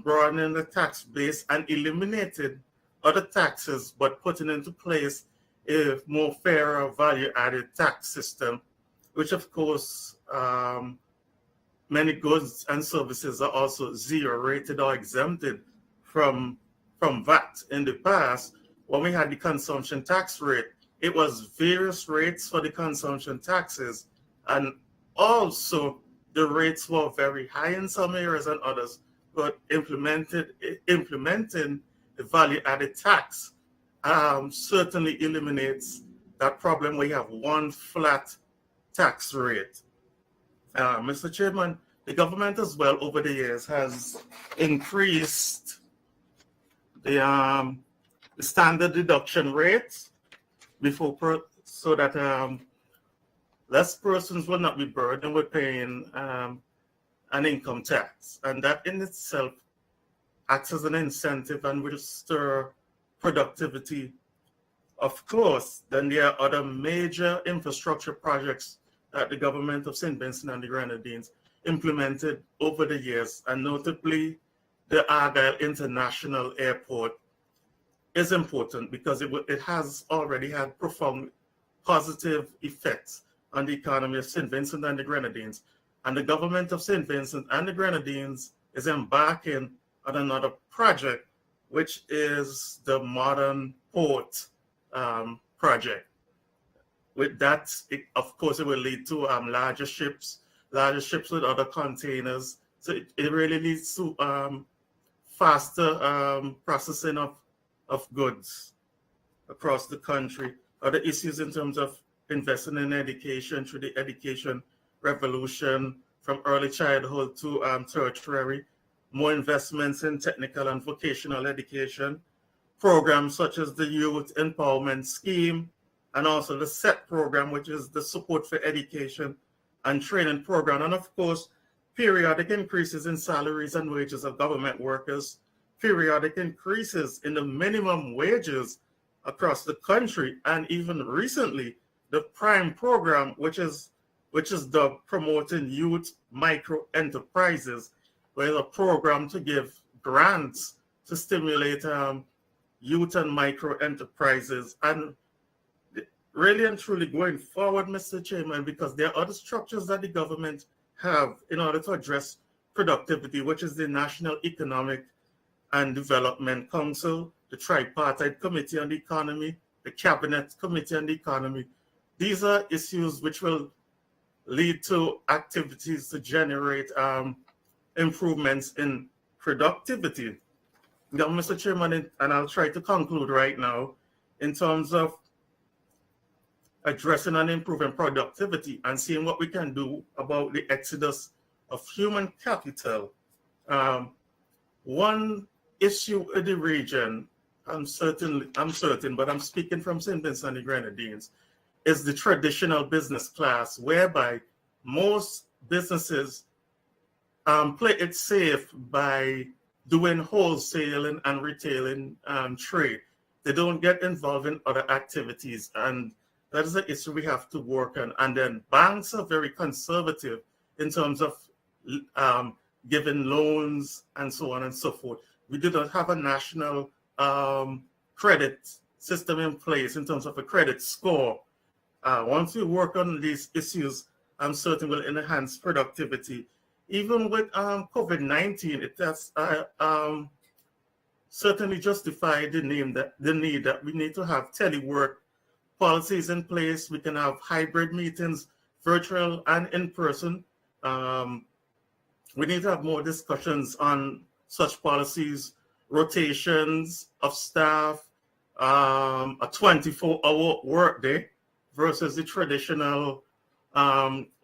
broadening the tax base and eliminating other taxes, but putting into place a more fairer value-added tax system, which of course many goods and services are also zero rated or exempted from VAT. In the past, when we had the consumption tax rate, it was various rates for the consumption taxes, and also the rates were very high in some areas and others, but implementing the value-added tax certainly eliminates that problem where you have one flat tax rate. Mr. Chairman, the government as well over the years has increased the standard deduction rate so that less persons will not be burdened with paying an income tax. And that in itself acts as an incentive and will stir productivity. Of course, then there are other major infrastructure projects that the government of St. Vincent and the Grenadines implemented over the years, and notably the Argyle International Airport is important because it has already had profound positive effects on the economy of St. Vincent and the Grenadines. And the government of St. Vincent and the Grenadines is embarking on another project, which is the modern port project. With that, of course, it will lead to larger ships with other containers. So it really leads to faster processing of goods across the country. Other issues in terms of investing in education through the education revolution from early childhood to tertiary, more investments in technical and vocational education, programs such as the Youth Empowerment Scheme, and also the SET program, which is the Support for Education and Training program. And of course, periodic increases in salaries and wages of government workers, periodic increases in the minimum wages across the country, and even recently, the PRIME program, which is the Promoting Youth Micro Enterprises, where is a program to give grants to stimulate youth and micro enterprises. And really and truly going forward, Mr. Chairman, because there are other structures that the government have in order to address productivity, which is the National Economic and Development Council, the Tripartite Committee on the Economy, the Cabinet Committee on the Economy. These are issues which will lead to activities to generate improvements in productivity. Now, Mr. Chairman, and I'll try to conclude right now, in terms of addressing and improving productivity and seeing what we can do about the exodus of human capital. One issue in the region, I'm certain, but I'm speaking from St. Vincent and the Grenadines, is the traditional business class, whereby most businesses play it safe by doing wholesaling and retailing trade. They don't get involved in other activities, and that is the issue we have to work on. And then banks are very conservative in terms of giving loans and so on and so forth. We do not have a national credit system in place in terms of a credit score. Once we work on these issues, I'm certain will enhance productivity. Even with COVID-19, it has certainly justified the need that we need to have telework policies in place. We can have hybrid meetings, virtual and in person. We need to have more discussions on such policies, rotations of staff, a 24-hour workday versus the traditional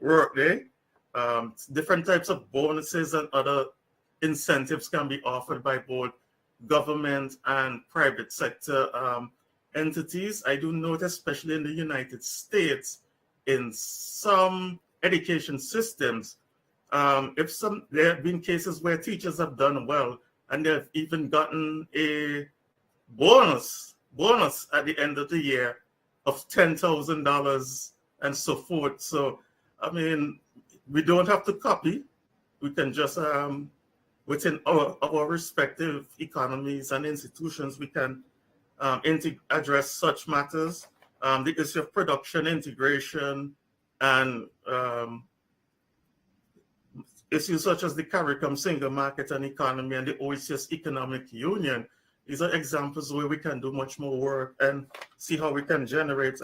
workday. Different types of bonuses and other incentives can be offered by both government and private sector entities. I do note, especially in the United States, in some education systems, there have been cases where teachers have done well and they've even gotten a bonus at the end of the year of $10,000 and so forth. So, I mean, we don't have to copy. We can just, within our respective economies and institutions, we can address such matters. The issue of production integration and issues such as the CARICOM single market and economy and the OAS economic union. These are examples where we can do much more work and see how we can generate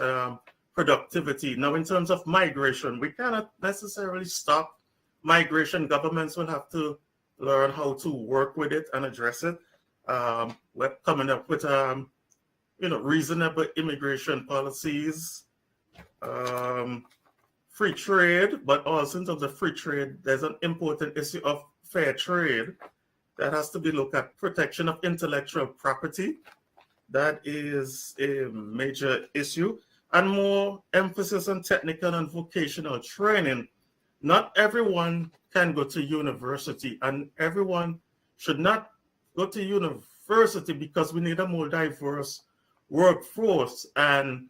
productivity. Now, in terms of migration, we cannot necessarily stop migration. Governments will have to learn how to work with it and address it. We're coming up with reasonable immigration policies, free trade, but also in terms of free trade, there's an important issue of fair trade that has to be looked at. Protection of intellectual property, that is a major issue, and more emphasis on technical and vocational training. Not everyone can go to university, and everyone should not go to university because we need a more diverse workforce, and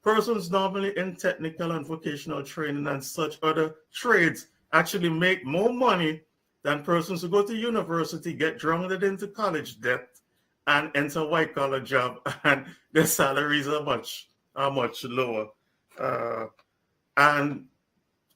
persons normally in technical and vocational training and such other trades actually make more money than persons who go to university, get drowned into college debt, and enter a white-collar job, and their salaries are much lower. And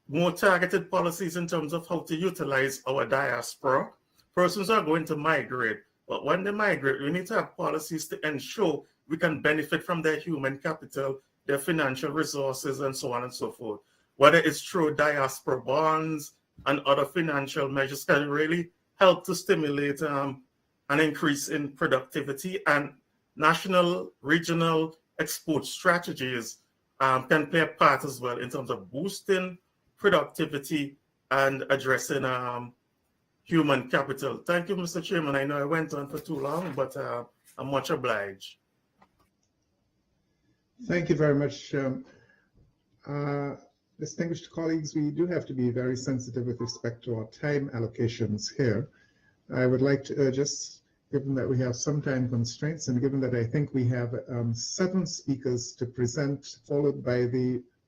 more targeted policies in terms of how to utilize our diaspora. Persons are going to migrate, but when they migrate, we need to have policies to ensure we can benefit from their human capital, their financial resources, and so on and so forth. Whether it's through diaspora bonds and other financial measures can really help to stimulate an increase in productivity, and national, regional export strategies can play a part as well in terms of boosting productivity and addressing human capital. Thank you, Mr. Chairman. I know I went on for too long, but I'm much obliged. Thank you very much. Distinguished colleagues, we do have to be very sensitive with respect to our time allocations here. I would like to urge us, given that we have some time constraints and given that I think we have 7 speakers to present, followed by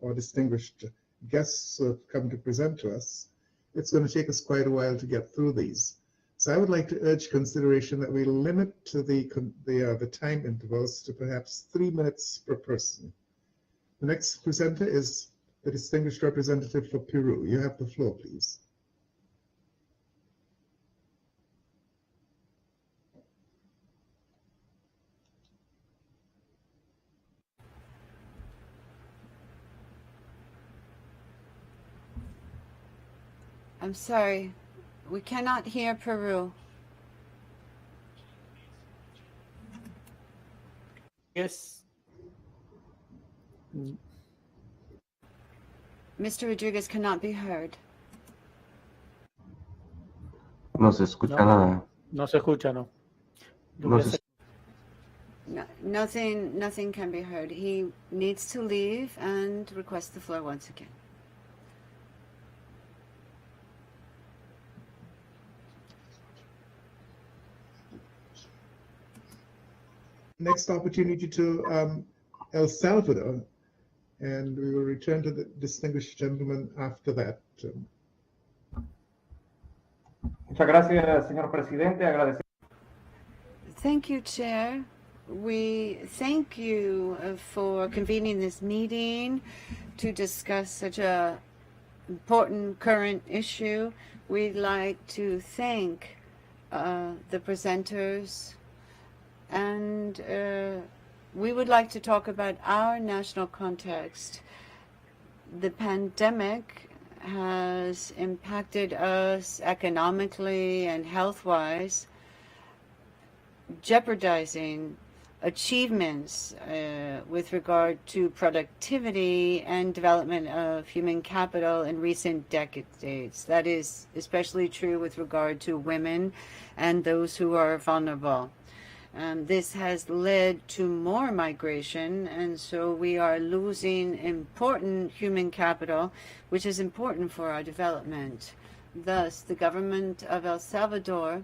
our distinguished guests who have come to present to us, it's going to take us quite a while to get through these. So I would like to urge consideration that we limit to the time intervals to perhaps 3 minutes per person. The next presenter is the distinguished representative for Peru. You have the floor, please. I'm sorry, we cannot hear Peru. Yes. Mr. Rodriguez cannot be heard. No se escucha nada. No se escucha, no. No se... No, nothing can be heard. He needs to leave and request the floor once again. Next opportunity to El Salvador, and we will return to the distinguished gentleman after that. Muchas gracias, señor presidente. Thank you, Chair. We thank you for convening this meeting to discuss such a important current issue. We'd like to thank the presenters, and we would like to talk about our national context. The pandemic has impacted us economically and health-wise, jeopardizing achievements with regard to productivity and development of human capital in recent decades. That is especially true with regard to women and those who are vulnerable. This has led to more migration, and so we are losing important human capital, which is important for our development. Thus, the government of El Salvador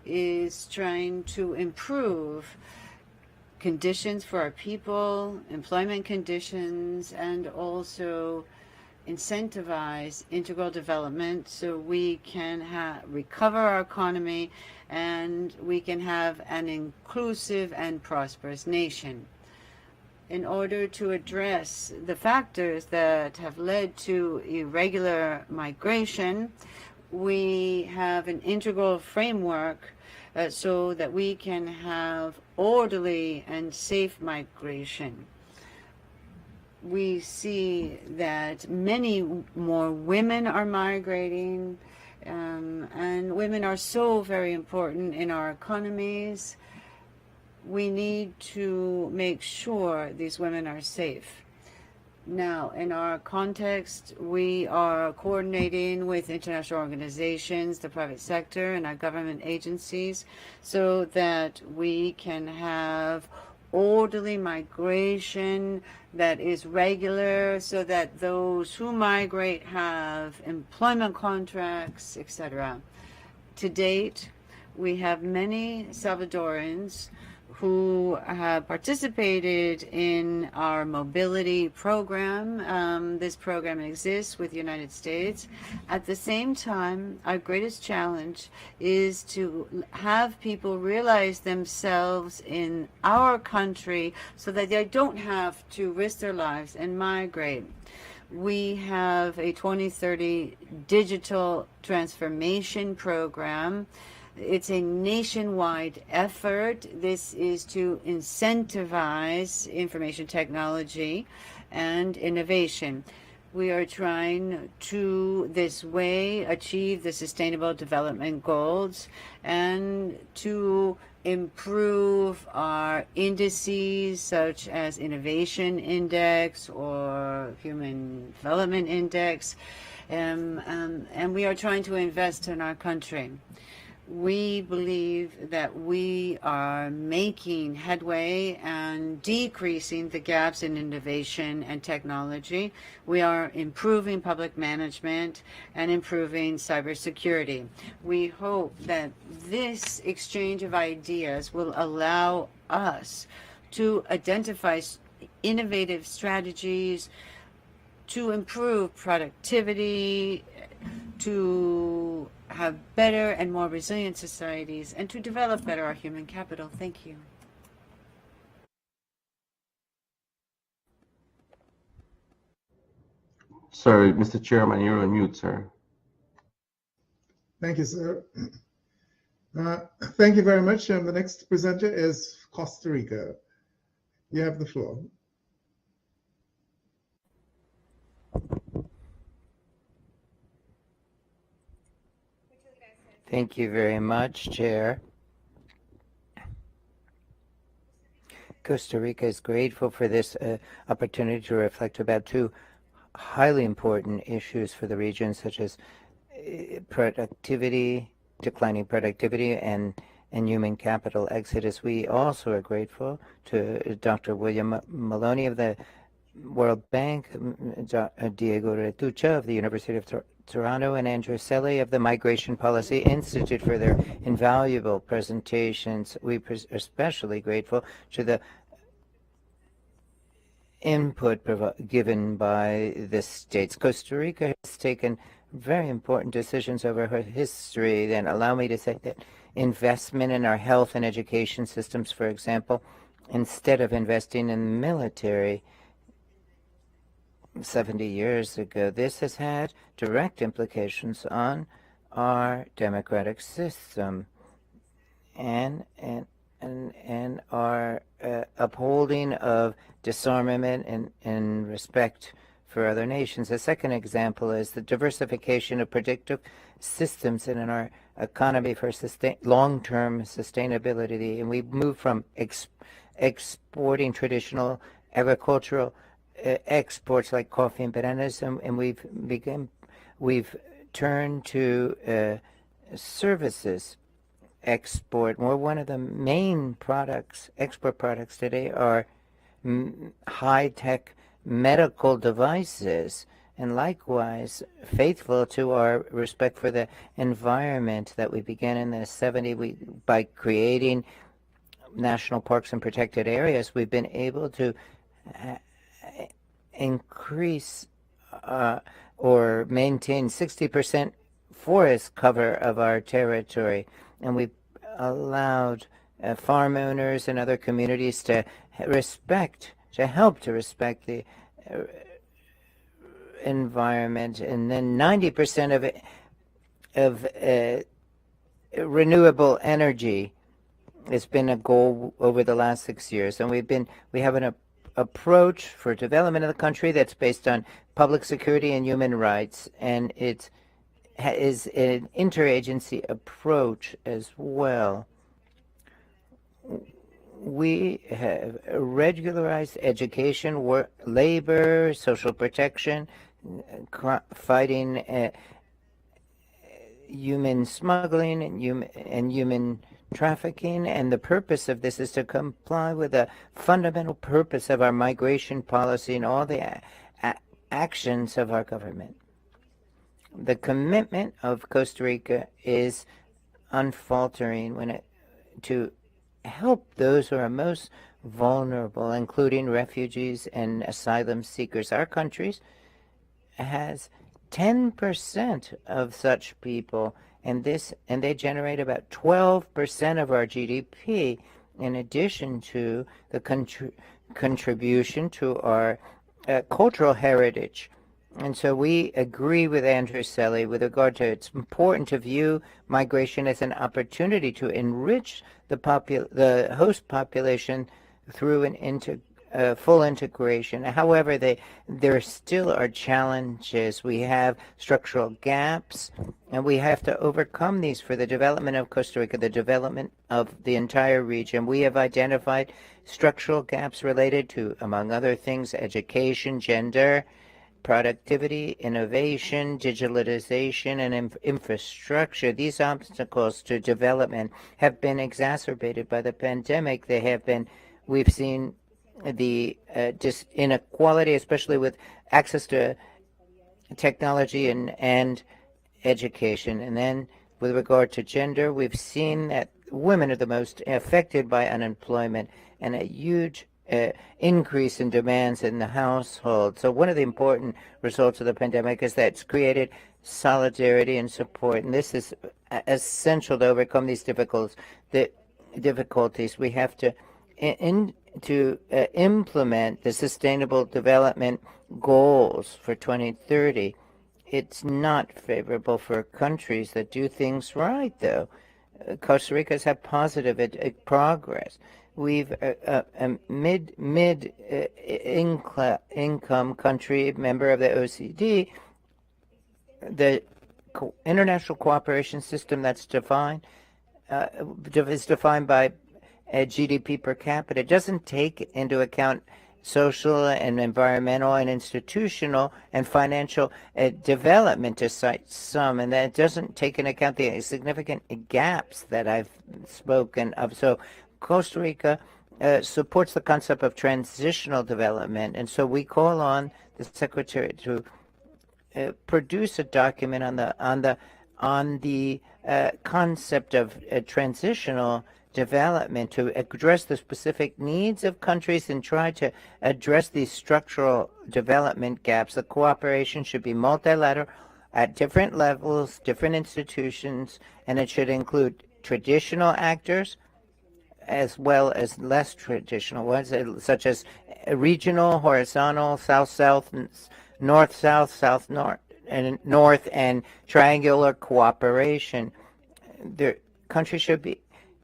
is trying to improve conditions for our people, employment conditions, and also incentivize integral development so we can recover our economy and we can have an inclusive and prosperous nation. In order to address the factors that have led to irregular migration, we have an integral framework so that we can have orderly and safe migration. We see that many more women are migrating, and women are so very important in our economies. We need to make sure these women are safe. Now, in our context, we are coordinating with international organizations, the private sector, and our government agencies so that we can have orderly migration that is regular, so that those who migrate have employment contracts, etc. To date, we have many Salvadorans who have participated in our mobility program. This program exists with the United States. At the same time, our greatest challenge is to have people realize themselves in our country so that they don't have to risk their lives and migrate. We have a 2030 digital transformation program. It's a nationwide effort. This is to incentivize information technology and innovation. We are trying to, this way, achieve the Sustainable Development Goals and to improve our indices such as Innovation Index or Human Development Index, and we are trying to invest in our country. We believe that we are making headway and decreasing the gaps in innovation and technology. We are improving public management and improving cybersecurity. We hope that this exchange of ideas will allow us to identify innovative strategies to improve productivity, to have better and more resilient societies, and to develop better our human capital. Thank you. Sorry, Mr. Chairman, you're on mute, sir. Thank you, sir. Thank you very much. The next presenter is Costa Rica. You have the floor. Thank you very much, Chair. Costa Rica is grateful for this opportunity to reflect about two highly important issues for the region, such as productivity, declining productivity, and human capital exodus. We also are grateful to Dr. William Maloney of the World Bank, Diego Retucha of the University of Toronto, and Andrew Selle of the Migration Policy Institute for their invaluable presentations. We are especially grateful to the input given by the states. Costa Rica has taken very important decisions over her history. Then allow me to say that investment in our health and education systems, for example, instead of investing in the military 70 years ago, this has had direct implications on our democratic system and our upholding of disarmament and respect for other nations. A second example is the diversification of predictive systems in our economy for long-term sustainability. And we've moved from exporting traditional agricultural exports like coffee and bananas, and we've turned to services export. One of the main export products today are high-tech medical devices, and likewise faithful to our respect for the environment that we began in the 70s by creating national parks and protected areas. We've been able to increase or maintain 60% forest cover of our territory, and we've allowed farm owners and other communities to help to respect the environment. And then 90% of renewable energy has been a goal over the last 6 years, and we have an approach for development of the country that's based on public security and human rights, and it is an interagency approach as well. We have regularized education, labor, social protection, fighting human smuggling and human trafficking, and the purpose of this is to comply with the fundamental purpose of our migration policy and all the actions of our government. The commitment of Costa Rica is unfaltering to help those who are most vulnerable, including refugees and asylum seekers. Our country has 10% of such people, and they generate about 12% of our GDP, in addition to the contribution to our cultural heritage And so we agree with Andrew Selly with regard to it's important to view migration as an opportunity to enrich the host population through full integration. However, there still are challenges. We have structural gaps, and we have to overcome these for the development of Costa Rica, the development of the entire region. We have identified structural gaps related to, among other things, education, gender, productivity, innovation, digitalization, and infrastructure. These obstacles to development have been exacerbated by the pandemic. We've seen the inequality, especially with access to technology and education. And then with regard to gender, we've seen that women are the most affected by unemployment and a huge increase in demands in the household. So one of the important results of the pandemic is that it's created solidarity and support, and this is essential to overcome these difficulties. We have to implement the Sustainable Development Goals for 2030. It's not favorable for countries that do things right, though. Costa Rica has had positive progress. We've a mid-income country, member of the OECD. The international cooperation system that's defined is defined by GDP per capita. It doesn't take into account social and environmental and institutional and financial development, to cite some, and that doesn't take into account the significant gaps that I've spoken of. So Costa Rica supports the concept of transitional development, and so we call on the Secretary to produce a document on the concept of transitional development to address the specific needs of countries and try to address these structural development gaps. The cooperation should be multilateral at different levels, different institutions, and it should include traditional actors as well as less traditional ones, such as regional, horizontal, south-south, north-south, south-north, and north, and triangular cooperation.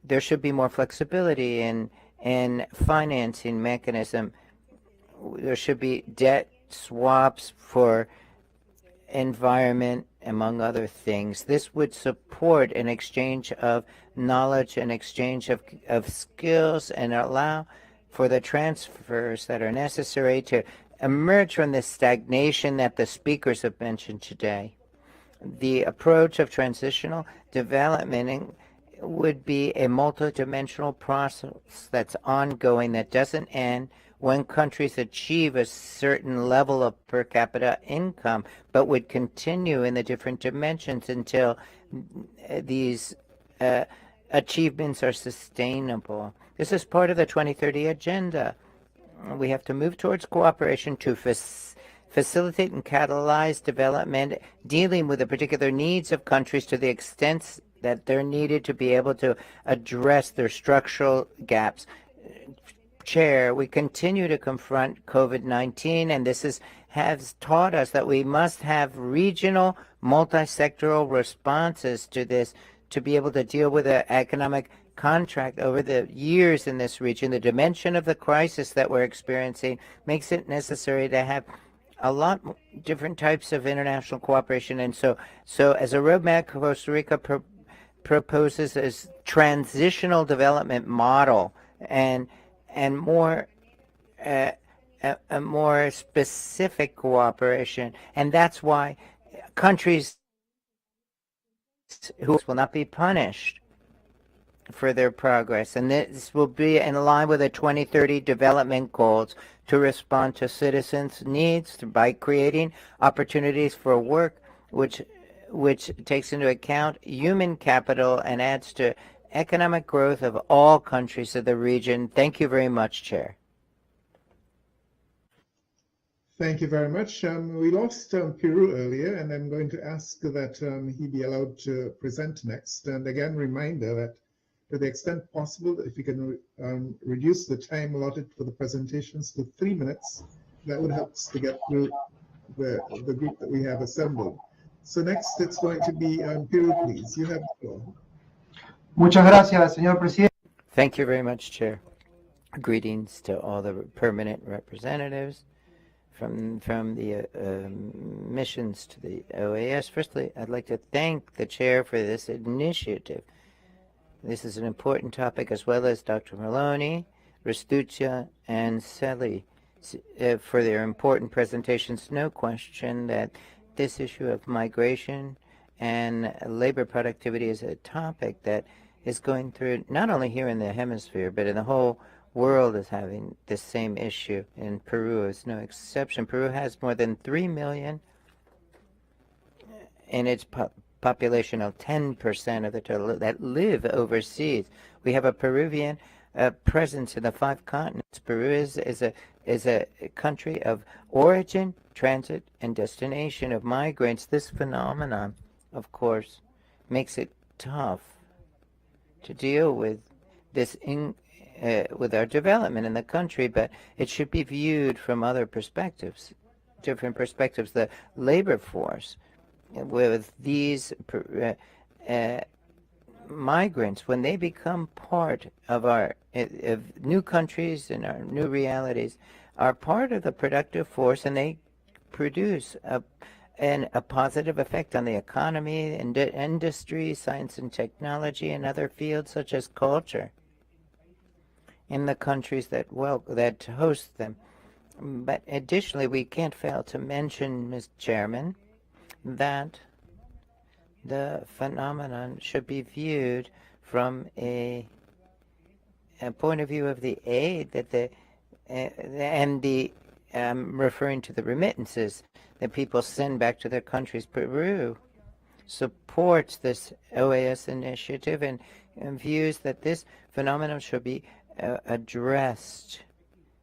There should be more flexibility in financing mechanism. There should be debt swaps for environment, among other things. This would support an exchange of knowledge and exchange of skills and allow for the transfers that are necessary to emerge from the stagnation that the speakers have mentioned today. The approach of transitional development would be a multidimensional process that's ongoing, that doesn't end when countries achieve a certain level of per capita income, but would continue in the different dimensions until these achievements are sustainable. This is part of the 2030 agenda. We have to move towards cooperation to facilitate and catalyze development, dealing with the particular needs of countries to the extent that they're needed to be able to address their structural gaps. Chair, we continue to confront COVID-19, and this has taught us that we must have regional, multi-sectoral responses to this to be able to deal with the economic contract over the years in this region. The dimension of the crisis that we're experiencing makes it necessary to have a lot different types of international cooperation. And so as a roadmap, Costa Rica proposes a transitional development model and more a more specific cooperation, and that's why countries who will not be punished for their progress, and this will be in line with the 2030 development goals to respond to citizens' needs by creating opportunities for work which takes into account human capital and adds to economic growth of all countries of the region. Thank you very much, Chair. Thank you very much. We lost Peru earlier, and I'm going to ask that he be allowed to present next. And again, reminder that to the extent possible, if you can reduce the time allotted for the presentations to 3 minutes, that would help us to get through the group that we have assembled. So next it's going to be Peru, please. You have the floor. Muchas gracias, señor presidente. Thank you very much, Chair. Greetings to all the permanent representatives from the missions to the OAS. Firstly, I'd like to thank the Chair for this initiative. This is an important topic, as well as Dr. Maloney, Restuccia, and Selly for their important presentations. No question that this issue of migration and labor productivity is a topic that is going through, not only here in the hemisphere, but in the whole world is having this same issue. In Peru is no exception. Peru has more than 3 million in its population of 10% of the total that live overseas. We have a Peruvian presence in the 5 continents. Peru is a country of origin, transit, and destination of migrants. This phenomenon, of course, makes it tough to deal with this with our development in the country, but it should be viewed from other perspectives, different perspectives. The labor force with these migrants, when they become part of our new countries and our new realities, are part of the productive force, and they produce a positive effect on the economy, industry, science and technology, and other fields such as culture in the countries that host them. But additionally, we can't fail to mention, Mr. Chairman, that the phenomenon should be viewed from a point of view of the aid that I'm referring to the remittances that people send back to their countries. Peru supports this OAS initiative and views that this phenomenon should be addressed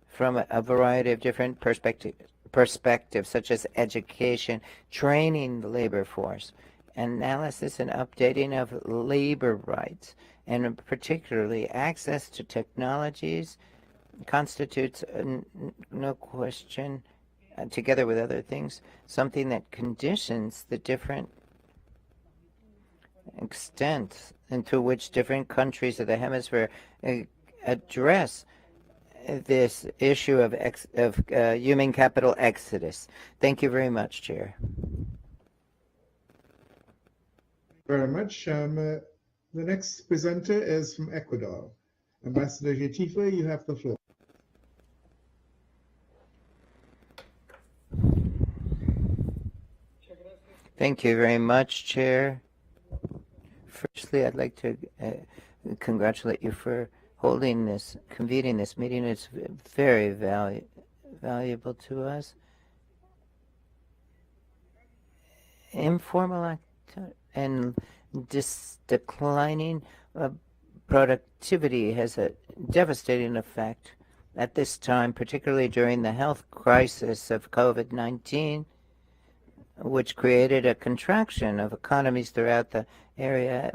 from a variety of different perspectives, such as education, training the labor force, analysis and updating of labor rights, and particularly access to technologies constitutes, no question, together with other things, something that conditions the different extent into which different countries of the hemisphere address this issue of human capital exodus. Thank you very much, Chair. Very much. The next presenter is from Ecuador. Ambassador Getife, you have the floor. Thank you very much, Chair. Firstly, I'd like to congratulate you for convening this meeting. It's very valuable to us. Informal and declining productivity has a devastating effect at this time, particularly during the health crisis of COVID-19, which created a contraction of economies throughout the area,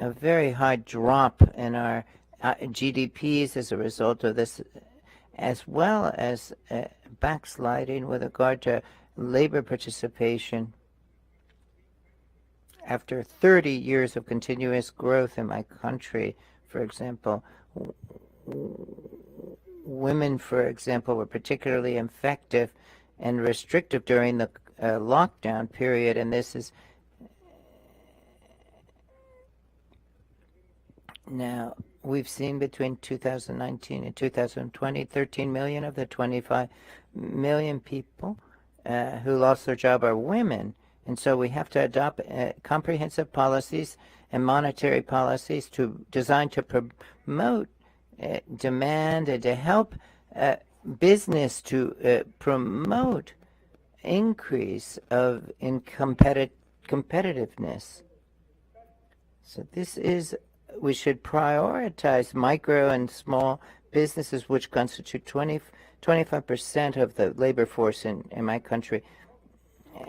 a very high drop in our GDPs as a result of this, as well as backsliding with regard to labor participation. After 30 years of continuous growth in my country, for example, women, for example, were particularly effective and restrictive during the lockdown period, and this is now we've seen between 2019 and 2020, 13 million of the 25 million people who lost their job are women. And so we have to adopt comprehensive policies and monetary policies designed to promote demand and to help business to promote increase in competitiveness. So we should prioritize micro and small businesses, which constitute 25% of the labor force in my country.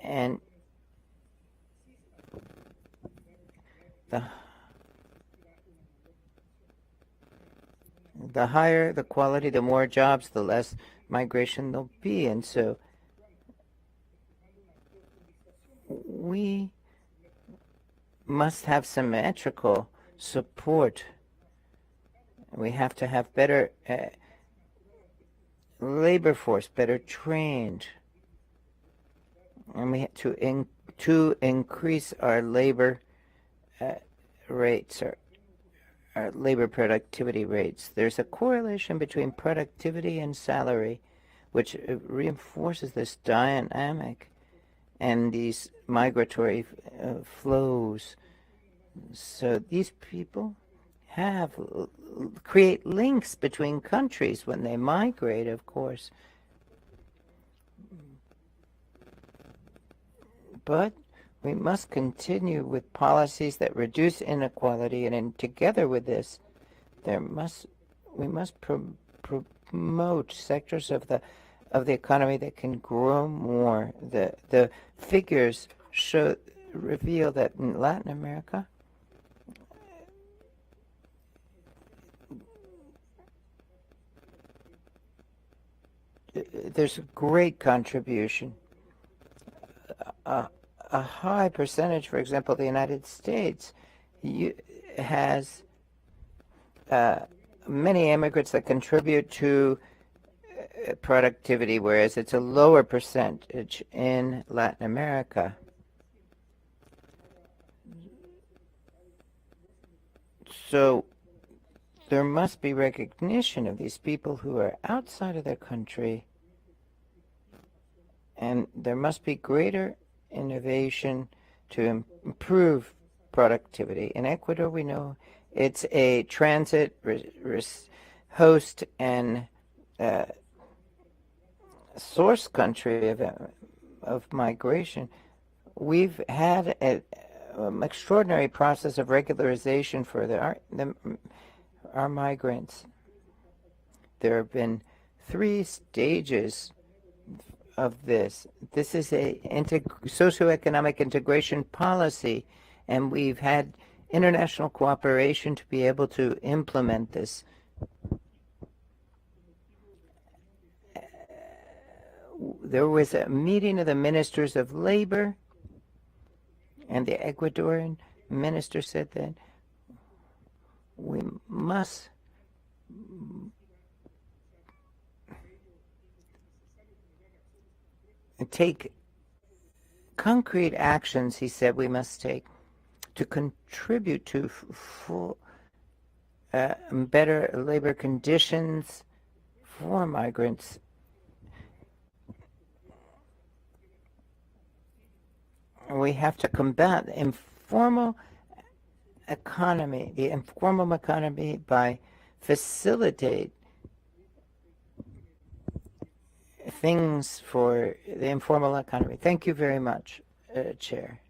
And the higher the quality, the more jobs, the less migration there'll be. And so we must have symmetrical support. We have to have better labor force, better trained, and we have to increase our labor rates, our labor productivity rates. There's a correlation between productivity and salary, which reinforces this dynamic and these migratory flows. So these people create links between countries when they migrate, of course. But we must continue with policies that reduce inequality, and together with this, we must promote sectors of the economy that can grow more. The figures reveal that in Latin America, there's a great contribution. A high percentage, for example, the United States has many immigrants that contribute to productivity, whereas it's a lower percentage in Latin America. So there must be recognition of these people who are outside of their country, and there must be greater innovation to improve productivity. In Ecuador, we know it's a transit, host, and source country of migration. We've had an extraordinary process of regularization for our migrants. There have been 3 stages of this. This is a socioeconomic integration policy, and we've had international cooperation to be able to implement this. There was a meeting of the ministers of labor, and the Ecuadorian minister said that we must take concrete actions, he said we must take to contribute to better labor conditions for migrants. We have to combat the informal economy by facilitate things for the informal economy. Thank you very much, Chair.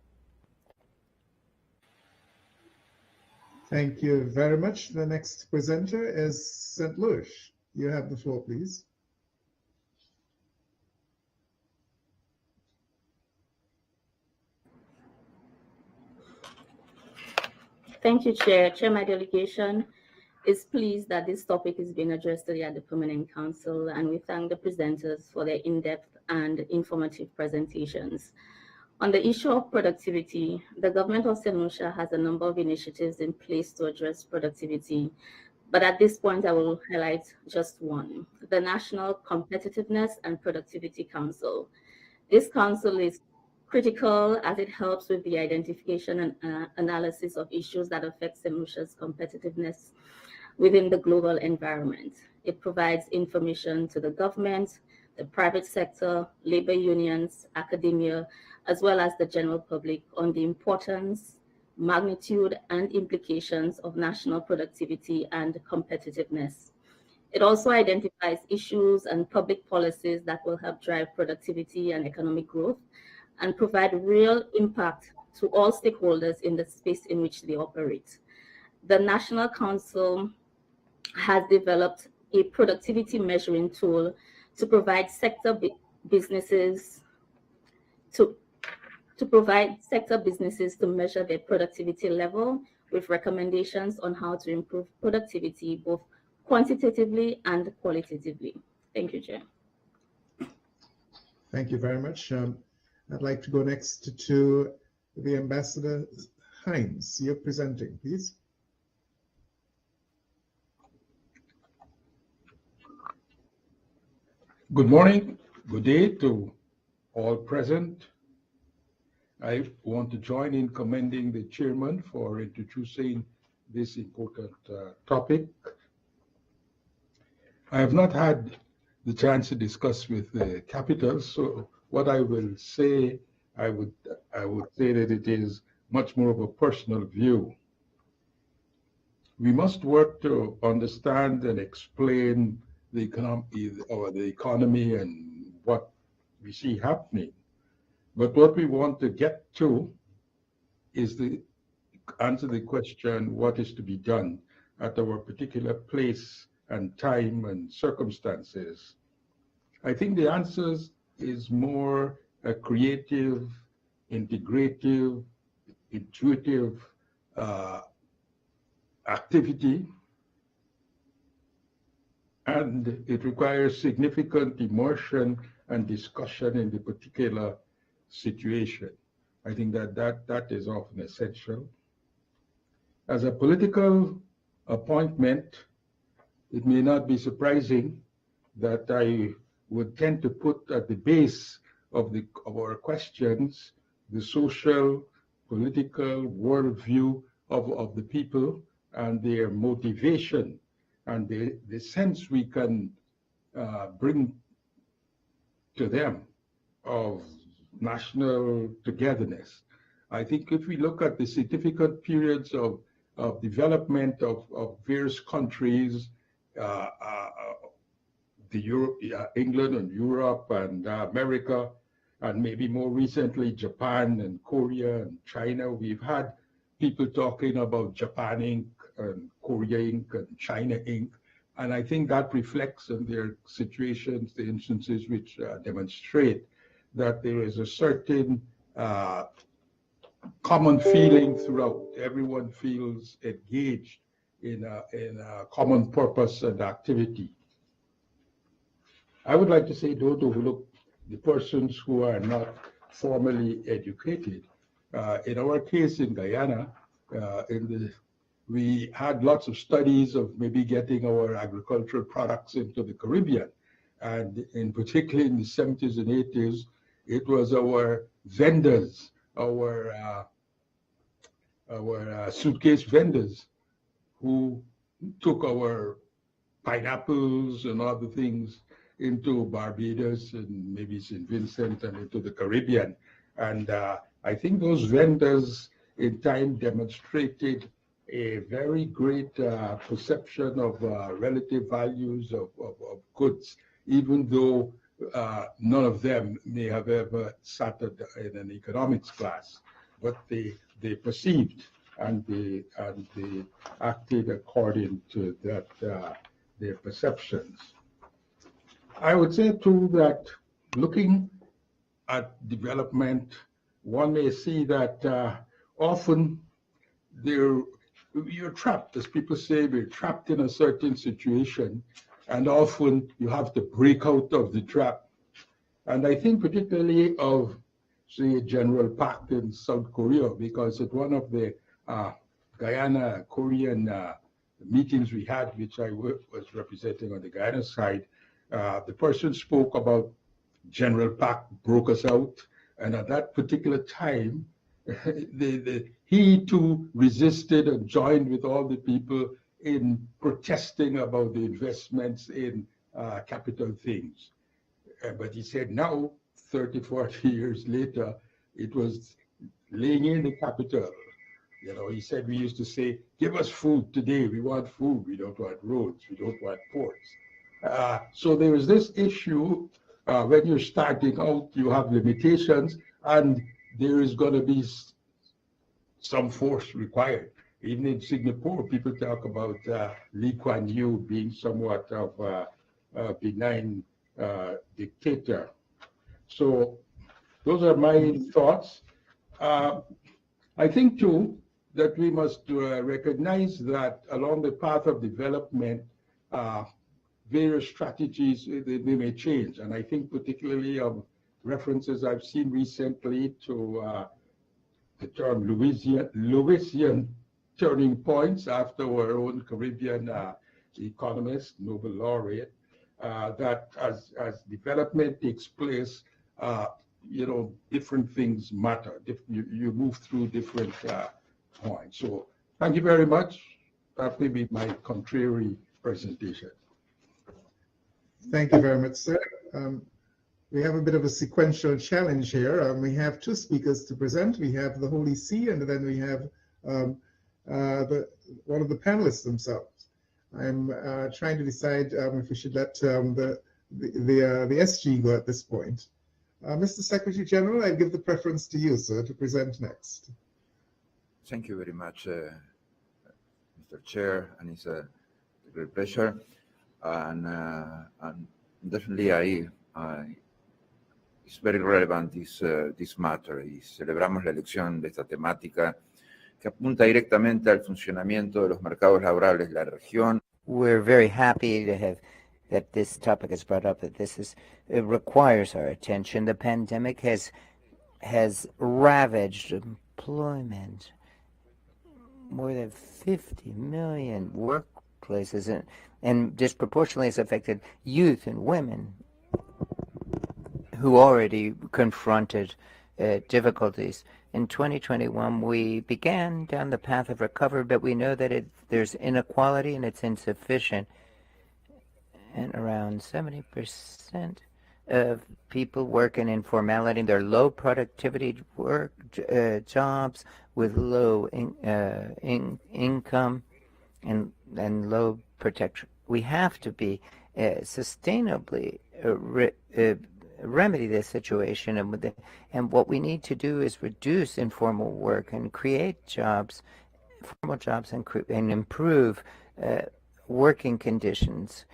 Thank you very much. The next presenter is St. Louis. You have the floor, please. Thank you, Chair. Chair, my delegation is pleased that this topic is being addressed today at the Permanent Council, and we thank the presenters for their in-depth and informative presentations. On the issue of productivity, the government of St. Lucia has a number of initiatives in place to address productivity, but at this point I will highlight just one, the National Competitiveness and Productivity Council. This council is critical as it helps with the identification and analysis of issues that affect St. Lucia's competitiveness within the global environment. It provides information to the government, the private sector, labor unions, academia, as well as the general public on the importance, magnitude, and implications of national productivity and competitiveness. It also identifies issues and public policies that will help drive productivity and economic growth and provide real impact to all stakeholders in the space in which they operate. The National Council has developed a productivity measuring tool to provide sector businesses to measure their productivity level with recommendations on how to improve productivity both quantitatively and qualitatively. Thank you, Chair. Thank you very much. I'd like to go next to the Ambassador Hines. You're presenting, please. Good morning, good day to all present. I want to join in commending the chairman for introducing this important topic. I have not had the chance to discuss with the capital, so what I will say, I would say that it is much more of a personal view. We must work to understand and explain the economy and what we see happening. But what we want to get to is to answer the question, what is to be done at our particular place and time and circumstances. I think the answers is more a creative, integrative, intuitive activity, and it requires significant immersion and discussion in the particular situation. I think that is often essential. As a political appointment, it may not be surprising that I would tend to put at the base of our questions the social, political worldview of the people and their motivation and the sense we can bring to them of national togetherness. I think if we look at the significant periods of development of various countries, England and Europe and America, and maybe more recently Japan and Korea and China, we've had people talking about Japan Inc. and Korea Inc. and China Inc. And I think that reflects on their situations, the instances which demonstrate that there is a certain common feeling throughout. Everyone feels engaged in a common purpose and activity. I would like to say, don't overlook the persons who are not formally educated. In our case in Guyana, we had lots of studies of maybe getting our agricultural products into the Caribbean. And in particular in the 70s and 80s, it was our vendors, our suitcase vendors who took our pineapples and other things into Barbados and maybe St. Vincent and into the Caribbean. And I think those vendors in time demonstrated a very great perception of relative values of goods, even though none of them may have ever sat in an economics class, but they perceived and they acted according to that their perceptions. I would say too that looking at development, one may see that often you're trapped, as people say, we're trapped in a certain situation, and often you have to break out of the trap. And I think particularly of, say, General Park in South Korea, because at one of the Guyana Korean meetings we had, which I was representing on the Guyana side, the person spoke about General Park broke us out, and at that particular time, he too resisted and joined with all the people in protesting about the investments in capital things. But he said now, 30, 40 years later, it was laying in the capital. You know, he said, we used to say, give us food today. We want food. We don't want roads. We don't want ports. So there is this issue when you're starting out, you have limitations, and there is going to be some force required. Even in Singapore, people talk about Lee Kuan Yew being somewhat of a benign dictator. So those are my thoughts. I think, too, that we must recognize that along the path of development, various strategies, they may change. And I think particularly of references I've seen recently to the term Lewisian turning points after our own Caribbean economist, Nobel laureate, that as development takes place, different things matter. You move through different points. So thank you very much. That will be my contrary presentation. Thank you very much, sir. We have a bit of a sequential challenge here. We have two speakers to present. We have the Holy See, and then we have one of the panelists themselves. I'm trying to decide if we should let the SG go at this point. Mr. Secretary General, I give the preference to you, sir, to present next. Thank you very much, Mr. Chair, and it's a great pleasure. And definitely, it's very relevant, this matter. Y celebramos la elección de esta temática que apunta directamente al funcionamiento de los mercados laborales de la región. We're very happy to have that this topic is brought up, that it requires our attention. The pandemic has ravaged employment. More than 50 million workplaces and disproportionately has affected youth and women who already confronted difficulties. In 2021, we began down the path of recovery, but we know that there's inequality and it's insufficient. And around 70% of people work in informality. They're low productivity work jobs with low income and low protection. We have to be sustainably remedy this situation, and what we need to do is reduce informal work and create jobs, formal jobs, and improve working conditions.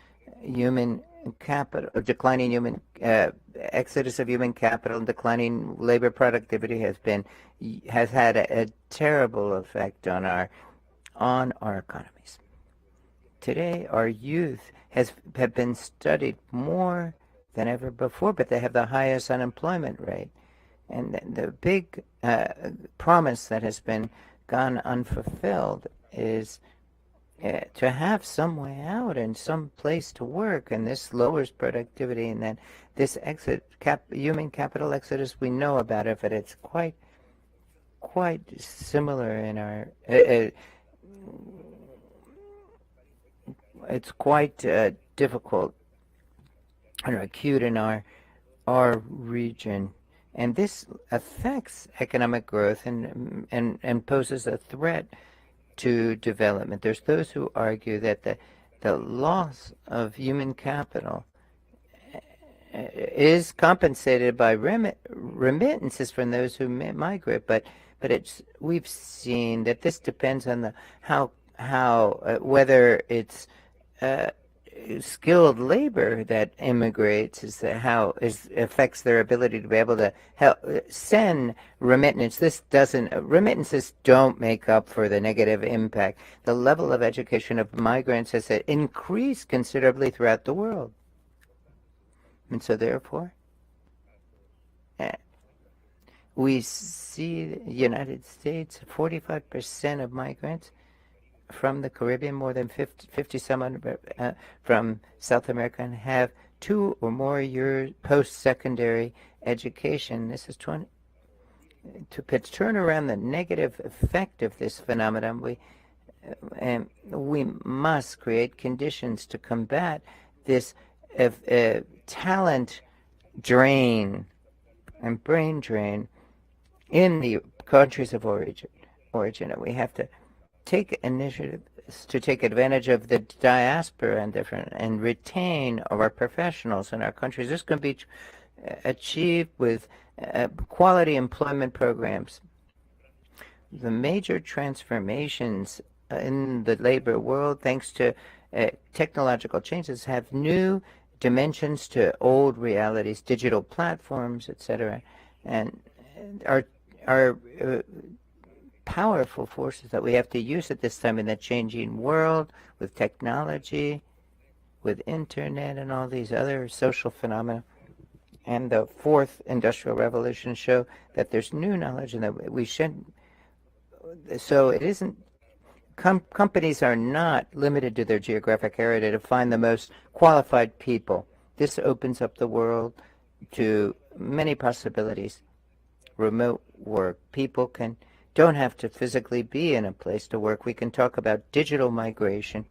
Human capital, declining human exodus of human capital and declining labor productivity has had a terrible effect on our economies. Today, our youth have been studied more than ever before, but they have the highest unemployment rate. And the big promise that has been gone unfulfilled is to have some way out and some place to work, and this lowers productivity. And then this human capital exodus, we know about it, but it's quite similar in our. It's quite difficult and acute in our region, and this affects economic growth and poses a threat to development. There's those who argue that the loss of human capital is compensated by remittances from those who migrate, but we've seen that this depends on how whether it's skilled labor that immigrates affects their ability to be able to send remittance. Remittances don't make up for the negative impact. The level of education of migrants has increased considerably throughout the world, and so therefore we see the United States, 45% of migrants from the Caribbean, more than 50 some from South America, and have 2 or more years post-secondary education. This is to turn around the negative effect of this phenomenon. We must create conditions to combat this talent drain and brain drain in the countries of origin. And we have to take initiatives to take advantage of the diaspora and retain our professionals in our countries. This can be achieved with quality employment programs. The major transformations in the labor world, thanks to technological changes, have new dimensions to old realities, digital platforms, etc., and are powerful forces that we have to use at this time in the changing world with technology, with internet and all these other social phenomena. and the fourth industrial revolution show that there's new knowledge and that we should. So it isn't. Companies are not limited to their geographic area to find the most qualified people. This opens up the world to many possibilities. Remote work. People don't have to physically be in a place to work. We can talk about digital migration,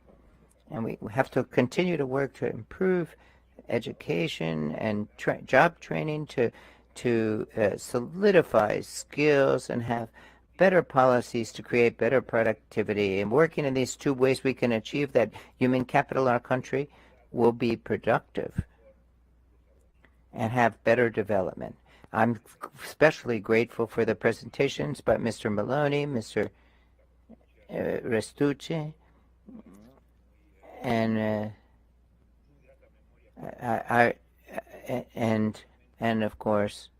and we have to continue to work to improve education and job training to solidify skills and have better policies to create better productivity. And working in these two ways, we can achieve that human capital in our country will be productive and have better development. I'm especially grateful for the presentations by Mr. Maloney, Mr. Restucci, and and of course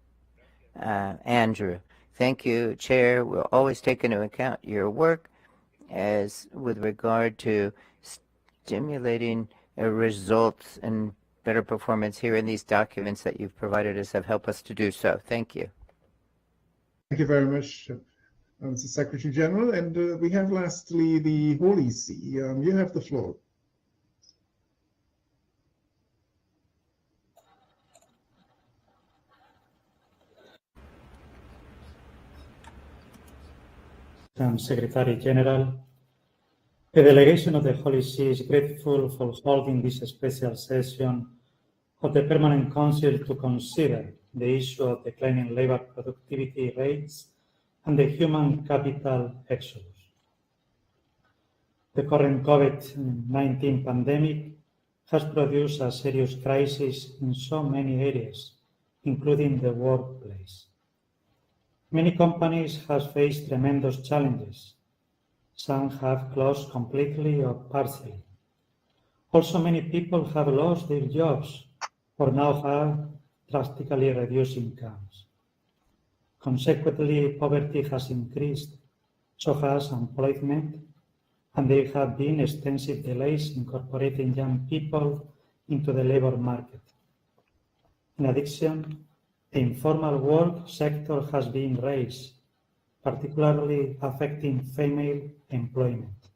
Andrew. Thank you, Chair. We'll always take into account your work as with regard to stimulating results and better performance here in these documents that you've provided us have helped us to do so. Thank you. Thank you very much, Mr. Secretary General. And we have lastly the Holy See. You have the floor. Secretary General, the delegation of the Holy See is grateful for holding this special session of the Permanent Council to consider the issue of declining labor productivity rates and the human capital exodus. The current COVID-19 pandemic has produced a serious crisis in so many areas, including the workplace. Many companies have faced tremendous challenges. Some have closed completely or partially. Also, many people have lost their jobs or now have drastically reduced incomes. Consequently, poverty has increased, so has unemployment, and there have been extensive delays incorporating young people into the labor market. In addition, the informal work sector has been raised, particularly affecting female employment.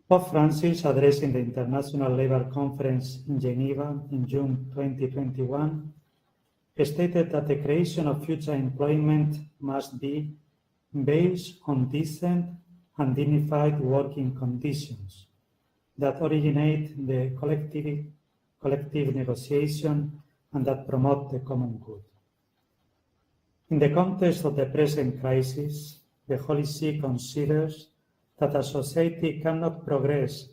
Pope Francis, addressing the International Labour Conference in Geneva in June 2021, stated that the creation of future employment must be based on decent and dignified working conditions that originate the collective negotiation and that promote the common good. In the context of the present crisis, the Holy See considers that a society cannot progress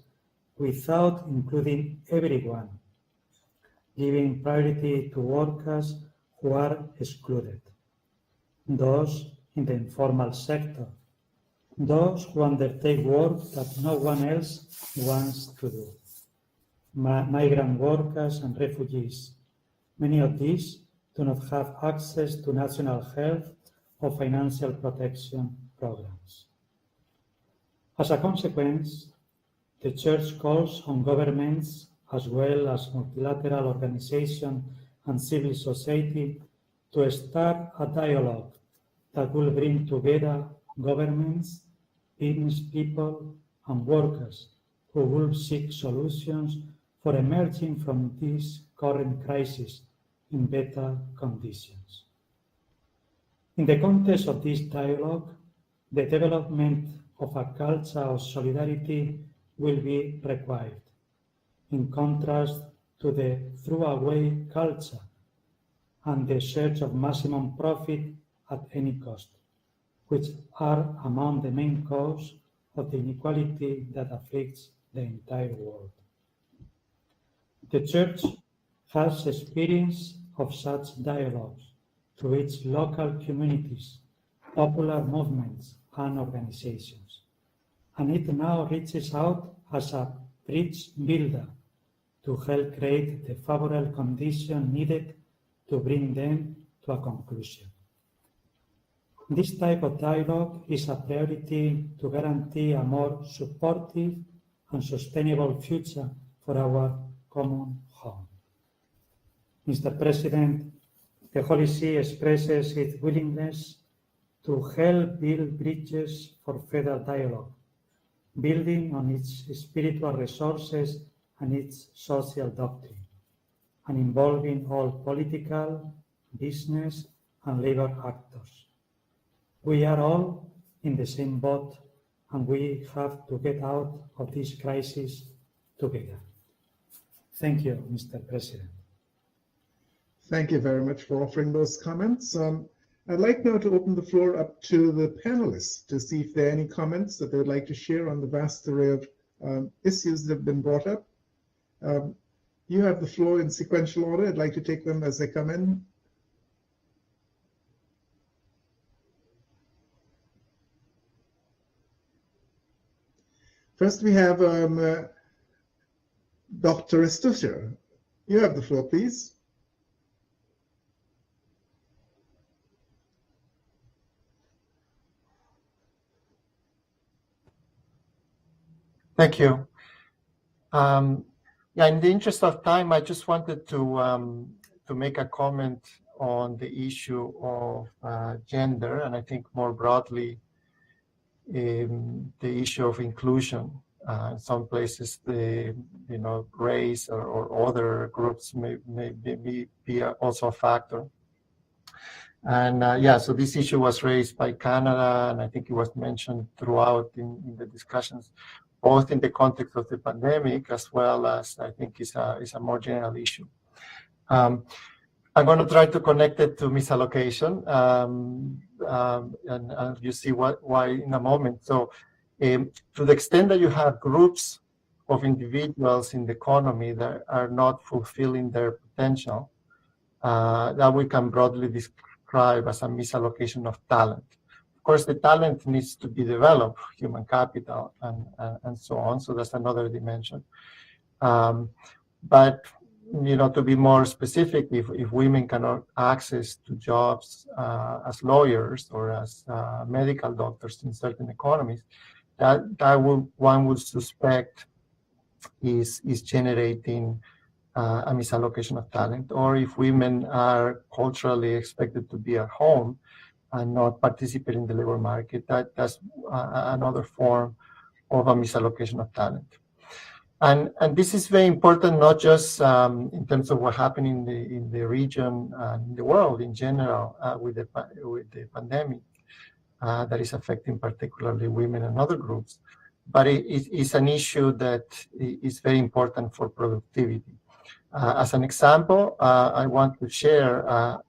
without including everyone, giving priority to workers who are excluded, those in the informal sector, those who undertake work that no one else wants to do, migrant workers and refugees. Many of these do not have access to national health or financial protection programs. As a consequence, the Church calls on governments as well as multilateral organizations and civil society to start a dialogue that will bring together governments, business people, and workers who will seek solutions for emerging from this current crisis in better conditions. In the context of this dialogue, the development of a culture of solidarity will be required, in contrast to the throwaway culture and the search of maximum profit at any cost, which are among the main causes of the inequality that afflicts the entire world. The Church has experience of such dialogues through its local communities, popular movements, and organizations, and it now reaches out as a bridge builder to help create the favorable conditions needed to bring them to a conclusion. This type of dialogue is a priority to guarantee a more supportive and sustainable future for our common home. Mr. President, the Holy See expresses its willingness to help build bridges for further dialogue, building on its spiritual resources and its social doctrine, and involving all political, business, and labor actors. We are all in the same boat, and we have to get out of this crisis together. Thank you, Mr. President. Thank you very much for offering those comments. I'd like now to open the floor up to the panelists to see if there are any comments that they would like to share on the vast array of issues that have been brought up. You have the floor in sequential order. I'd like to take them as they come in. First, we have Dr. Restuccia. You have the floor, please. Thank you. Yeah, in the interest of time, I just wanted to make a comment on the issue of gender, and I think more broadly, the issue of inclusion. In some places, race or other groups may be also a factor. And so this issue was raised by Canada, and I think it was mentioned throughout in the discussions, both in the context of the pandemic as well as I think is a more general issue. I'm going to try to connect it to misallocation, and you see why in a moment. So to the extent that you have groups of individuals in the economy that are not fulfilling their potential, that we can broadly describe as a misallocation of talent. Of course, the talent needs to be developed, human capital, and so on. So that's another dimension. But to be more specific, if women cannot access to jobs as lawyers or as medical doctors in certain economies, one would suspect is generating a misallocation of talent. Or if women are culturally expected to be at home and not participate in the labor market, that's another form of a misallocation of talent. And this is very important, not just in terms of what happened in the region and in the world in general with the pandemic that is affecting particularly women and other groups, but it's an issue that is very important for productivity. As an example, I want to share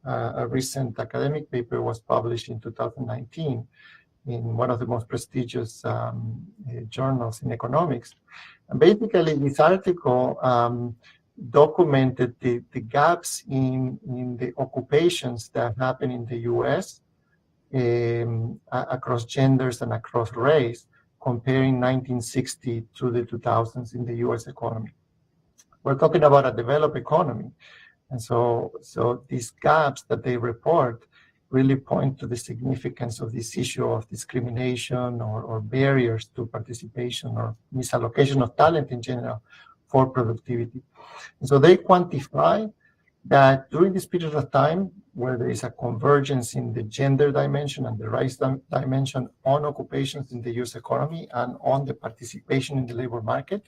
a recent academic paper was published in 2019 in one of the most prestigious journals in economics. And basically, this article documented the gaps in the occupations that happen in the U.S. Across genders and across race, comparing 1960 to the 2000s in the U.S. economy. We're talking about a developed economy. And so these gaps that they report really point to the significance of this issue of discrimination or barriers to participation or misallocation of talent in general for productivity. And so they quantify that during this period of time where there is a convergence in the gender dimension and the race dimension on occupations in the US economy and on the participation in the labor market,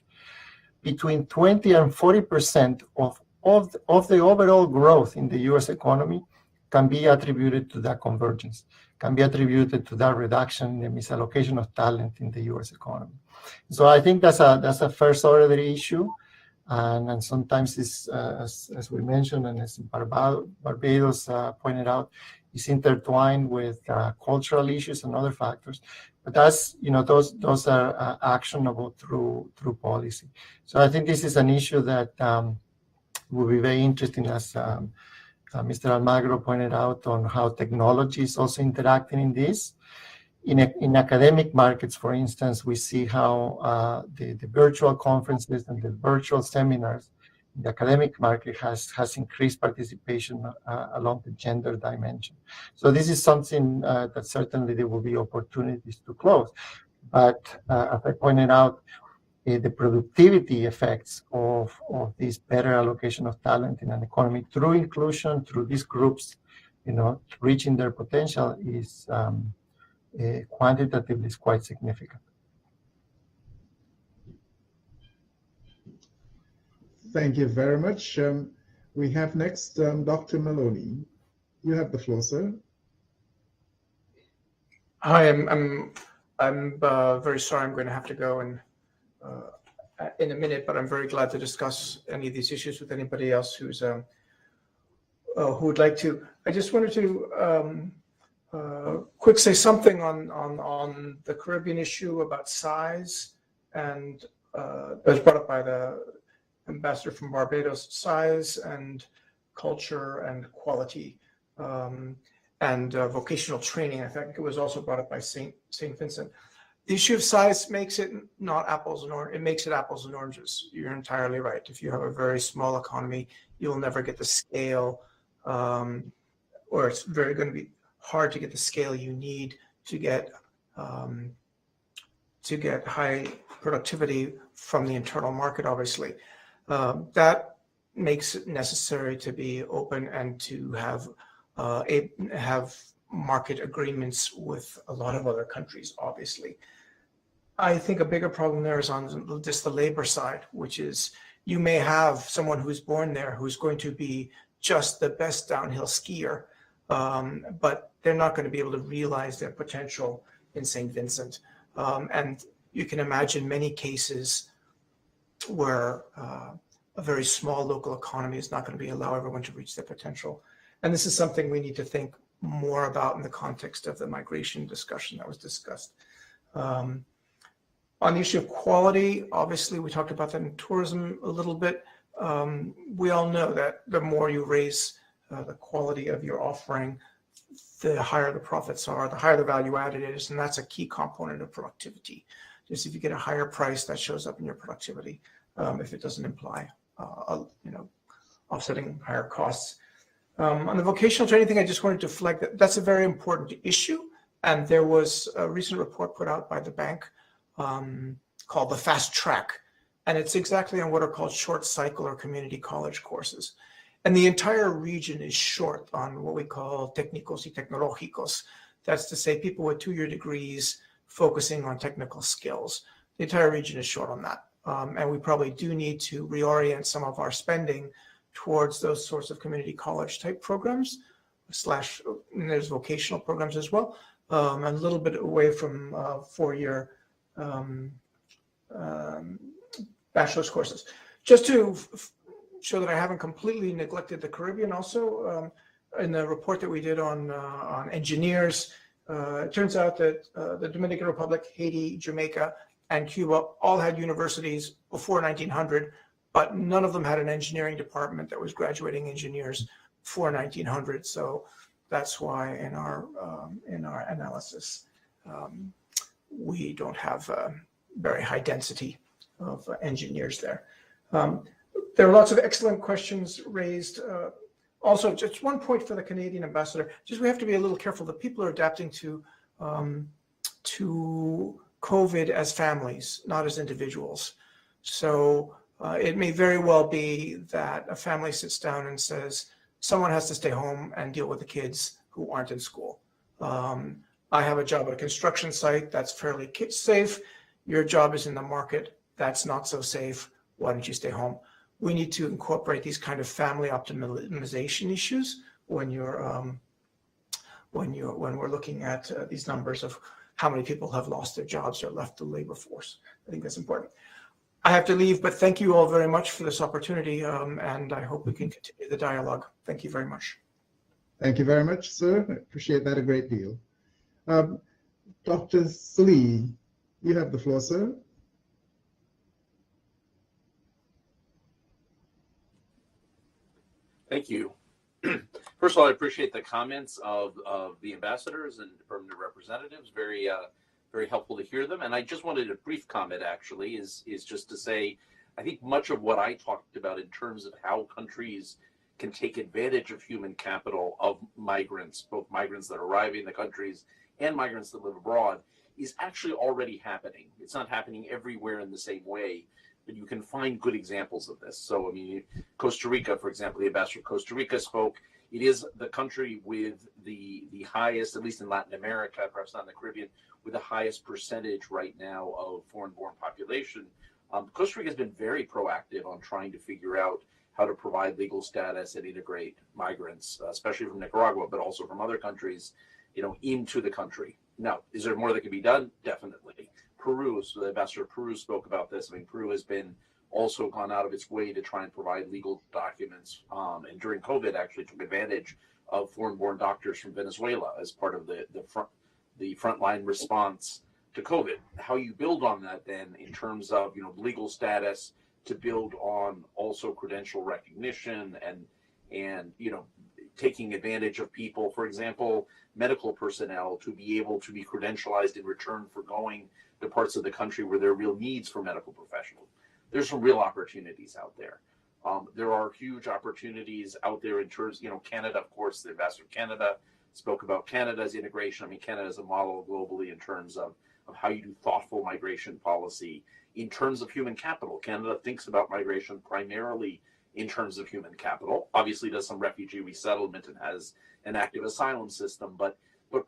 between 20 and 40% of the overall growth in the US economy can be attributed to that convergence, can be attributed to that reduction in the misallocation of talent in the US economy. So I think that's a first order issue. And sometimes it's, as we mentioned, and as Barbados pointed out, is intertwined with cultural issues and other factors. But that's, those are actionable through policy. So I think this is an issue that will be very interesting, as Mr. Almagro pointed out, on how technology is also interacting in this. In academic markets, for instance, we see how the virtual conferences and the virtual seminars in the academic market has increased participation along the gender dimension. So this is something that certainly there will be opportunities to close. But as I pointed out, the productivity effects of this better allocation of talent in an economy through inclusion, through these groups, reaching their potential is quantitatively is quite significant. Thank you very much. We have next Dr. Maloney. You have the floor, sir. Hi, I'm very sorry. I'm going to have to go in a minute, but I'm very glad to discuss any of these issues with anybody else who would like to. I just wanted to quick say something on the Caribbean issue about size, and that was brought up by the ambassador from Barbados: size and culture and quality, and vocational training. I think it was also brought up by St. Vincent. The issue of size makes it not apples and oranges. It makes it apples and oranges. You're entirely right. If you have a very small economy, you'll never get the scale, or it's very going to be hard to get the scale you need to get high productivity from the internal market, obviously. That makes it necessary to be open and to have market agreements with a lot of other countries, obviously. I think a bigger problem there is on just the labor side, which is you may have someone who's born there who's going to be just the best downhill skier, but they're not going to be able to realize their potential in St. Vincent. And you can imagine many cases where a very small local economy is not going to allow everyone to reach their potential. And this is something we need to think more about in the context of the migration discussion that was discussed. On the issue of quality, obviously, we talked about that in tourism a little bit. We all know that the more you raise the quality of your offering, the higher the profits are, the higher the value added is, and that's a key component of productivity. Just if you get a higher price, that shows up in your productivity, if it doesn't imply, offsetting higher costs. On the vocational training thing, I just wanted to flag that that's a very important issue, and there was a recent report put out by the bank called the Fast Track, and it's exactly on what are called short cycle or community college courses. And the entire region is short on what we call técnicos y tecnológicos. That's to say people with 2-year degrees focusing on technical skills. The entire region is short on that. And we probably do need to reorient some of our spending towards those sorts of community college type programs, and there's vocational programs as well, and a little bit away from 4-year bachelor's courses. Just to show that I haven't completely neglected the Caribbean also, in the report that we did on engineers, it turns out that the Dominican Republic, Haiti, Jamaica, and Cuba all had universities before 1900, but none of them had an engineering department that was graduating engineers before 1900. So that's why in our analysis, we don't have a very high density of engineers there. There are lots of excellent questions raised. Also, just one point for the Canadian ambassador, just we have to be a little careful that people are adapting to COVID as families, not as individuals. So it may very well be that a family sits down and says, someone has to stay home and deal with the kids who aren't in school. I have a job at a construction site that's fairly safe. Your job is in the market. That's not so safe. Why don't you stay home? We need to incorporate these kind of family optimization issues when we're looking at these numbers of how many people have lost their jobs or left the labor force. I think that's important. I have to leave, but thank you all very much for this opportunity, and I hope we can continue the dialogue. Thank you very much. Thank you very much, sir. I appreciate that a great deal. Dr. Slee, you have the floor, sir. Thank you. First of all, I appreciate the comments of the ambassadors and permanent representatives. Very helpful to hear them. And I just wanted a brief comment, actually, is just to say, I think much of what I talked about in terms of how countries can take advantage of human capital of migrants, both migrants that are arriving in the countries and migrants that live abroad, is actually already happening. It's not happening everywhere in the same way, but you can find good examples of this. So, I mean, Costa Rica, for example, the ambassador of Costa Rica spoke. It is the country with the highest, at least in Latin America, perhaps not in the Caribbean, with the highest percentage right now of foreign-born population. Costa Rica has been very proactive on trying to figure out how to provide legal status and integrate migrants, especially from Nicaragua, but also from other countries, into the country. Now, is there more that can be done? Definitely. Peru, so the ambassador of Peru spoke about this. I mean, Peru has been also gone out of its way to try and provide legal documents, and during COVID actually took advantage of foreign-born doctors from Venezuela as part of the frontline response to COVID. How you build on that then in terms of legal status, to build on also credential recognition and taking advantage of people, for example, medical personnel, to be able to be credentialized in return for going to parts of the country where there are real needs for medical professionals. There's some real opportunities out there. There are huge opportunities out there in terms, Canada, of course, the ambassador of Canada spoke about Canada's integration. I mean, Canada is a model globally in terms of how you do thoughtful migration policy. In terms of human capital, Canada thinks about migration primarily in terms of human capital. Obviously does some refugee resettlement and has an active asylum system, but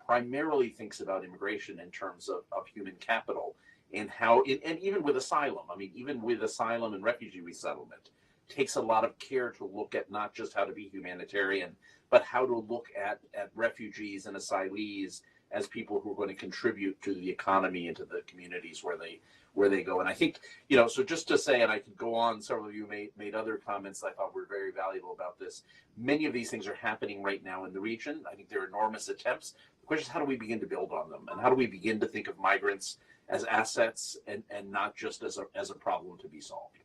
primarily thinks about immigration in terms of human capital and how, and even with asylum, even with asylum and refugee resettlement, takes a lot of care to look at not just how to be humanitarian, but how to look at refugees and asylees as people who are going to contribute to the economy and to the communities where they go. And I think, so just to say, and I could go on, several of you made other comments I thought were very valuable about this. Many of these things are happening right now in the region. I think there are enormous attempts. The question is, how do we begin to build on them? And how do we begin to think of migrants as assets and not just as a problem to be solved?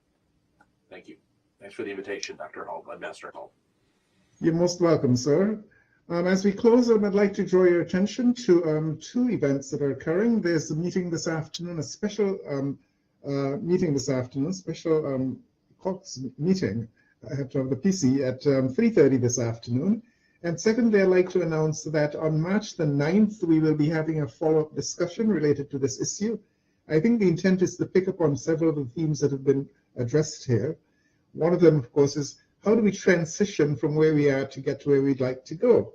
Thank you. Thanks for the invitation, Dr. Hall, Ambassador Hall. You're most welcome, sir. As we close, I'd like to draw your attention to two events that are occurring. There's a meeting this afternoon, a special meeting this afternoon, special caucus meeting at the PC at 3:30 this afternoon. And secondly, I'd like to announce that on March the 9th, we will be having a follow-up discussion related to this issue. I think the intent is to pick up on several of the themes that have been addressed here. One of them, of course, is how do we transition from where we are to get to where we'd like to go?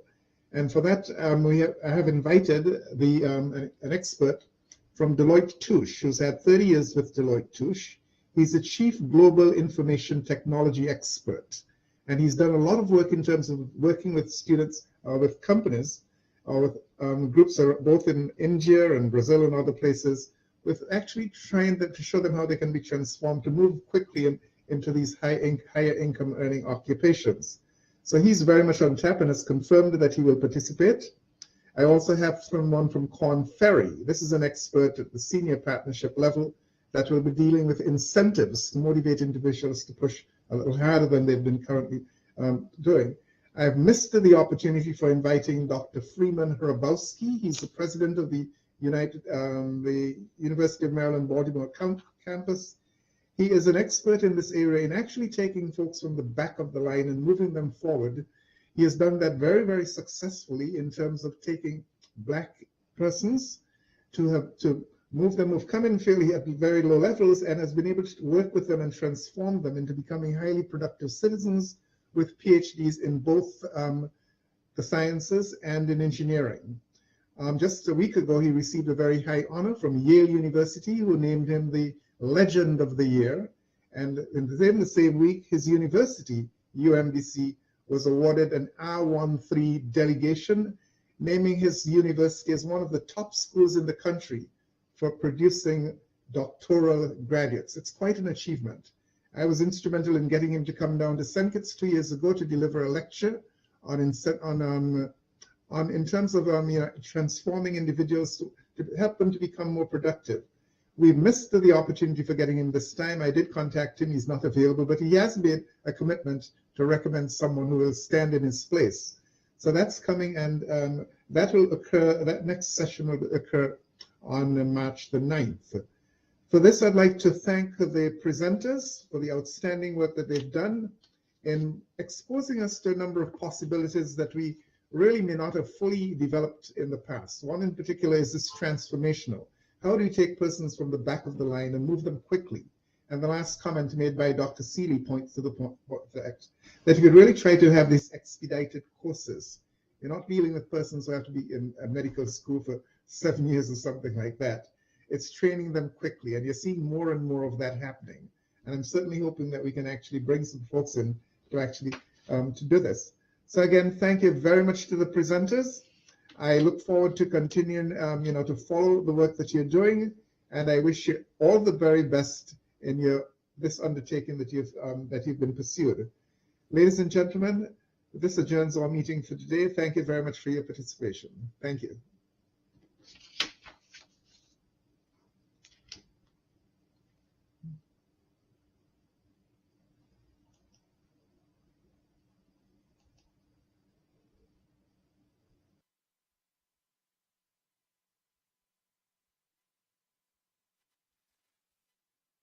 And for that, I have invited an expert from Deloitte Touche, who's had 30 years with Deloitte Touche. He's the Chief Global Information Technology Expert. And he's done a lot of work in terms of working with students, with companies, or with groups both in India and Brazil and other places, with actually trying to show them how they can be transformed to move quickly into these higher income earning occupations. So he's very much on tap and has confirmed that he will participate. I also have someone from Korn Ferry. This is an expert at the senior partnership level that will be dealing with incentives to motivate individuals to push a little harder than they've been currently doing. I've missed the opportunity for inviting Dr. Freeman Hrabowski. He's the president of the University of Maryland Baltimore campus. He is an expert in this area in actually taking folks from the back of the line and moving them forward. He has done that very, very successfully in terms of taking Black persons to move them who've come in fairly at very low levels and has been able to work with them and transform them into becoming highly productive citizens with PhDs in both the sciences and in engineering. Just a week ago, he received a very high honor from Yale University, who named him the Legend of the Year. And in the same week, his university, UMBC, was awarded an R13 delegation, naming his university as one of the top schools in the country for producing doctoral graduates. It's quite an achievement. I was instrumental in getting him to come down to St. Kitts 2 years ago to deliver a lecture in terms of transforming individuals to help them to become more productive. We missed the opportunity for getting him this time. I did contact him. He's not available, but he has made a commitment to recommend someone who will stand in his place. So that's coming, and that will occur. That next session will occur on March the 9th. For this, I'd like to thank the presenters for the outstanding work that they've done in exposing us to a number of possibilities that we really may not have fully developed in the past. One in particular is this transformational. How do you take persons from the back of the line and move them quickly? And the last comment made by Dr. Seeley points to the fact that you could really try to have these expedited courses. You're not dealing with persons who have to be in a medical school for 7 years or something like that. It's training them quickly, and you're seeing more and more of that happening. And I'm certainly hoping that we can actually bring some folks in to actually to do this. So again, thank you very much to the presenters. I look forward to continuing, to follow the work that you're doing, and I wish you all the very best in this undertaking that you've been pursued. Ladies and gentlemen, this adjourns our meeting for today. Thank you very much for your participation. Thank you.